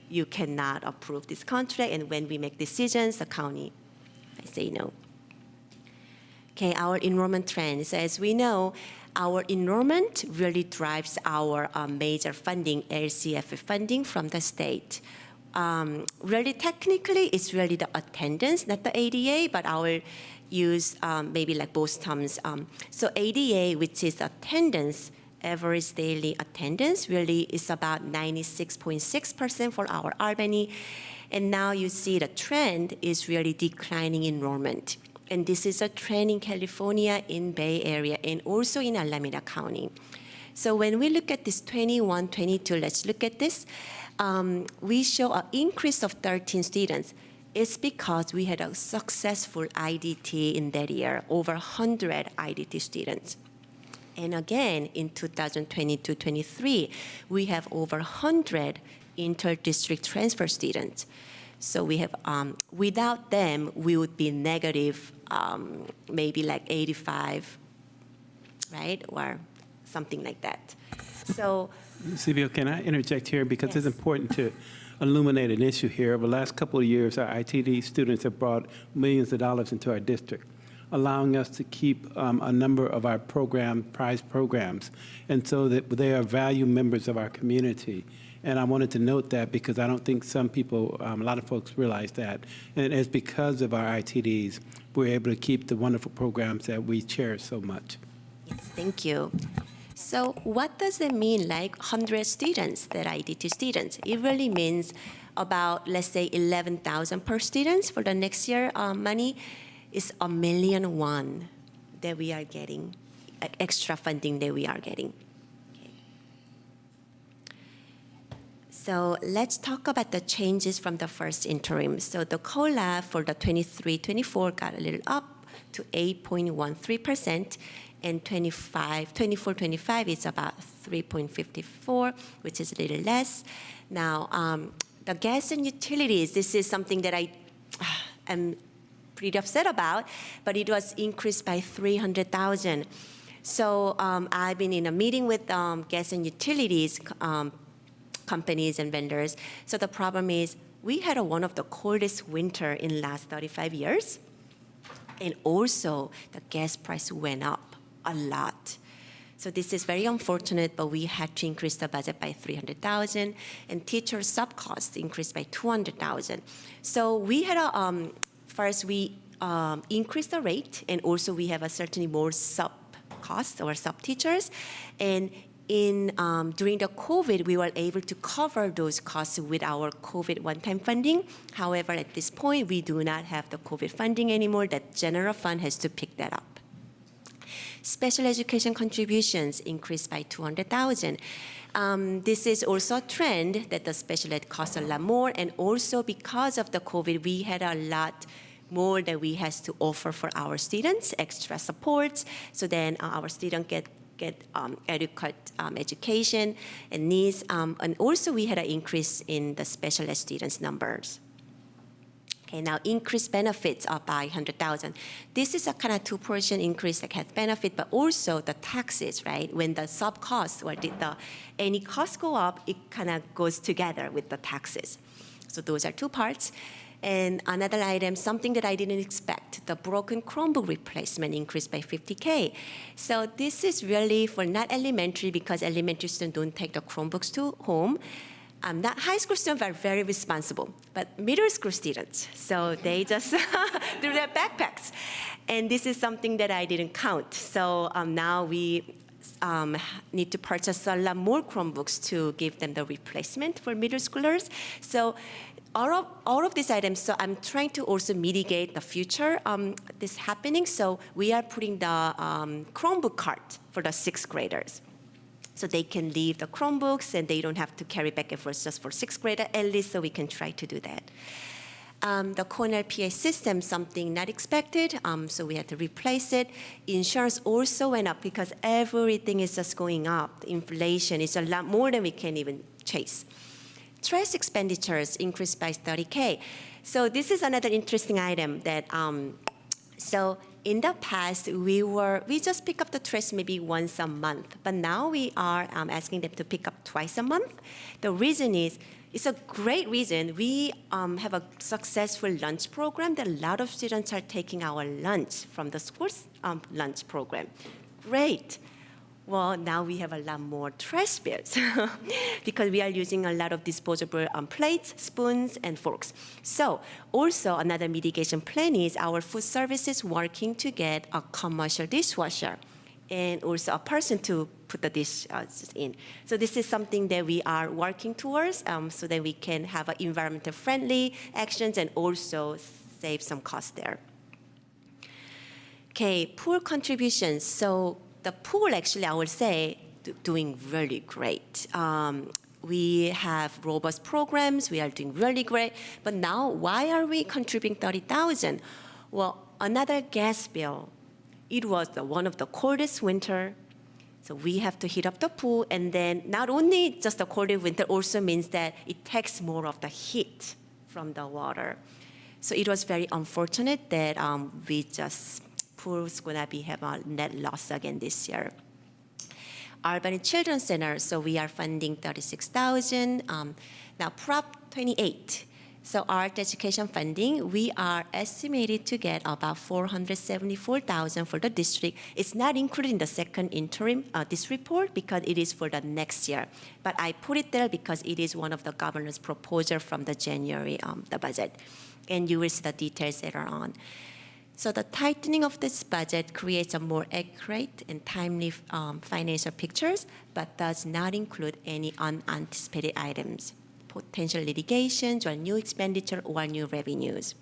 you cannot approve this contract, and when we make decisions, the county I say no. Okay, our enrollment trends. So as we know, our enrollment really drives our major funding, LCF funding from the state. Really technically, it's really the attendance, not the ADA, but I will use maybe like both terms. So ADA, which is attendance, average daily attendance, really is about 96.6% for our Albany. And now you see the trend is really declining enrollment. And this is a trend in California, in Bay Area, and also in Alameda County. So when we look at this 21, 22, let's look at this. We show an increase of 13 students. It's because we had a successful IDT in that year, over 100 IDT students. And again, in 2022-23, we have over 100 inter-district transfer students. So we have, without them, we would be negative, maybe like 85, right? Or something like that. So, Silvio, can I interject here? Because it's important to illuminate an issue here. Over the last couple of years, our ITD students have brought millions of dollars into our district, allowing us to keep a number of our prize programs, and so that they are valued members of our community. And I wanted to note that because I don't think some people, a lot of folks realize that. And it's because of our ITDs, we're able to keep the wonderful programs that we cherish so much. yes, thank you. So what does it mean, like 100 students that IDT students? It really means about, let's say, 11,000 per students for the next year. Money is $1.1 million that we are getting, extra funding that we are getting. Okay. So let's talk about the changes from the first interim. So the KALB for the 23-24 got a little up to 8.13%. And 24-25 is about 3.54, which is a little less. Now, the gas and utilities, this is something that I am pretty upset about, but it was increased by $300,000. So I've been in a meeting with gas and utilities companies and vendors. So the problem is we had one of the coldest winter in the last 35 years. And also the gas price went up a lot. So this is very unfortunate, but we had to increase the budget by $300,000, and teacher sub costs increased by $200,000. So we had first we increased the rate, and also we have certainly more sub costs or sub teachers. And during the COVID, we were able to cover those costs with our COVID one-time funding. However, at this point, we do not have the COVID funding anymore. That general fund has to pick that up. Special education contributions increased by $200,000. This is also a trend that the special ed costs a lot more, and also because of the COVID, we had a lot more that we had to offer for our students, extra supports, so then our students get adequate education and needs, and also we had an increase in the special ed students' numbers. Okay, now increased benefits are by $100,000. This is a kind of two-portion increase that has benefit, but also the taxes, right? When the sub costs or any costs go up, it kind of goes together with the taxes. So those are two parts. And another item, something that I didn't expect, the broken Chromebook replacement increased by $50K. So this is really for not elementary, because elementary students don't take the Chromebooks to home. Not high school students are very responsible, but middle school students, so they just do their backpacks. And this is something that I didn't count. So now we need to purchase a lot more Chromebooks to give them the replacement for middle schoolers. So all of these items, so I'm trying to also mitigate the future this happening. So we are putting the Chromebook cart for the sixth graders. So they can leave the Chromebooks and they don't have to carry back and forth just for sixth grader, at least, so we can try to do that. The Cornell PA system, something not expected, so we had to replace it. Insurance also went up because everything is just going up. Inflation is a lot more than we can even chase. Trash expenditures increased by $30K. So this is another interesting item that, so in the past, we just pick up the trash maybe once a month, but now we are asking them to pick up twice a month. The reason is, it's a great reason. We have a successful lunch program that a lot of students are taking our lunch from the school's lunch program. Great. Well, now we have a lot more trash bills because we are using a lot of disposable plates, spoons, and forks. So also another mitigation plan is our food services working to get a commercial dishwasher and also a person to put the dish in. So this is something that we are working towards so that we can have environmental friendly actions and also save some cost there. Okay, pool contributions. So the pool, actually, I would say, doing really great. We have robust programs. We are doing really great. But now, why are we contributing 30,000? Well, another gas bill. It was one of the coldest winter. So we have to heat up the pool. And then not only just the coldest winter also means that it takes more of the heat from the water. So it was very unfortunate that pool's gonna have a net loss again this year. Albany Children's Center, so we are funding 36,000. Now Prop 28, so art education funding, we are estimated to get about 474,000 for the district. It's not included in the second interim, this report, because it is for the next year. But I put it there because it is one of the governor's proposal from the January, the budget. And you will see the details later on. So the tightening of this budget creates a more accurate and timely financial pictures, but does not include any unanticipated items, potential litigations or new expenditure or new revenues.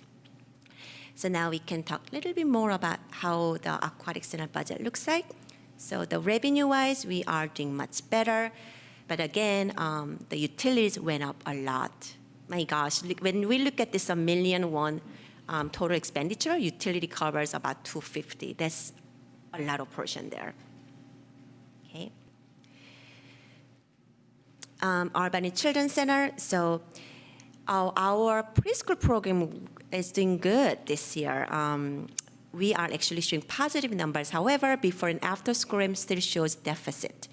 So now we can talk a little bit more about how the aquatic center budget looks like. So the revenue-wise, we are doing much better, but again, the utilities went up a lot. My gosh, when we look at this $1 million total expenditure, utility covers about 250. That's a lot of portion there. Okay. Albany Children's Center. So our preschool program is doing good this year. We are actually showing positive numbers. However, before and after school still shows deficit.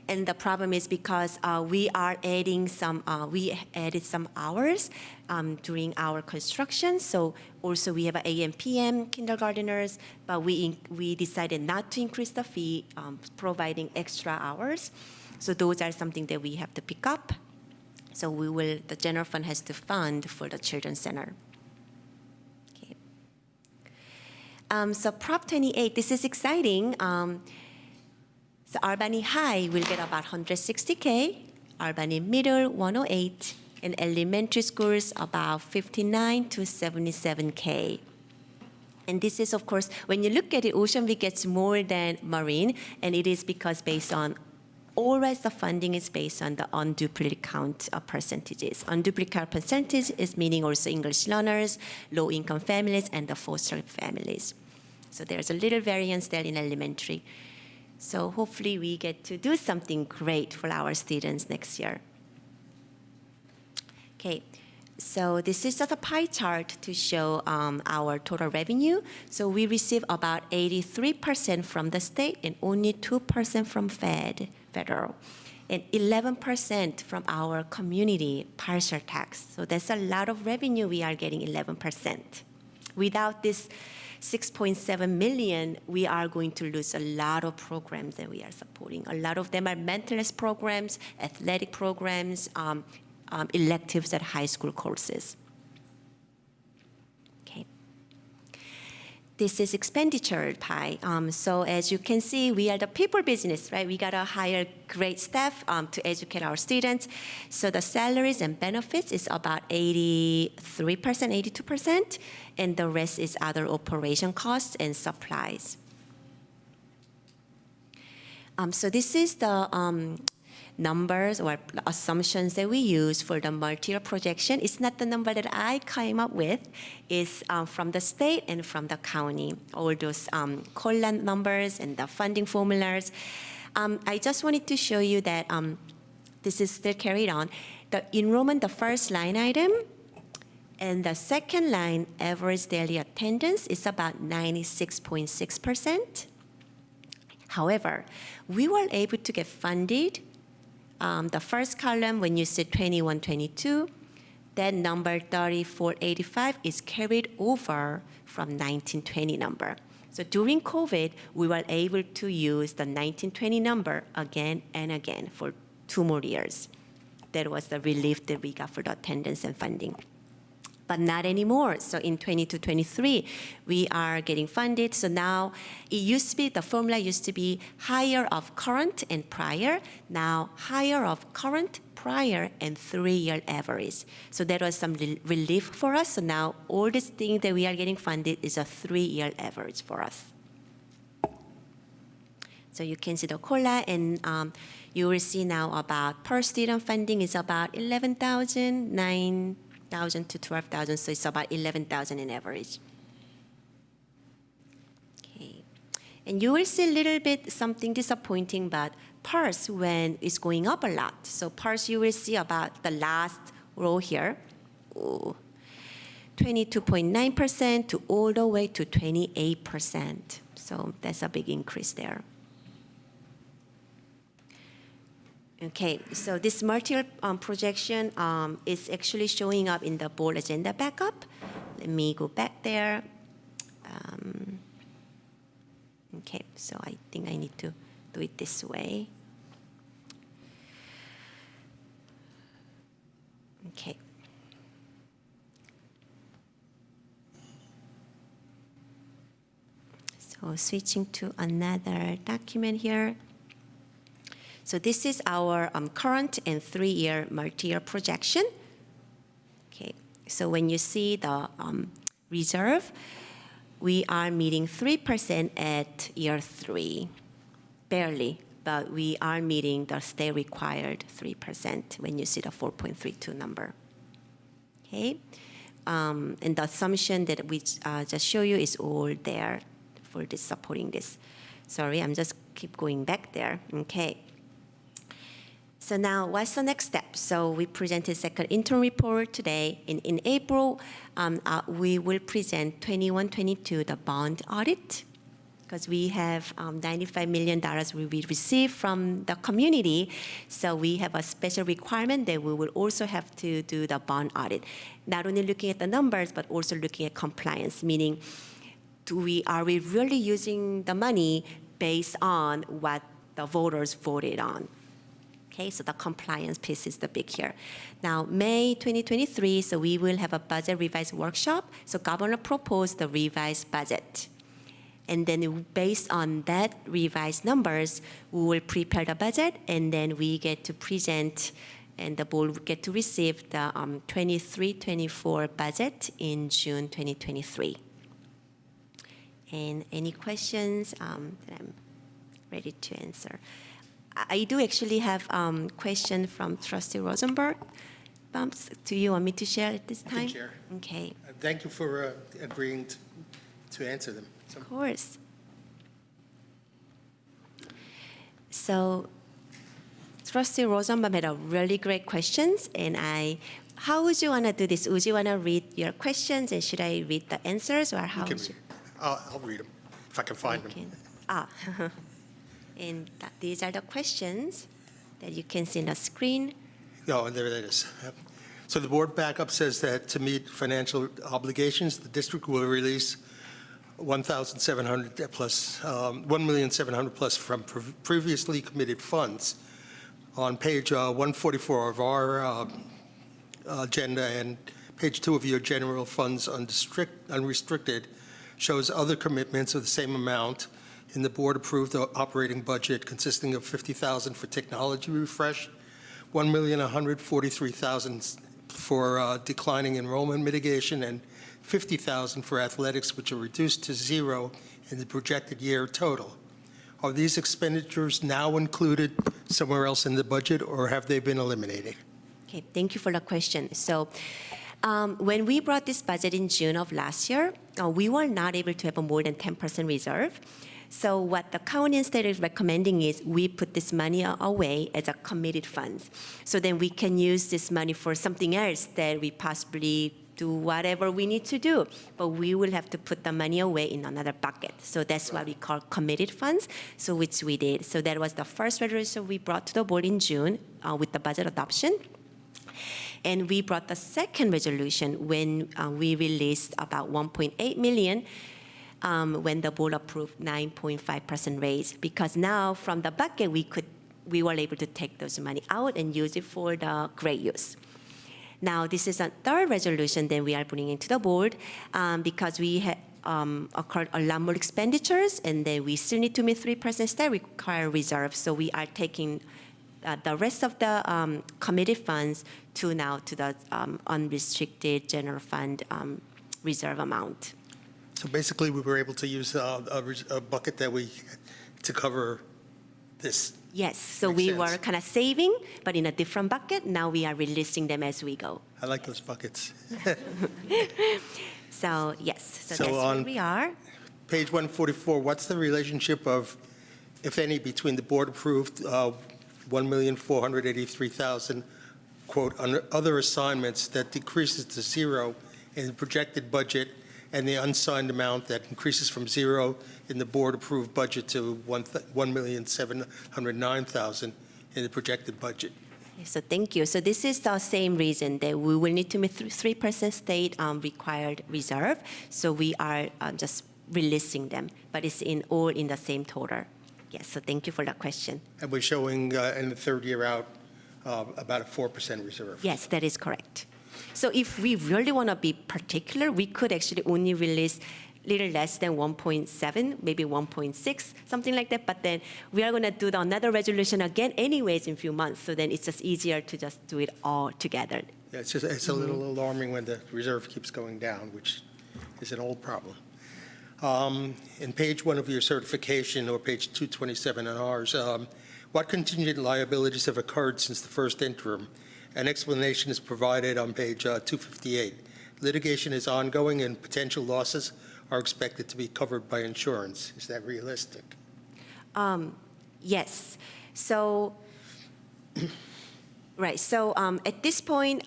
And the problem is because we are adding we added some hours during our construction. So also we have AM, PM kindergarteners, but we decided not to increase the fee, providing extra hours. So those are something that we have to pick up. So the general fund has to fund for the children's center. Okay. So Prop 28, this is exciting. So Albany High will get about 160K, Albany Middle 108, and elementary schools about 59 to 77K. And this is, of course, when you look at it, Ocean View gets more than Marine, and it is because always the funding is based on the unduplicate count percentages. Unduplicate percentage is meaning also English learners, low-income families, and the foster families. So there's a little variance there in elementary. So hopefully we get to do something great for our students next year. Okay, so this is just a pie chart to show our total revenue. So we receive about 83% from the state and only 2% from federal, and 11% from our community partial tax. So that's a lot of revenue we are getting, 11%. Without this 6.7 million, we are going to lose a lot of programs that we are supporting. A lot of them are mentalist programs, athletic programs, electives at high school courses. Okay. This is expenditure pie. So as you can see, we are the people business, right? We got to hire great staff to educate our students. So the salaries and benefits is about 83%, 82%, and the rest is other operation costs and supplies. So this is the numbers or assumptions that we use for the multi-year projection. It's not the number that I came up with. It's from the state and from the county, all those column numbers and the funding formulas. I just wanted to show you that this is still carried on. The enrollment, the first line item, and the second line, average daily attendance, is about 96.6%. However, we were able to get funded. The first column, when you see 21-22, that number 3485 is carried over from 1920 number. So during COVID, we were able to use the 1920 number again and again for 2 more years. That was the relief that we got for the attendance and funding. But not anymore. So in 22-23, we are getting funded. So now it used to be, the formula used to be higher of current and prior. Now higher of current, prior, and 3-year average. So that was some relief for us. So now all this thing that we are getting funded is a 3-year average for us. So you can see the COLA, and you will see now about per student funding is about 11,000, 9,000 to 12,000, so it's about 11,000 in average. Okay, and you will see a little bit something disappointing, but PARS when it's going up a lot. So PARS you will see about the last row here, 22.9% to all the way to 28%. So that's a big increase there. Okay, so this multi-year projection is actually showing up in the board agenda backup. Let me go back there. Okay, so I think I need to do it this way. Okay. So switching to another document here. So this is our current and 3-year multi-year projection. Okay, so when you see the reserve, we are meeting 3% at year 3, barely, but we are meeting the state required 3% when you see the 4.32 number. Okay, and the assumption that we just show you is all there for this supporting this. Sorry, I'm just keep going back there. Okay. So now, what's the next step? So we presented second interim report today. In April, we will present 21-22, the bond audit, because we have $95 million we received from the community. So we have a special requirement that we will also have to do the bond audit. Not only looking at the numbers, but also looking at compliance, meaning are we really using the money based on what the voters voted on? Okay, so the compliance piece is the big here. Now, May 2023, so we will have a budget revised workshop. So governor proposed the revised budget. And then based on that revised numbers, we will prepare the budget, and then we get to present, and the board will get to receive the 23-24 budget in June 2023. And any questions that I'm ready to answer. I do actually have a question from Trustee Rosenberg. Bumps, do you want me to share at this time? I can share. Okay. Thank you for agreeing to answer them. Of course. So Trustee Rosenberg had a really great questions, and how would you want to do this? Would you want to read your questions, and should I read the answers, or how would you? I'll read them if I can find them. And these are the questions that you can see on the screen. Oh, and there it is. Yep. So the board backup says that to meet financial obligations, the district will release $1,700 plus, $1,700,000 plus from previously committed funds. On page 144 of our agenda and page 2 of your general funds unrestricted shows other commitments of the same amount in the board-approved operating budget consisting of $50,000 for technology refresh, $1,143,000 for declining enrollment mitigation, and $50,000 for athletics, which are reduced to zero in the projected year total. Are these expenditures now included somewhere else in the budget, or have they been eliminated? Okay, thank you for the question. So when we brought this budget in June of last year, we were not able to have a more than 10% reserve. So what the county and state is recommending is we put this money away as a committed funds. So then we can use this money for something else that we possibly do whatever we need to do. But we will have to put the money away in another bucket. So that's what we call committed funds, so which we did. So that was the first resolution we brought to the board in June with the budget adoption. And we brought the second resolution when we released about $1.8 million when the board approved 9.5% raise, because now from the bucket we were able to take those money out and use it for the great use. Now this is a third resolution that we are bringing into the board because we had occurred a lot more expenditures, and then we still need to meet 3% state required reserve. So we are taking the rest of the committed funds to the unrestricted general fund reserve amount. So basically, we were able to use a bucket that to cover this. Yes, so Makes we sense. were kind of saving, but in a different bucket. Now we are releasing them as we go. I like those buckets. So yes, so So that's where on- we are. Page 144, what's the relationship of, if any, between the board-approved $1,483,000, quote, under other assignments that decreases to zero in the projected budget and the unsigned amount that increases from zero in the board-approved budget to $1,709,000 in the projected budget? So thank you. So this is the same reason that we will need to meet 3% state required reserve. So we are just releasing them, but it's all in the same total. Yes, so thank you for that question. And we're showing in the third year out about a 4% reserve. Yes, that is correct. So if we really want to be particular, we could actually only release little less than 1.7, maybe 1.6, something like that. But then we are going to do another resolution again anyways in a few months. So then it's just easier to just do it all together. Yeah, it's a little alarming when the reserve keeps going down, which is an old problem. In page 1 of your certification, or page 227 on ours, what contingent liabilities have occurred since the first interim? An explanation is provided on page 258. Litigation is ongoing and potential losses are expected to be covered by insurance. Is that realistic? Yes. So, right. So at this point,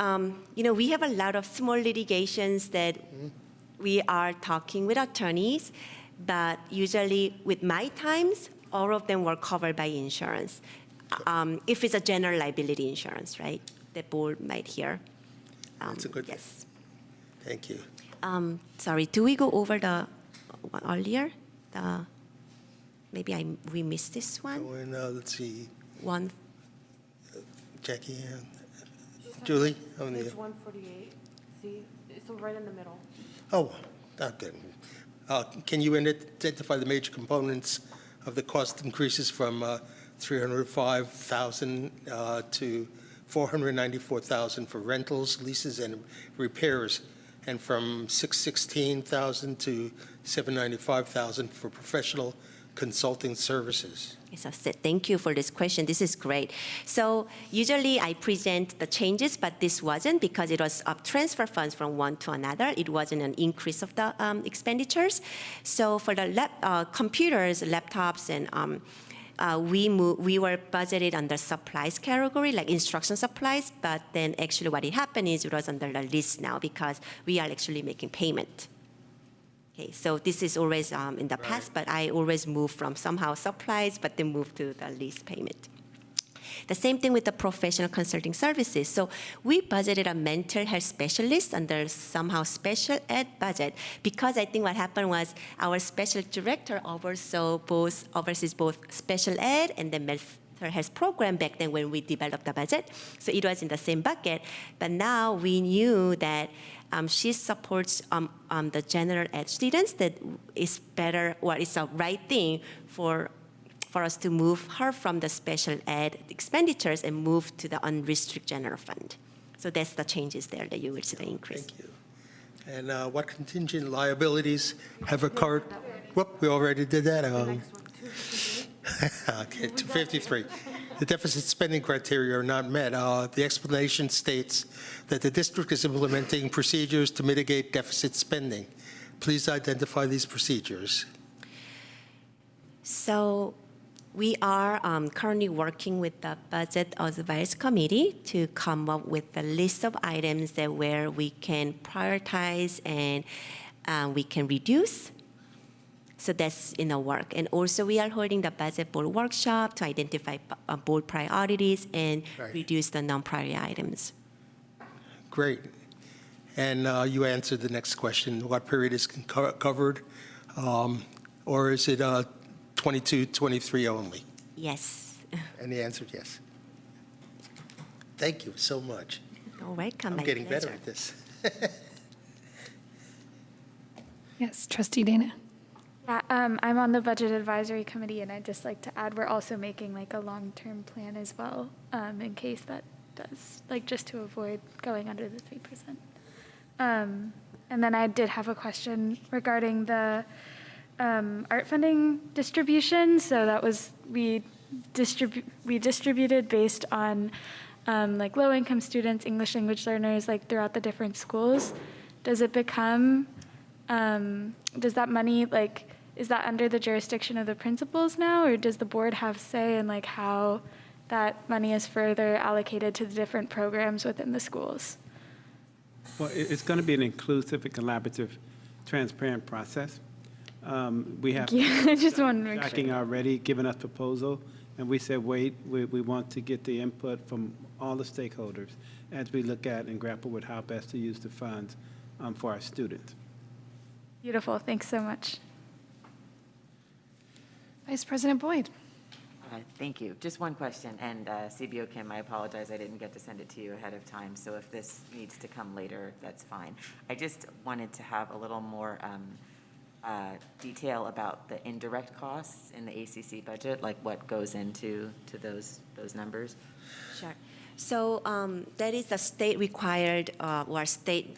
we have a lot of small litigations that we are talking with attorneys, but usually with my times, all of them were covered by insurance. If it's a general liability insurance, right? The board might hear. That's a good thing. Yes. Thank you. Sorry, do we go over the one earlier? Maybe we missed this one. Go in, let's see, One. Jackie, Julie? Page 148, see, it's right in the middle. Oh, not good. Can you identify the major components of the cost increases from $305,000 to $494,000 for rentals, leases, and repairs, and from $616,000 to $795,000 for professional consulting services? Yes, I said, thank you for this question. This is great. So usually I present the changes, but this wasn't because it was transfer funds from one to another. It wasn't an increase of the expenditures. So for the computers, laptops, and we were budgeted under supplies category, like instruction supplies, but then actually what happened is it was under the list now because we are actually making payment. Okay, so this is always in the past, but I always move from somehow supplies, but then move to the lease payment. The same thing with the professional consulting services. So we budgeted a mental health specialist under somehow special ed budget because I think what happened was our special director oversees both special ed and the mental health program back then when we developed the budget. So it was in the same bucket. But now we knew that she supports the general ed students, that is better, or it's a right thing for us to move her from the special ed expenditures and move to the unrestricted general fund. So that's the changes there that you will see the increase. Thank you. And what contingent liabilities have occurred? Whoop, we already did that. Okay, 253. The deficit spending criteria are not met. The explanation states that the district is implementing procedures to mitigate deficit spending. Please identify these procedures. So we are currently working with the Budget Advice Committee to come up with a list of items that where we can prioritize and we can reduce. So that's in the work. And also we are holding the budget board workshop to identify board priorities and reduce the non-priority items. Great. And you answered the next question. What period is covered? Or is it 22, 23 only? Yes. And the answer is yes. Thank you so much. All right, I'm getting better at this. Yes, Trustee Dana. Yeah, I'm on the Budget Advisory Committee, and I'd just like to add, we're also making like a long-term plan as well, in case that does, like just to avoid going under the 3%. And then I did have a question regarding the art funding distribution. So that was, we redistributed based on like low-income students, English language learners, like throughout the different schools, does it become, does that money, like, is that under the jurisdiction of the principals now, or does the board have say in like how that money is further allocated to the different programs within the schools? Well, it's going to be an inclusive and collaborative, transparent process. We have I just wanted to make tracking sure. already given us proposal, and we said, wait, we want to get the input from all the stakeholders as we look at and grapple with how best to use the funds for our students. Beautiful, thanks so much. Vice President Boyd. Thank you. Just one question, and CBO Kim, I apologize, I didn't get to send it to you ahead of time, so if this needs to come later, that's fine. I just wanted to have a little more detail about the indirect costs in the ACC budget, like what goes into those numbers. Sure. So that is the state required or state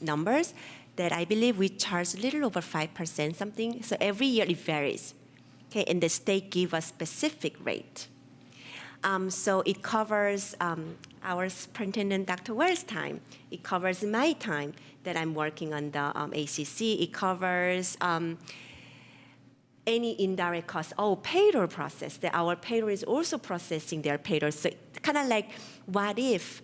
numbers that I believe we charge a little over 5% something. So every year it varies. Okay, and the state give a specific rate. So it covers our superintendent, Dr. Wells' time. It covers my time that I'm working on the ACC. It covers any indirect costs. Oh, payroll process, that our payroll is also processing their payroll. So kind of like, what if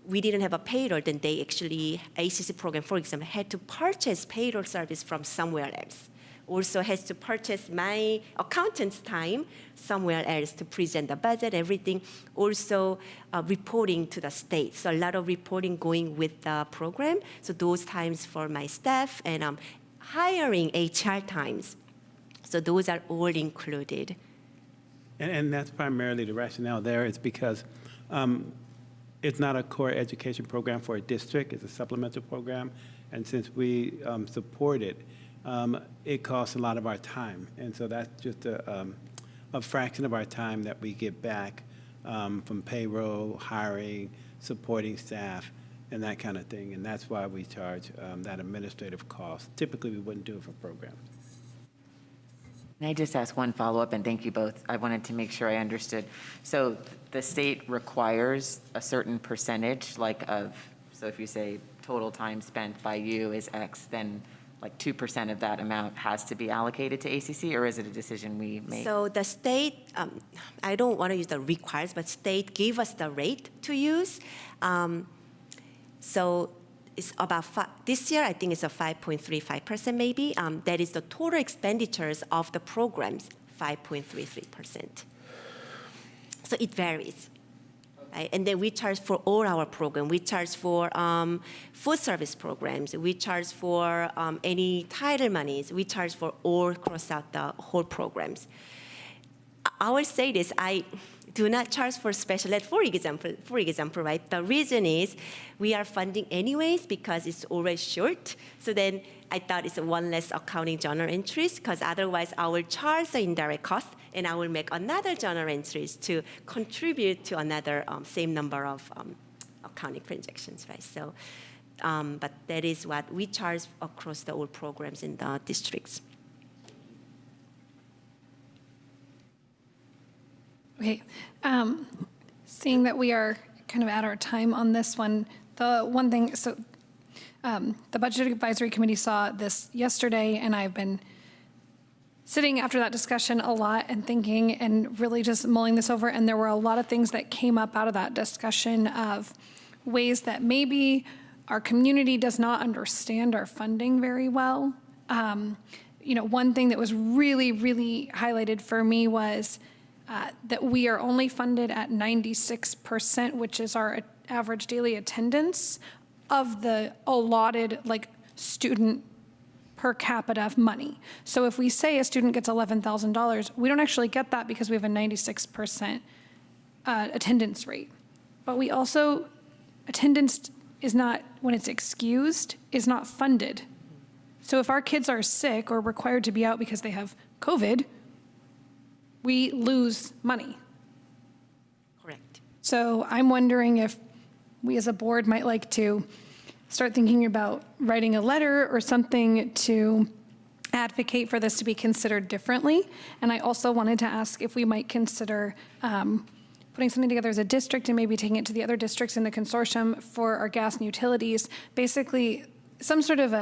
we didn't have a payroll, then they actually, ACC program, for example, had to purchase payroll service from somewhere else. Also has to purchase my accountant's time somewhere else to present the budget, everything. Also reporting to the state. So a lot of reporting going with the program. So those times for my staff and hiring HR times. So those are all included. And that's primarily the rationale there is because it's not a core education program for a district, it's a supplemental program. And since we support it, it costs a lot of our time. And so that's just a fraction of our time that we get back from payroll, hiring, supporting staff, and that kind of thing. And that's why we charge that administrative cost. Typically, we wouldn't do it for programs. Can I just ask one follow-up, and thank you both. I wanted to make sure I understood. So the state requires a certain percentage, so if you say total time spent by you is X, then like 2% of that amount has to be allocated to ACC, or is it a decision we make? So the state, I don't want to use the requires, but state gave us the rate to use. So it's about this year, I think it's a 5.35% maybe. That is the total expenditures of the programs, 5.33%. So it varies. Right? And then we charge for all our programs. We charge for food service programs. We charge for any title monies. We charge for all across out the whole programs. I will say this, I do not charge for special ed, for example, right? The reason is we are funding anyways because it's always short. So then I thought it's one less accounting journal entries because otherwise I will charge the indirect cost and I will make another journal entries to contribute to another same number of accounting transactions, right? So, but that is what we charge across the all programs in the districts. Okay, seeing that we are kind of at our time on this one, the one thing, so the Budget Advisory Committee saw this yesterday, and I've been sitting after that discussion a lot and thinking and really just mulling this over, and there were a lot of things that came up out of that discussion of ways that maybe our community does not understand our funding very well. You know, one thing that was really, really highlighted for me was that we are only funded at 96%, which is our average daily attendance of the allotted student per capita money. So if we say a student gets $11,000, we don't actually get that because we have a 96% attendance rate. But we also, attendance is not, when it's excused, is not funded. So if our kids are sick or required to be out because they have COVID, we lose money. Correct. So I'm wondering if we as a board might like to start thinking about writing a letter or something to advocate for this to be considered differently. And I also wanted to ask if we might consider putting something together as a district and maybe taking it to the other districts in the consortium for our gas and utilities, basically some sort of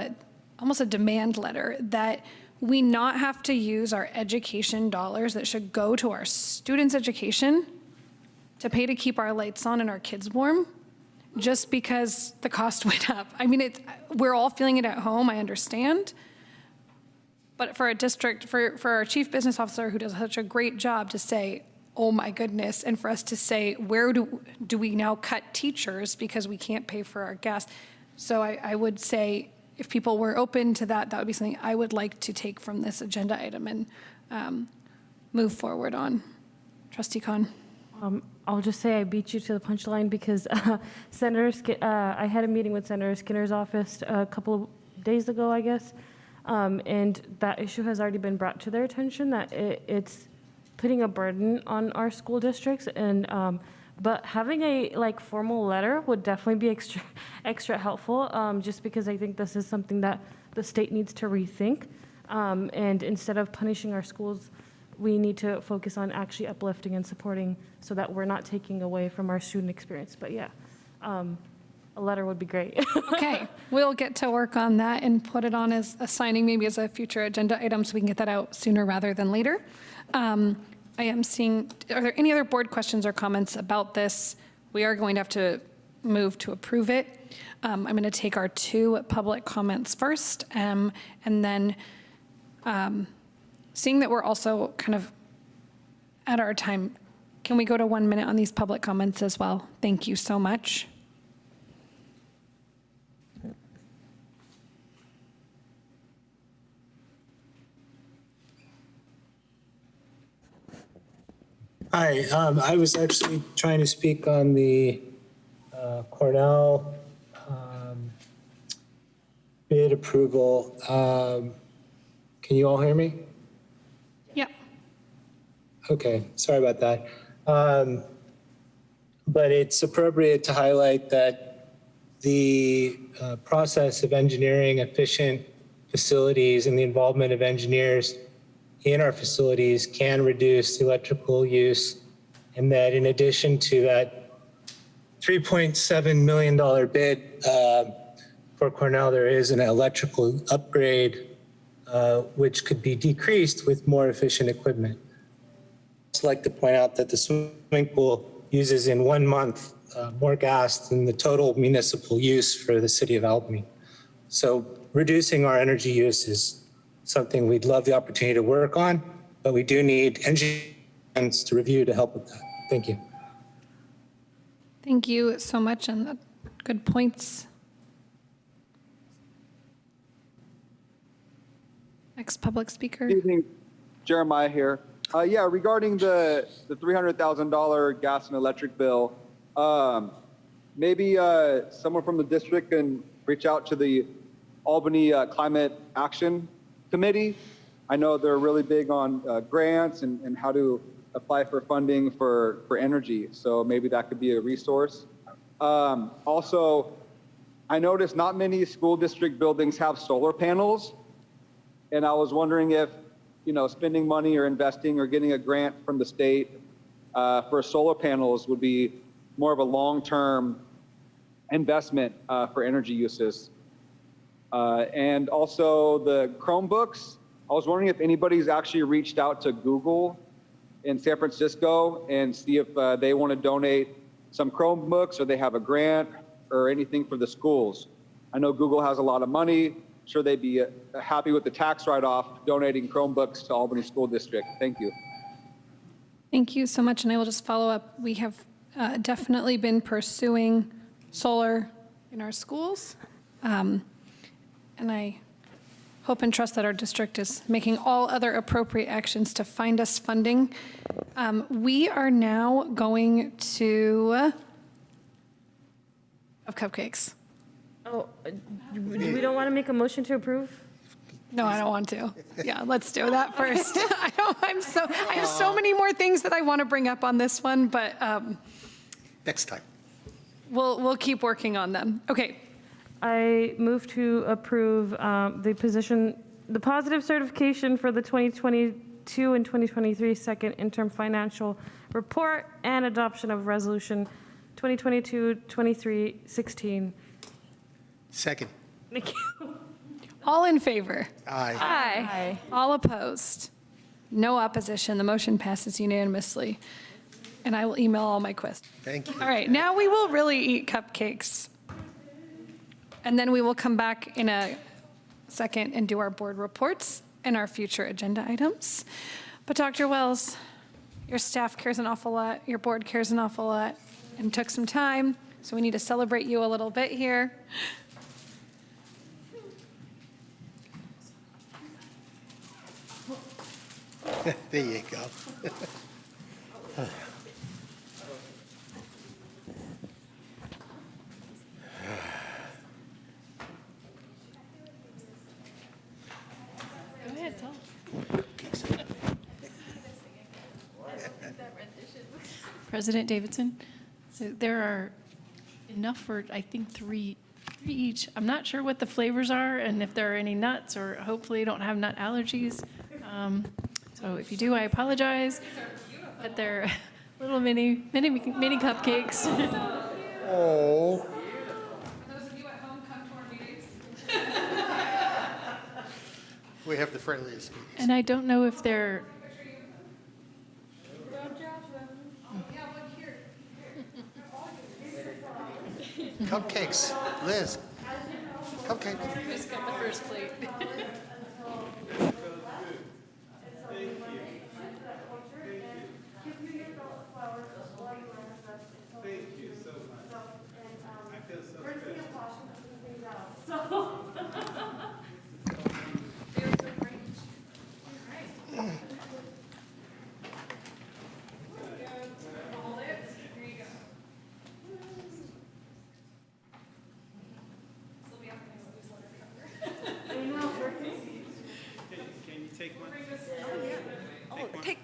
almost a demand letter that we not have to use our education dollars that should go to our students' education to pay to keep our lights on and our kids warm, just because the cost went up. I mean, we're all feeling it at home, I understand. But for a district, for our chief business officer who does such a great job to say, oh my goodness, and for us to say, where do we now cut teachers because we can't pay for our gas? So I would say, if people were open to that, that would be something I would like to take from this agenda item and move forward on. Trustee Khan. I'll just say I beat you to the punchline because I had a meeting with Senator Skinner's office a couple of days ago, I guess, and that issue has already been brought to their attention, that it's putting a burden on our school districts, and but having a formal letter would definitely be extra helpful, just because I think this is something that the state needs to rethink, and instead of punishing our schools, we need to focus on actually uplifting and supporting so that we're not taking away from our student experience. But yeah, a letter would be great. Okay, we'll get to work on that and put it on as a signing, maybe as a future agenda item, so we can get that out sooner rather than later. I am seeing, are there any other board questions or comments about this? We are going to have to move to approve it. I'm going to take our 2 public comments first, and then seeing that we're also kind of at our time, can we go to 1 minute on these public comments as well? Thank you so much. Hi, I was actually trying to speak on the Cornell bid approval. Can you all hear me? Yeah. Okay, sorry about that. But it's appropriate to highlight that the process of engineering efficient facilities and the involvement of engineers in our facilities can reduce electrical use, and that in addition to that $3.7 million bid for Cornell, there is an electrical upgrade which could be decreased with more efficient equipment. I'd like to point out that the swimming pool uses in 1 month more gas than the total municipal use for the city of Albany. So reducing our energy use is something we'd love the opportunity to work on, but we do need engineers to review to help with that. Thank you. Thank you so much, and good points. Next public speaker. Good evening, Jeremiah here. Yeah, regarding the $300,000 gas and electric bill, maybe someone from the district can reach out to the Albany Climate Action Committee. I know they're really big on grants and how to apply for funding for energy. So maybe that could be a resource. Also, I noticed not many school district buildings have solar panels. And I was wondering if, spending money or investing or getting a grant from the state for solar panels would be more of a long-term investment for energy uses. And also the Chromebooks, I was wondering if anybody's actually reached out to Google in San Francisco and see if they want to donate some Chromebooks or they have a grant or anything for the schools. I know Google has a lot of money. I'm sure they'd be happy with the tax write-off donating Chromebooks to Albany School District. Thank you. Thank you so much, and I will just follow up. We have definitely been pursuing solar in our schools. And I hope and trust that our district is making all other appropriate actions to find us funding. We are now going to have cupcakes. Oh, we don't want to make a motion to approve? No, I don't want to. Yeah, let's do that first. I have so many more things that I want to bring up on this one, but Next time. we'll keep working on them. Okay. I move to approve the position the positive certification for the 2022 and 2023 second interim financial report and adoption of resolution 2022-23-16. Second. Thank you. All in favor? Aye. Aye. All opposed? No opposition. The motion passes unanimously. And I will email all my questions. Thank you. All right, now we will really eat cupcakes. And then we will come back in a second and do our board reports and our future agenda items. But Dr. Wells, your staff cares an awful lot, your board cares an awful lot, and took some time, so we need to celebrate you a little bit here. There you go. Go ahead, tell us. President Davidson, so there are enough for, I think, three each. I'm not sure what the flavors are and if there are any nuts, or hopefully you don't have nut allergies. So if you do, I apologize. But they're little mini cupcakes. Oh. For those of you at home, come to our meetings. We have the friendliest meetings. And I don't know if they're, Cupcakes. Liz. Cupcakes. just got the first plate.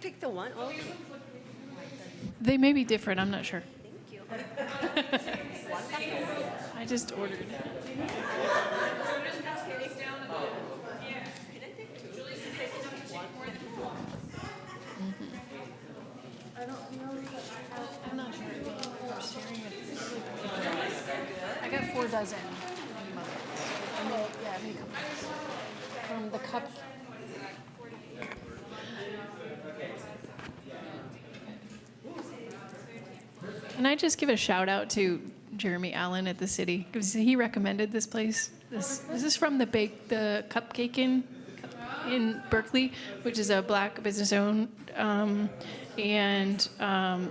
Take the one. Oh. They may be different, I'm not sure. I just ordered. I'm not sure. I got 4 dozen. And they, yeah, they come from the cup. Can I just give a shout out to Jeremy Allen at the city? Because he recommended this place. This is from the Cupcake Inn in Berkeley, which is a Black business owned, and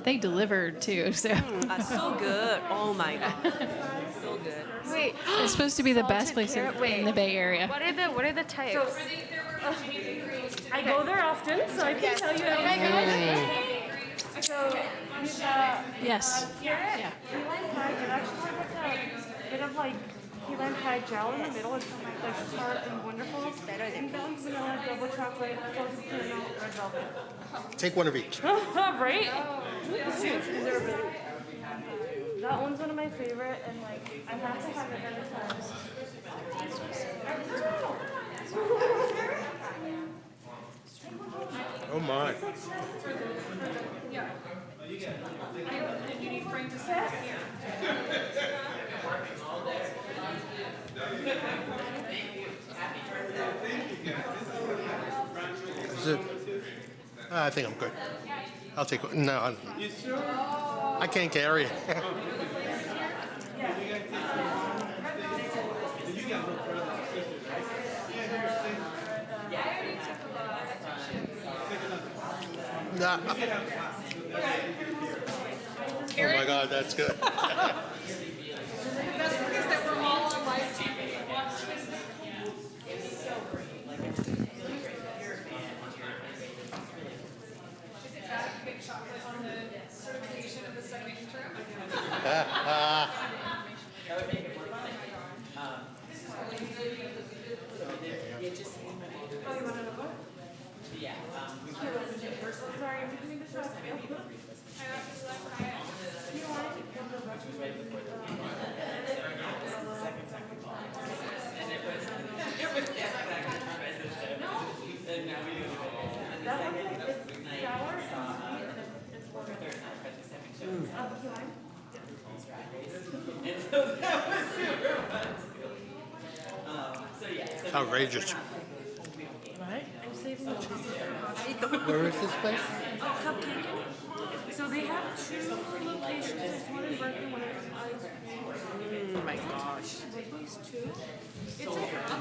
they delivered too. So So good. Oh my God. So good. Wait, it's supposed to be the best place in the Bay Area. what are the types? I go there often, so I can tell you everything. So, Yes. yeah. Key lime pie, it actually has like a bit of like key lime pie gel in the middle. It's like tart and wonderful. It's better than vanilla, double chocolate, salted caramel, red velvet. Take one of each. Right? The students deserve it. That one's one of my favorite, and like I have to have it every time. Oh my. Yeah. And you need Frank to say Is it? I think I'm good. I'll take one. No, I can't carry it. Nah. Oh my God, that's good. The best part is that we're all on live TV. Is it that big chocolate on the certification of the second term? Outrageous. Where is this place? Cupcake. So they have two locations. There's one in Berkeley, one in Oh my gosh. Berkeley's two. It's like a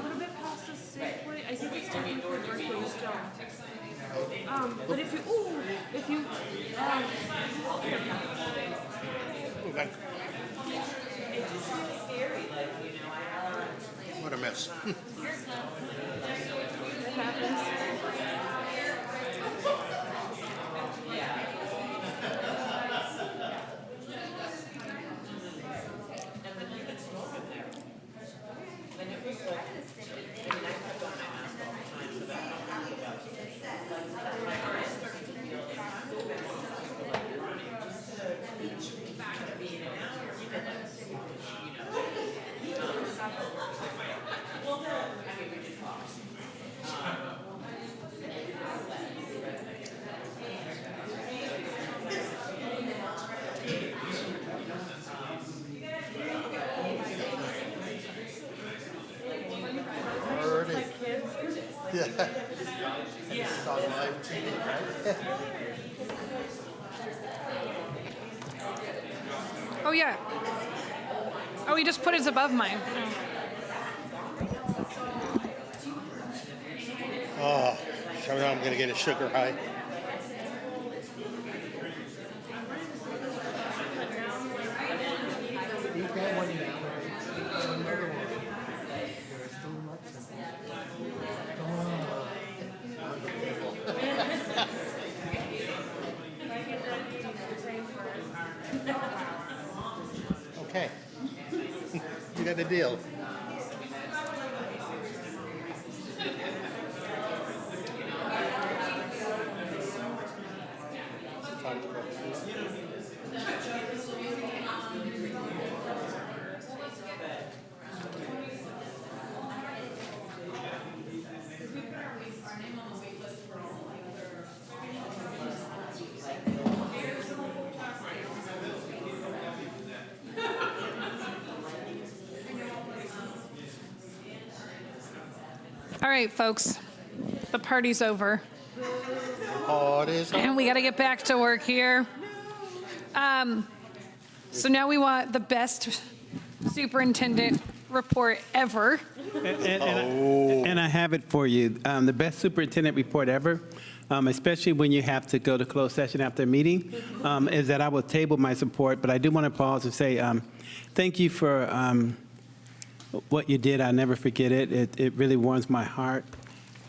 little bit past the Safeway. I think it's technically Berkeley still. But if you, What a mess. it happens. Yeah. It's on live TV, right? Oh, yeah. Oh, he just put his above mine. Oh, somehow I'm gonna get a sugar high. Okay. You got a deal. All right, folks, the party's over. Oh, it is. And we got to get back to work here. So now we want the best superintendent report ever. And I have it for you. The best superintendent report ever, especially when you have to go to closed session after a meeting, is that I will table my support. But I do want to pause and say thank you for what you did. I'll never forget it. It really warms my heart.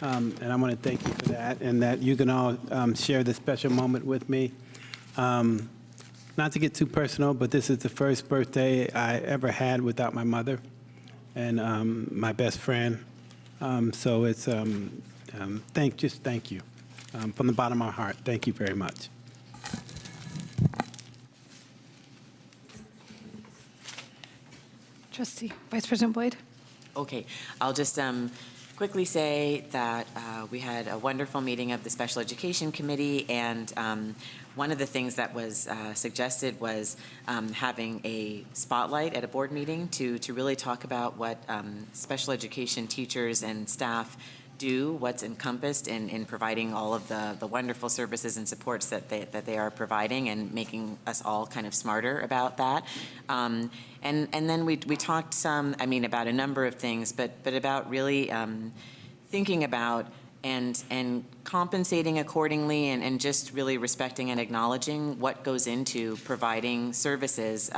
And I want to thank you for that, and that you can all share this special moment with me. Not to get too personal, but this is the first birthday I ever had without my mother and my best friend. So it's thank you from the bottom of my heart. Thank you very much. Trustee, Vice President Boyd. Okay, I'll just quickly say that we had a wonderful meeting of the Special Education Committee, and one of the things that was suggested was having a spotlight at a board meeting to really talk about what special education teachers and staff do, what's encompassed in providing all of the wonderful services and supports that they are providing, and making us all kind of smarter about that. And then we talked about a number of things, but about really thinking about and compensating accordingly, and just really respecting and acknowledging what goes into providing services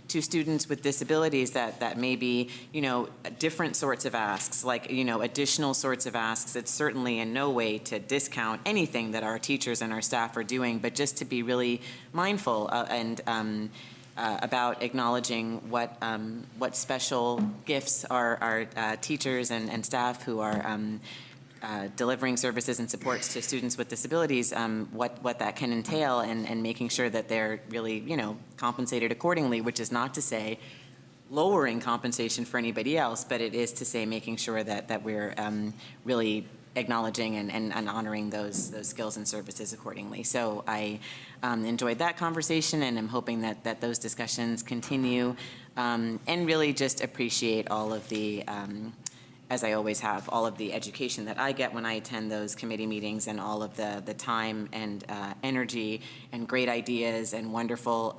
to students with disabilities that may be, different sorts of asks, like, additional sorts of asks. It's certainly in no way to discount anything that our teachers and our staff are doing, but just to be really mindful and about acknowledging what special gifts our teachers and staff who are delivering services and supports to students with disabilities, what that can entail, and making sure that they're really, compensated accordingly, which is not to say lowering compensation for anybody else, but it is to say making sure that we're really acknowledging and honoring those skills and services accordingly. So I enjoyed that conversation, and I'm hoping that those discussions continue, and really just appreciate all of the, as I always have, all of the education that I get when I attend those committee meetings, and all of the time and energy and great ideas and wonderful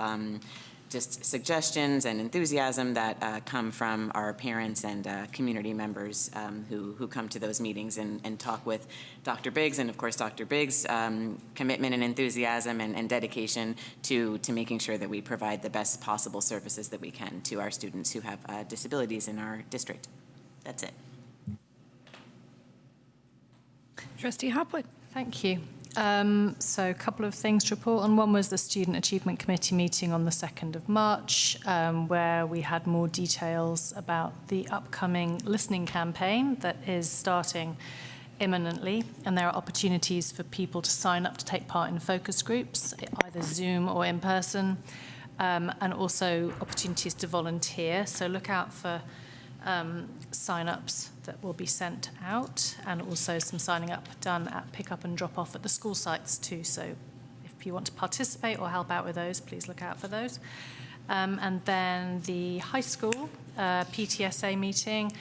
just suggestions and enthusiasm that come from our parents and community members who come to those meetings and talk with Dr. Biggs, and of course Dr. Biggs' commitment and enthusiasm and dedication to making sure that we provide the best possible services that we can to our students who have disabilities in our district. That's it. Trustee Hopwood. Thank you. So a couple of things to report on. One was the Student Achievement Committee meeting on the 2nd of March, where we had more details about the upcoming listening campaign that is starting imminently, and there are opportunities for people to sign up to take part in focus groups, either Zoom or in person, and also opportunities to volunteer. So look out for sign-ups that will be sent out, and also some signing up done at pick-up and drop-off at the school sites too. So if you want to participate or help out with those, please look out for those. And then the high school PTSA meeting,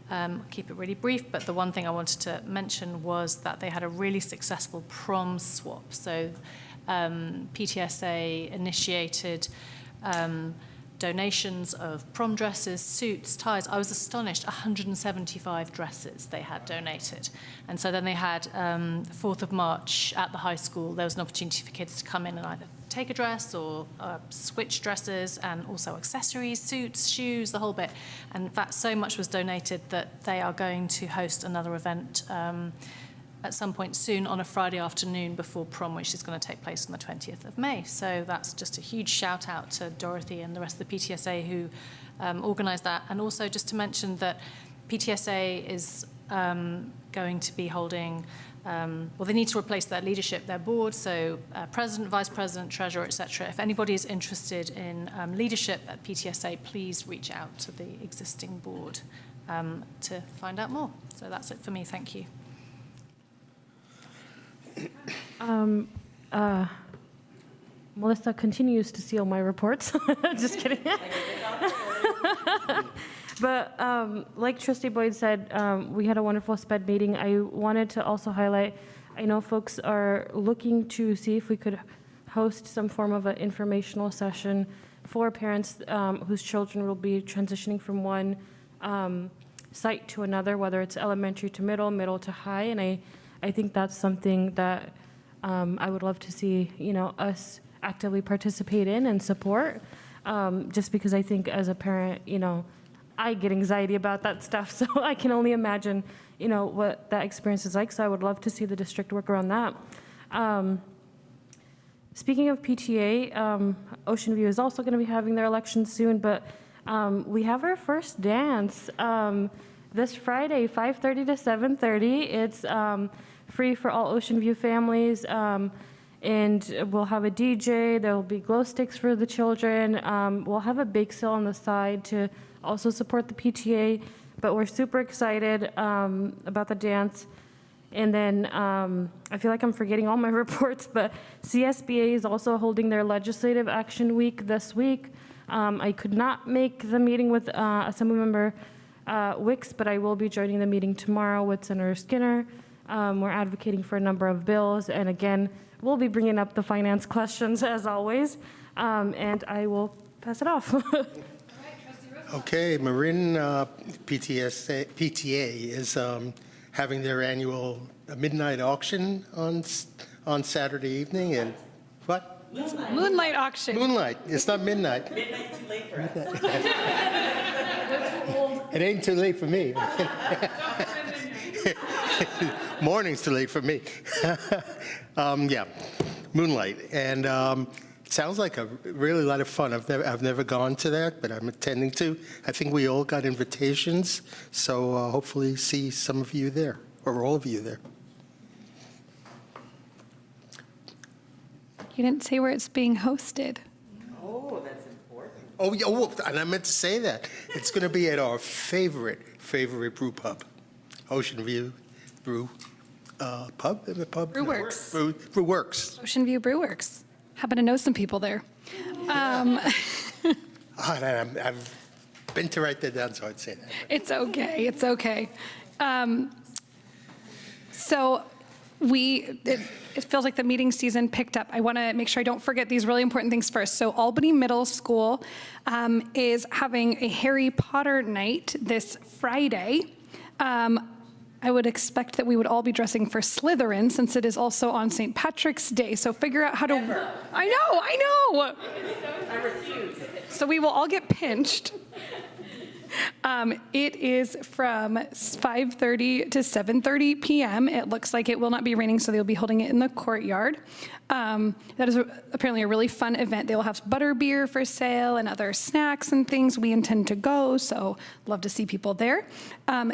I'll keep it really brief, but the one thing I wanted to mention was that they had a really successful prom swap. So PTSA initiated donations of prom dresses, suits, ties. I was astonished, 175 dresses they had donated. And so then they had the 4th of March at the high school. There was an opportunity for kids to come in and either take a dress or switch dresses, and also accessories, suits, shoes, the whole bit. And in fact, so much was donated that they are going to host another event at some point soon on a Friday afternoon before prom, which is going to take place on the 20th of May. So that's just a huge shout out to Dorothy and the rest of the PTSA who organised that. And also just to mention that PTSA is going to be holding, well, they need to replace their leadership, their board, so president, vice president, treasurer, etc. If anybody is interested in leadership at PTSA, please reach out to the existing board to find out more. So that's it for me. Thank you. Melissa continues to steal my reports. Just kidding. But like Trustee Boyd said, we had a wonderful SPED meeting. I wanted to also highlight, I know folks are looking to see if we could host some form of an informational session for parents whose children will be transitioning from one site to another, whether it's elementary to middle to high. And I think that's something that I would love to see, us actively participate in and support, just because I think as a parent, I get anxiety about that stuff. So I can only imagine, what that experience is like. So I would love to see the district work around that. Speaking of PTA, Ocean View is also going to be having their election soon, but we have our first dance this Friday, 5:30 to 7:30. It's free for all Ocean View families, and we'll have a DJ. There will be glow sticks for the children. We'll have a bake sale on the side to also support the PTA, but we're super excited about the dance. And then I feel like I'm forgetting all my reports, but CSBA is also holding their Legislative Action Week this week. I could not make the meeting with Assemblymember Wicks, but I will be joining the meeting tomorrow with Senator Skinner. We're advocating for a number of bills, and again, we'll be bringing up the finance questions as always, and I will pass it off. Okay, Marin PTA is having their annual midnight auction on Saturday evening, and what? Moonlight auction. Moonlight. It's not midnight. Midnight's too late for us. It ain't too late for me. Morning's too late for me. Yeah, Moonlight, and it sounds like a really lot of fun. I've never gone to that, but I'm attending to. I think we all got invitations, so hopefully see some of you there, or all of you there. You didn't say where it's being hosted. Oh, that's important. Oh, yeah, oh, and I meant to say that. It's going to be at our favorite brew pub, Ocean View Brew Brewworks. Brewworks. Ocean View Brewworks. Happen to know some people there. I've been to write that down, so I'd say that. It's okay. It's okay. So it feels like the meeting season picked up. I want to make sure I don't forget these really important things first. So Albany Middle School is having a Harry Potter night this Friday. I would expect that we would all be dressing for Slytherin since it is also on St. Patrick's Day. So figure out how to. I know. I refuse. So we will all get pinched. It is from 5:30 to 7:30 p.m. It looks like it will not be raining, so they'll be holding it in the courtyard. That is apparently a really fun event. They will have butterbeer for sale and other snacks and things. We intend to go, so love to see people there.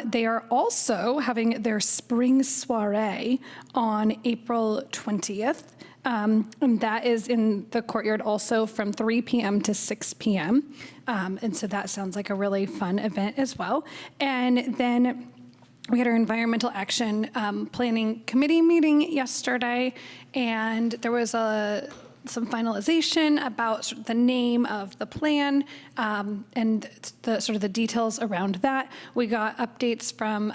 They are also having their spring soiree on April 20th. And that is in the courtyard also from 3 p.m. to 6 p.m. And so that sounds like a really fun event as well. And then we had our environmental action planning committee meeting yesterday, and there was some finalization about sort of the name of the plan and the sort of the details around that. We got updates from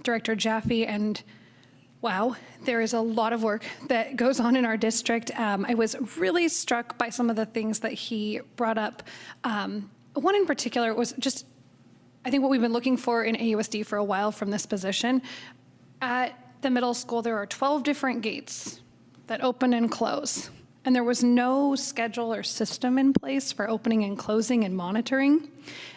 Director Jaffe, and wow, there is a lot of work that goes on in our district. I was really struck by some of the things that he brought up. One in particular was just, I think what we've been looking for in AUSD for a while from this position. At the middle school, there are 12 different gates that open and close. And there was no schedule or system in place for opening and closing and monitoring.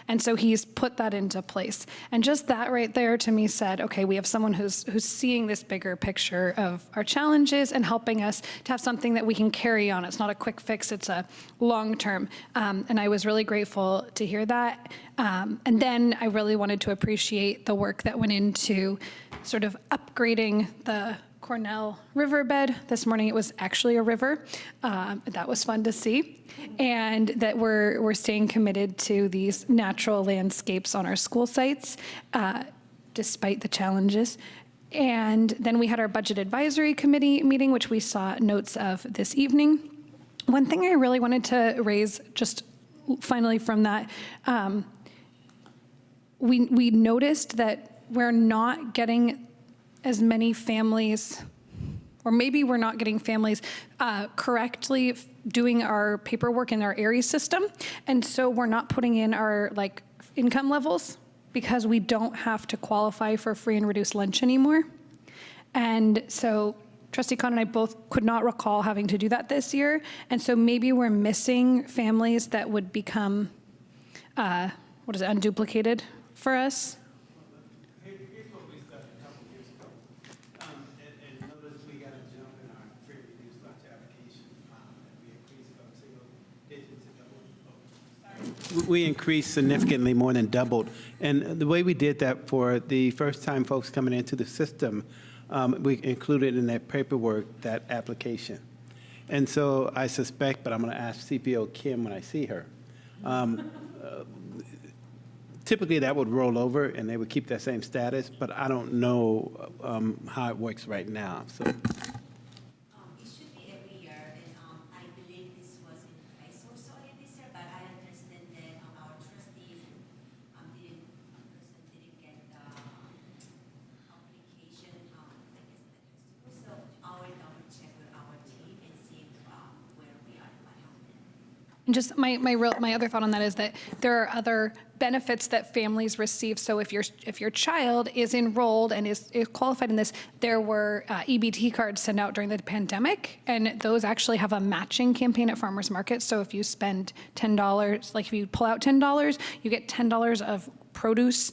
And so he's put that into place. And just that right there to me said, okay, we have someone who's seeing this bigger picture of our challenges and helping us to have something that we can carry on. It's not a quick fix, it's a long term. And I was really grateful to hear that. And then I really wanted to appreciate the work that went into sort of upgrading the Cornell riverbed. This morning it was actually a river. That was fun to see. And that we're staying committed to these natural landscapes on our school sites, despite the challenges. And then we had our budget advisory committee meeting, which we saw notes of this evening. One thing I really wanted to raise just finally from that, we noticed that we're not getting as many families, or maybe we're not getting families correctly doing our paperwork in our ARI system. And so we're not putting in our income levels because we don't have to qualify for free and reduced lunch anymore. And so Trustee Khan and I both could not recall having to do that this year. And so maybe we're missing families that would become, unduplicated for us. We increased significantly, more than doubled. And the way we did that for the first time folks coming into the system, we included in that paperwork that application. And so I suspect, but I'm going to ask CPO Kim when I see her, typically that would roll over and they would keep that same status, but I don't know how it works right now. So. It should be every year, and I believe this was in place also this year, but I understand that our trustees didn't get the application, so I will double check with our team and see where we are, what happened. And just my other thought on that is that there are other benefits that families receive. So if your child is enrolled and is qualified in this, there were EBT cards sent out during the pandemic, and those actually have a matching campaign at farmers markets. So if you spend $10, like if you pull out $10, you get $10 of produce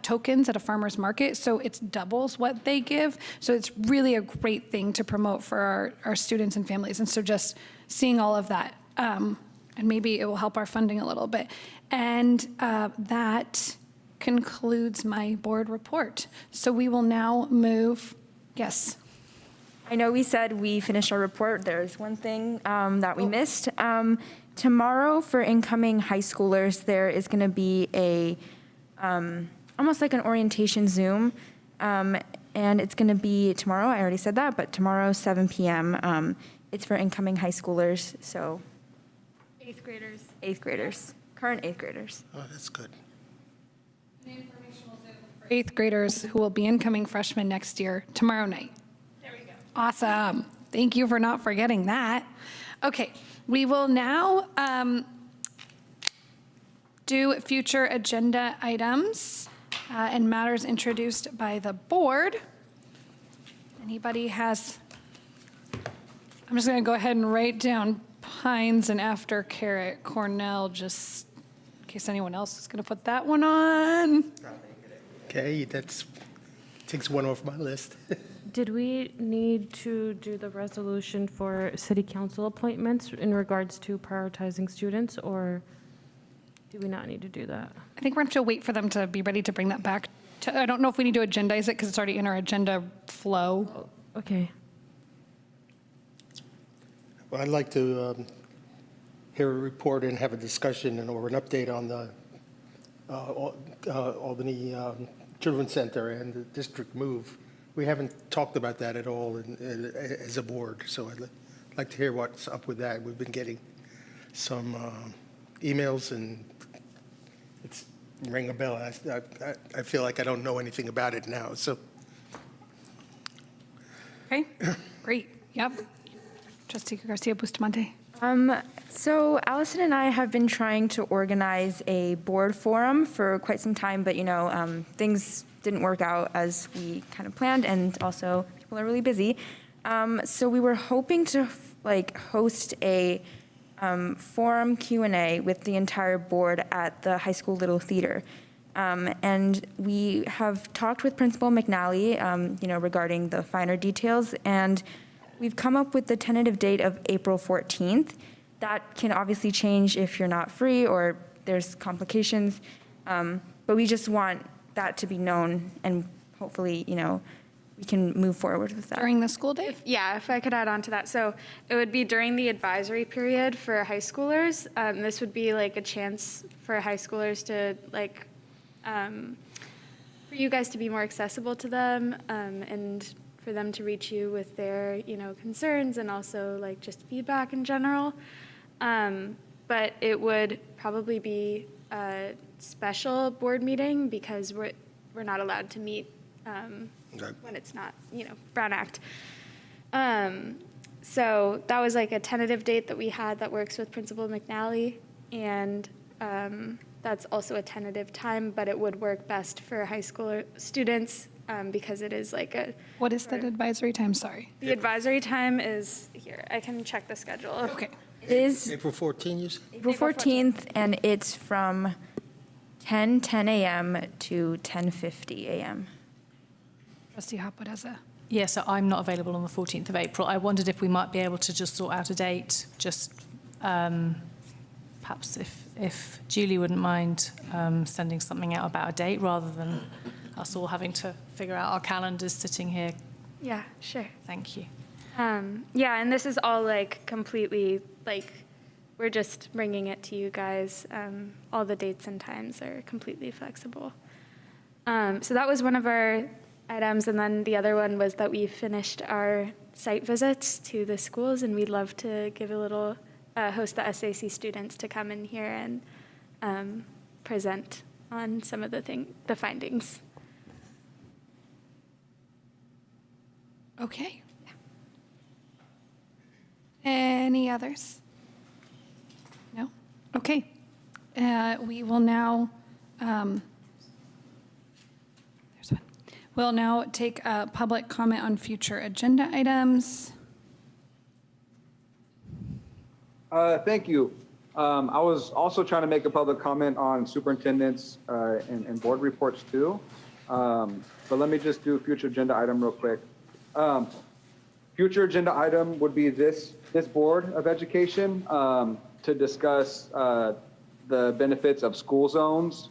tokens at a farmer's market, so it's doubles what they give. So it's really a great thing to promote for our students and families. And so just seeing all of that, and maybe it will help our funding a little bit. And that concludes my board report. So we will now move, yes. I know we said we finished our report. There's one thing that we missed. Tomorrow for incoming high schoolers, there is going to be a almost like an orientation Zoom. And it's going to be tomorrow. I already said that, but tomorrow, 7 p.m. It's for incoming high schoolers, so Eighth graders. eighth graders, current eighth graders. Oh, that's good. Eighth graders who will be incoming freshmen next year, tomorrow night. There we go. Awesome. Thank you for not forgetting that. Okay, we will now do future agenda items and matters introduced by the board. Anybody has, I'm just going to go ahead and write down Pines and after Carrot Cornell, just in case anyone else is going to put that one on. Okay, takes one off my list. Did we need to do the resolution for city council appointments in regards to prioritizing students, or do we not need to do that? I think we're going to have to wait for them to be ready to bring that back. I don't know if we need to agendize it because it's already in our agenda flow. Okay. Well, I'd like to hear a report and have a discussion or an update on the Albany Children's Center and the district move. We haven't talked about that at all as a board, so I'd like to hear what's up with that. We've been getting some emails and it's ring a bell. I feel like I don't know anything about it now, so. Okay, great. Yep. Trustee Garcia Bustamante. So Allison and I have been trying to organize a board forum for quite some time, but things didn't work out as we kind of planned, and also people are really busy. So we were hoping to host a forum Q&A with the entire board at the high school Little Theater. And we have talked with Principal McNally, regarding the finer details, and we've come up with the tentative date of April 14th. That can obviously change if you're not free or there's complications, but we just want that to be known, and hopefully, we can move forward with that. During the school day? If I could add on to that. So it would be during the advisory period for high schoolers. This would be like a chance for high schoolers to for you guys to be more accessible to them, and for them to reach you with their, concerns and also just feedback in general. But it would probably be a special board meeting because we're not allowed to meet when it's not, Brown Act. So that was a tentative date that we had that works with Principal McNally, and that's also a tentative time, but it would work best for high school students because it is What is that advisory time? Sorry. The advisory time is here. I can check the schedule. Okay. It is April 14th, you said? April 14th, and it's from 10 a.m. to 10:50 a.m. Trustee Hopwood has a. Yeah, so I'm not available on the 14th of April. I wondered if we might be able to just sort out a date, just perhaps if Julie wouldn't mind sending something out about a date rather than us all having to figure out our calendars sitting here. Yeah, sure. Thank you. And this is all completely we're just bringing it to you guys. All the dates and times are completely flexible. So that was one of our items, and then the other one was that we finished our site visits to the schools, and we'd love to give a little host the SAC students to come in here and present on some of the findings. Okay. Any others? No? Okay. We will now, there's one. We'll now take a public comment on future agenda items. Thank you. I was also trying to make a public comment on superintendents and board reports too. But let me just do a future agenda item real quick. Future agenda item would be this Board of Education to discuss the benefits of school zones.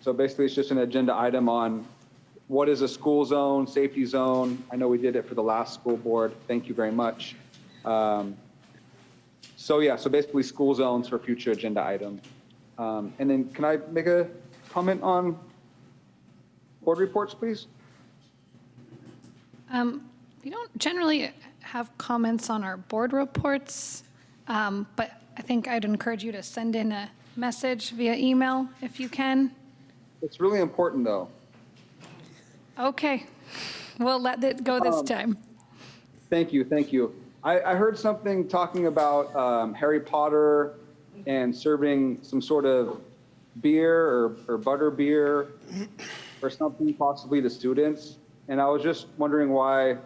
So basically it's just an agenda item on what is a school zone, safety zone. I know we did it for the last school board. Thank you very much. So basically school zones for future agenda item. And then can I make a comment on board reports, please? We don't generally have comments on our board reports, but I think I'd encourage you to send in a message via email if you can. It's really important, though. Okay, we'll let it go this time. Thank you, thank you. I heard something talking about Harry Potter and serving some sort of beer or butter beer or something possibly to students. And I was just wondering why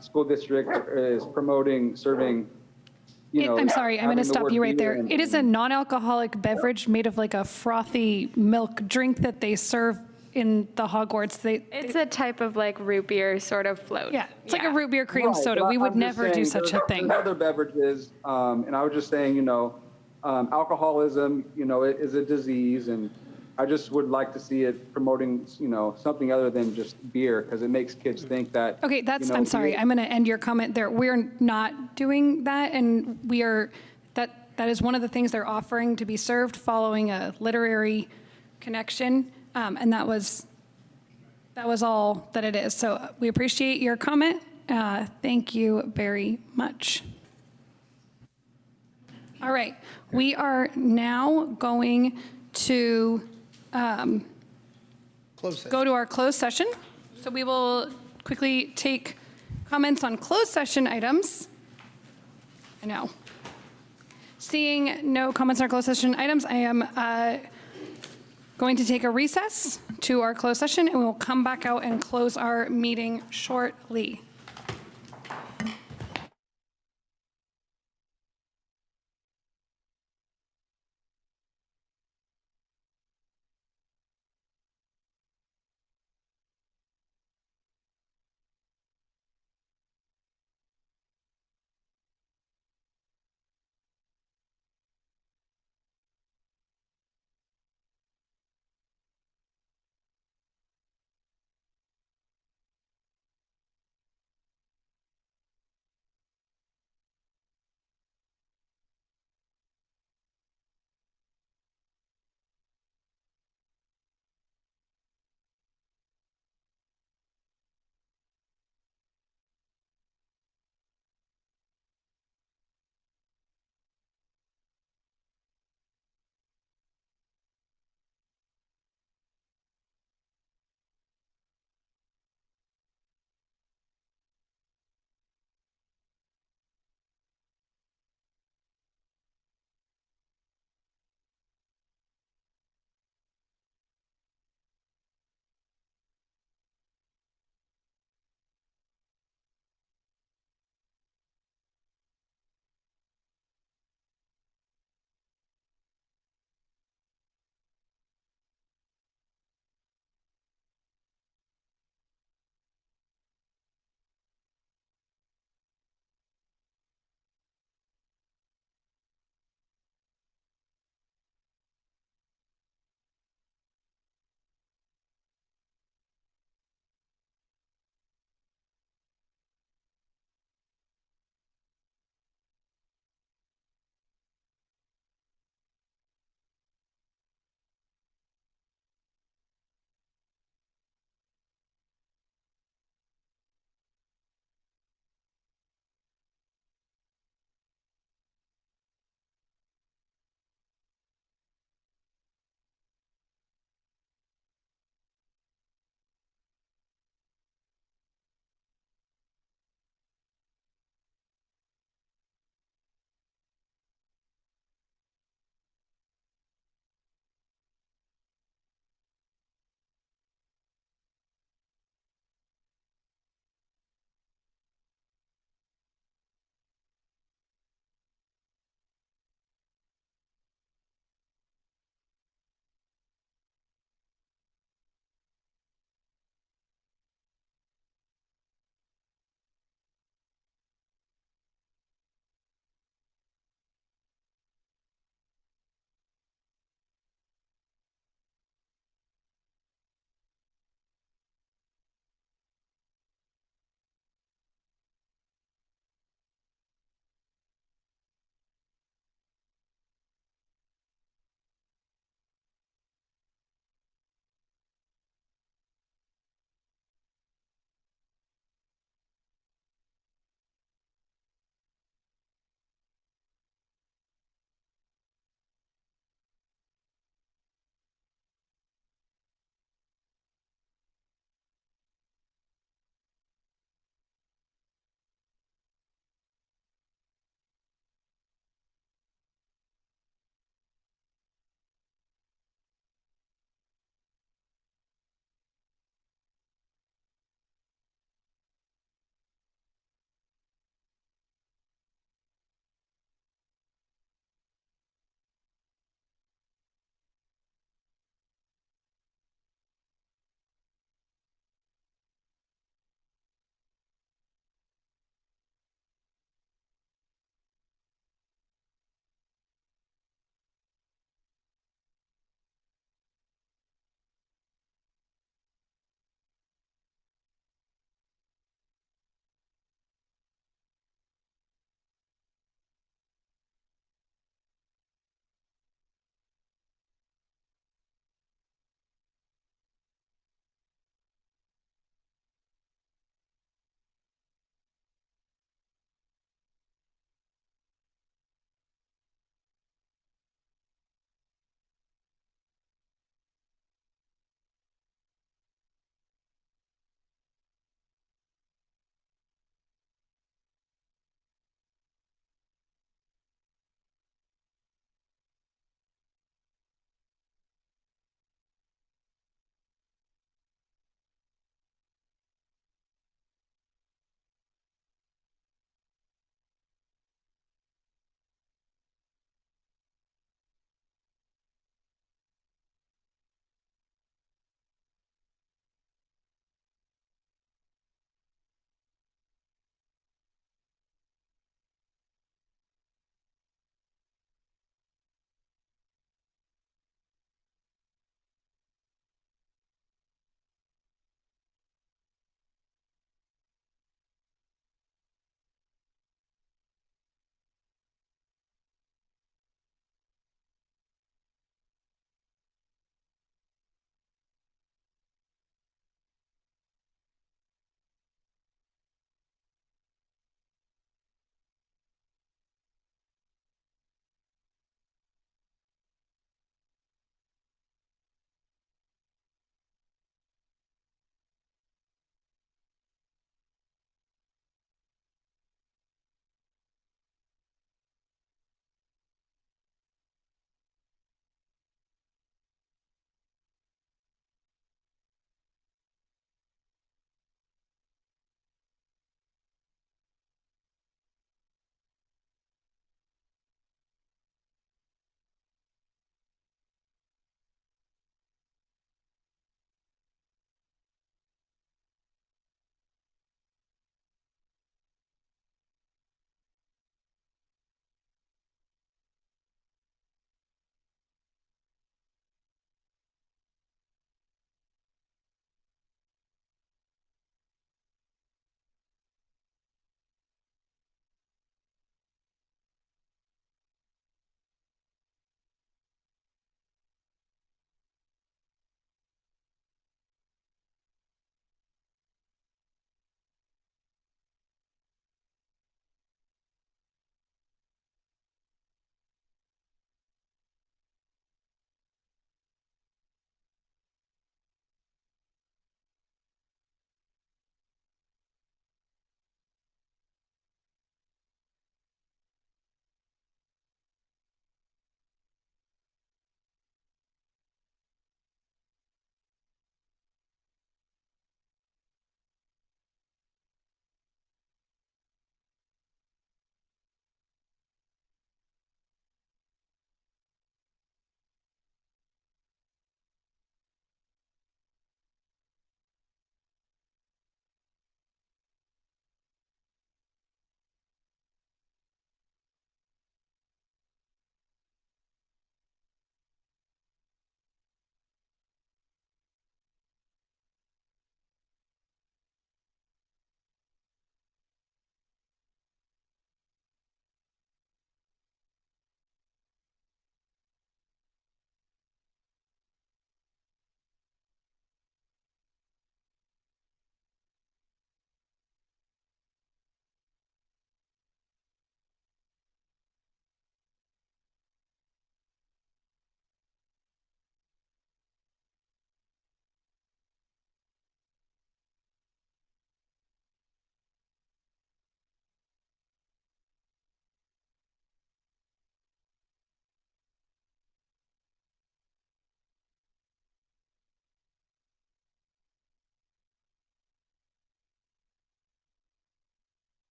school district is promoting serving, I'm sorry, I'm going to having the stop word you right beer there. and- It is a non-alcoholic beverage made of like a frothy milk drink that they serve in the Hogwarts. It's a type of like root beer sort of float. Yeah, it's like a root beer cream Right, soda. but We would I'm just never do saying such a thing. There's other beverages, and I was just saying, alcoholism, it is a disease, and I just would like to see it promoting, something other than just beer, because it makes kids think that. Okay, I'm sorry, I'm going to end your comment there. We're not doing that, and that is one of the things they're offering to be served following a literary connection, and that was all that it is. So we appreciate your comment. Thank you very much. All right, we are now going to go to our closed session. So we will quickly take comments on closed session items. I know. Seeing no comments on our closed session items, I am going to take a recess to our closed session, and we will come back out and close our meeting shortly.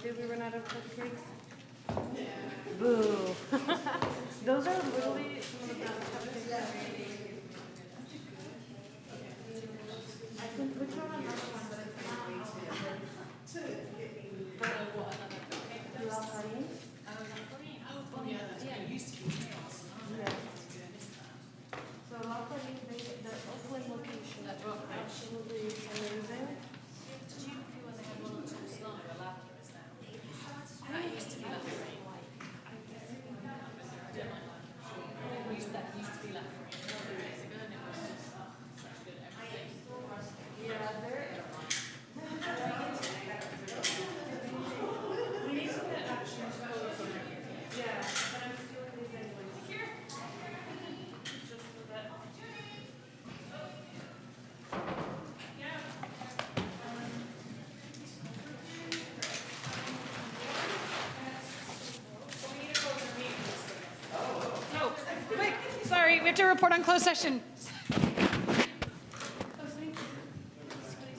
Did we run out of cupcakes? Boo. Those are literally some of the best cupcakes I've made. I think which one are those ones that I So La Farine, the Oakland location, that's absolutely amazing. Did you feel when they had one or two smaller laughter is now? That used to be La Farine. That used to be La Farine 4 years ago, and it was just such good everything. Yeah, we need to get action photos. Yeah, but I'm stealing these anyways. Here. Just so that. Oh, wait, sorry, we have to report on closed session.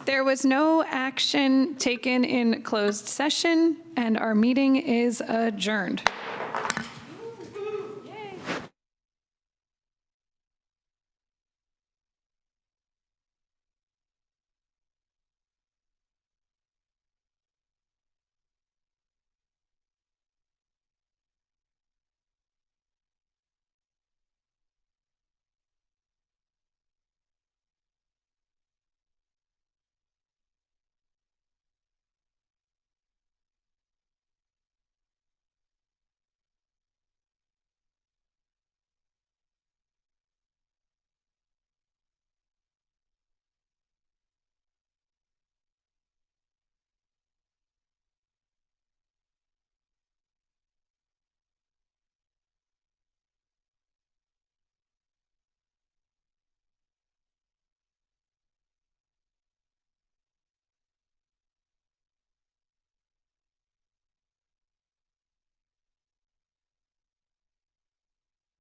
There was no action taken in closed session, and our meeting is adjourned.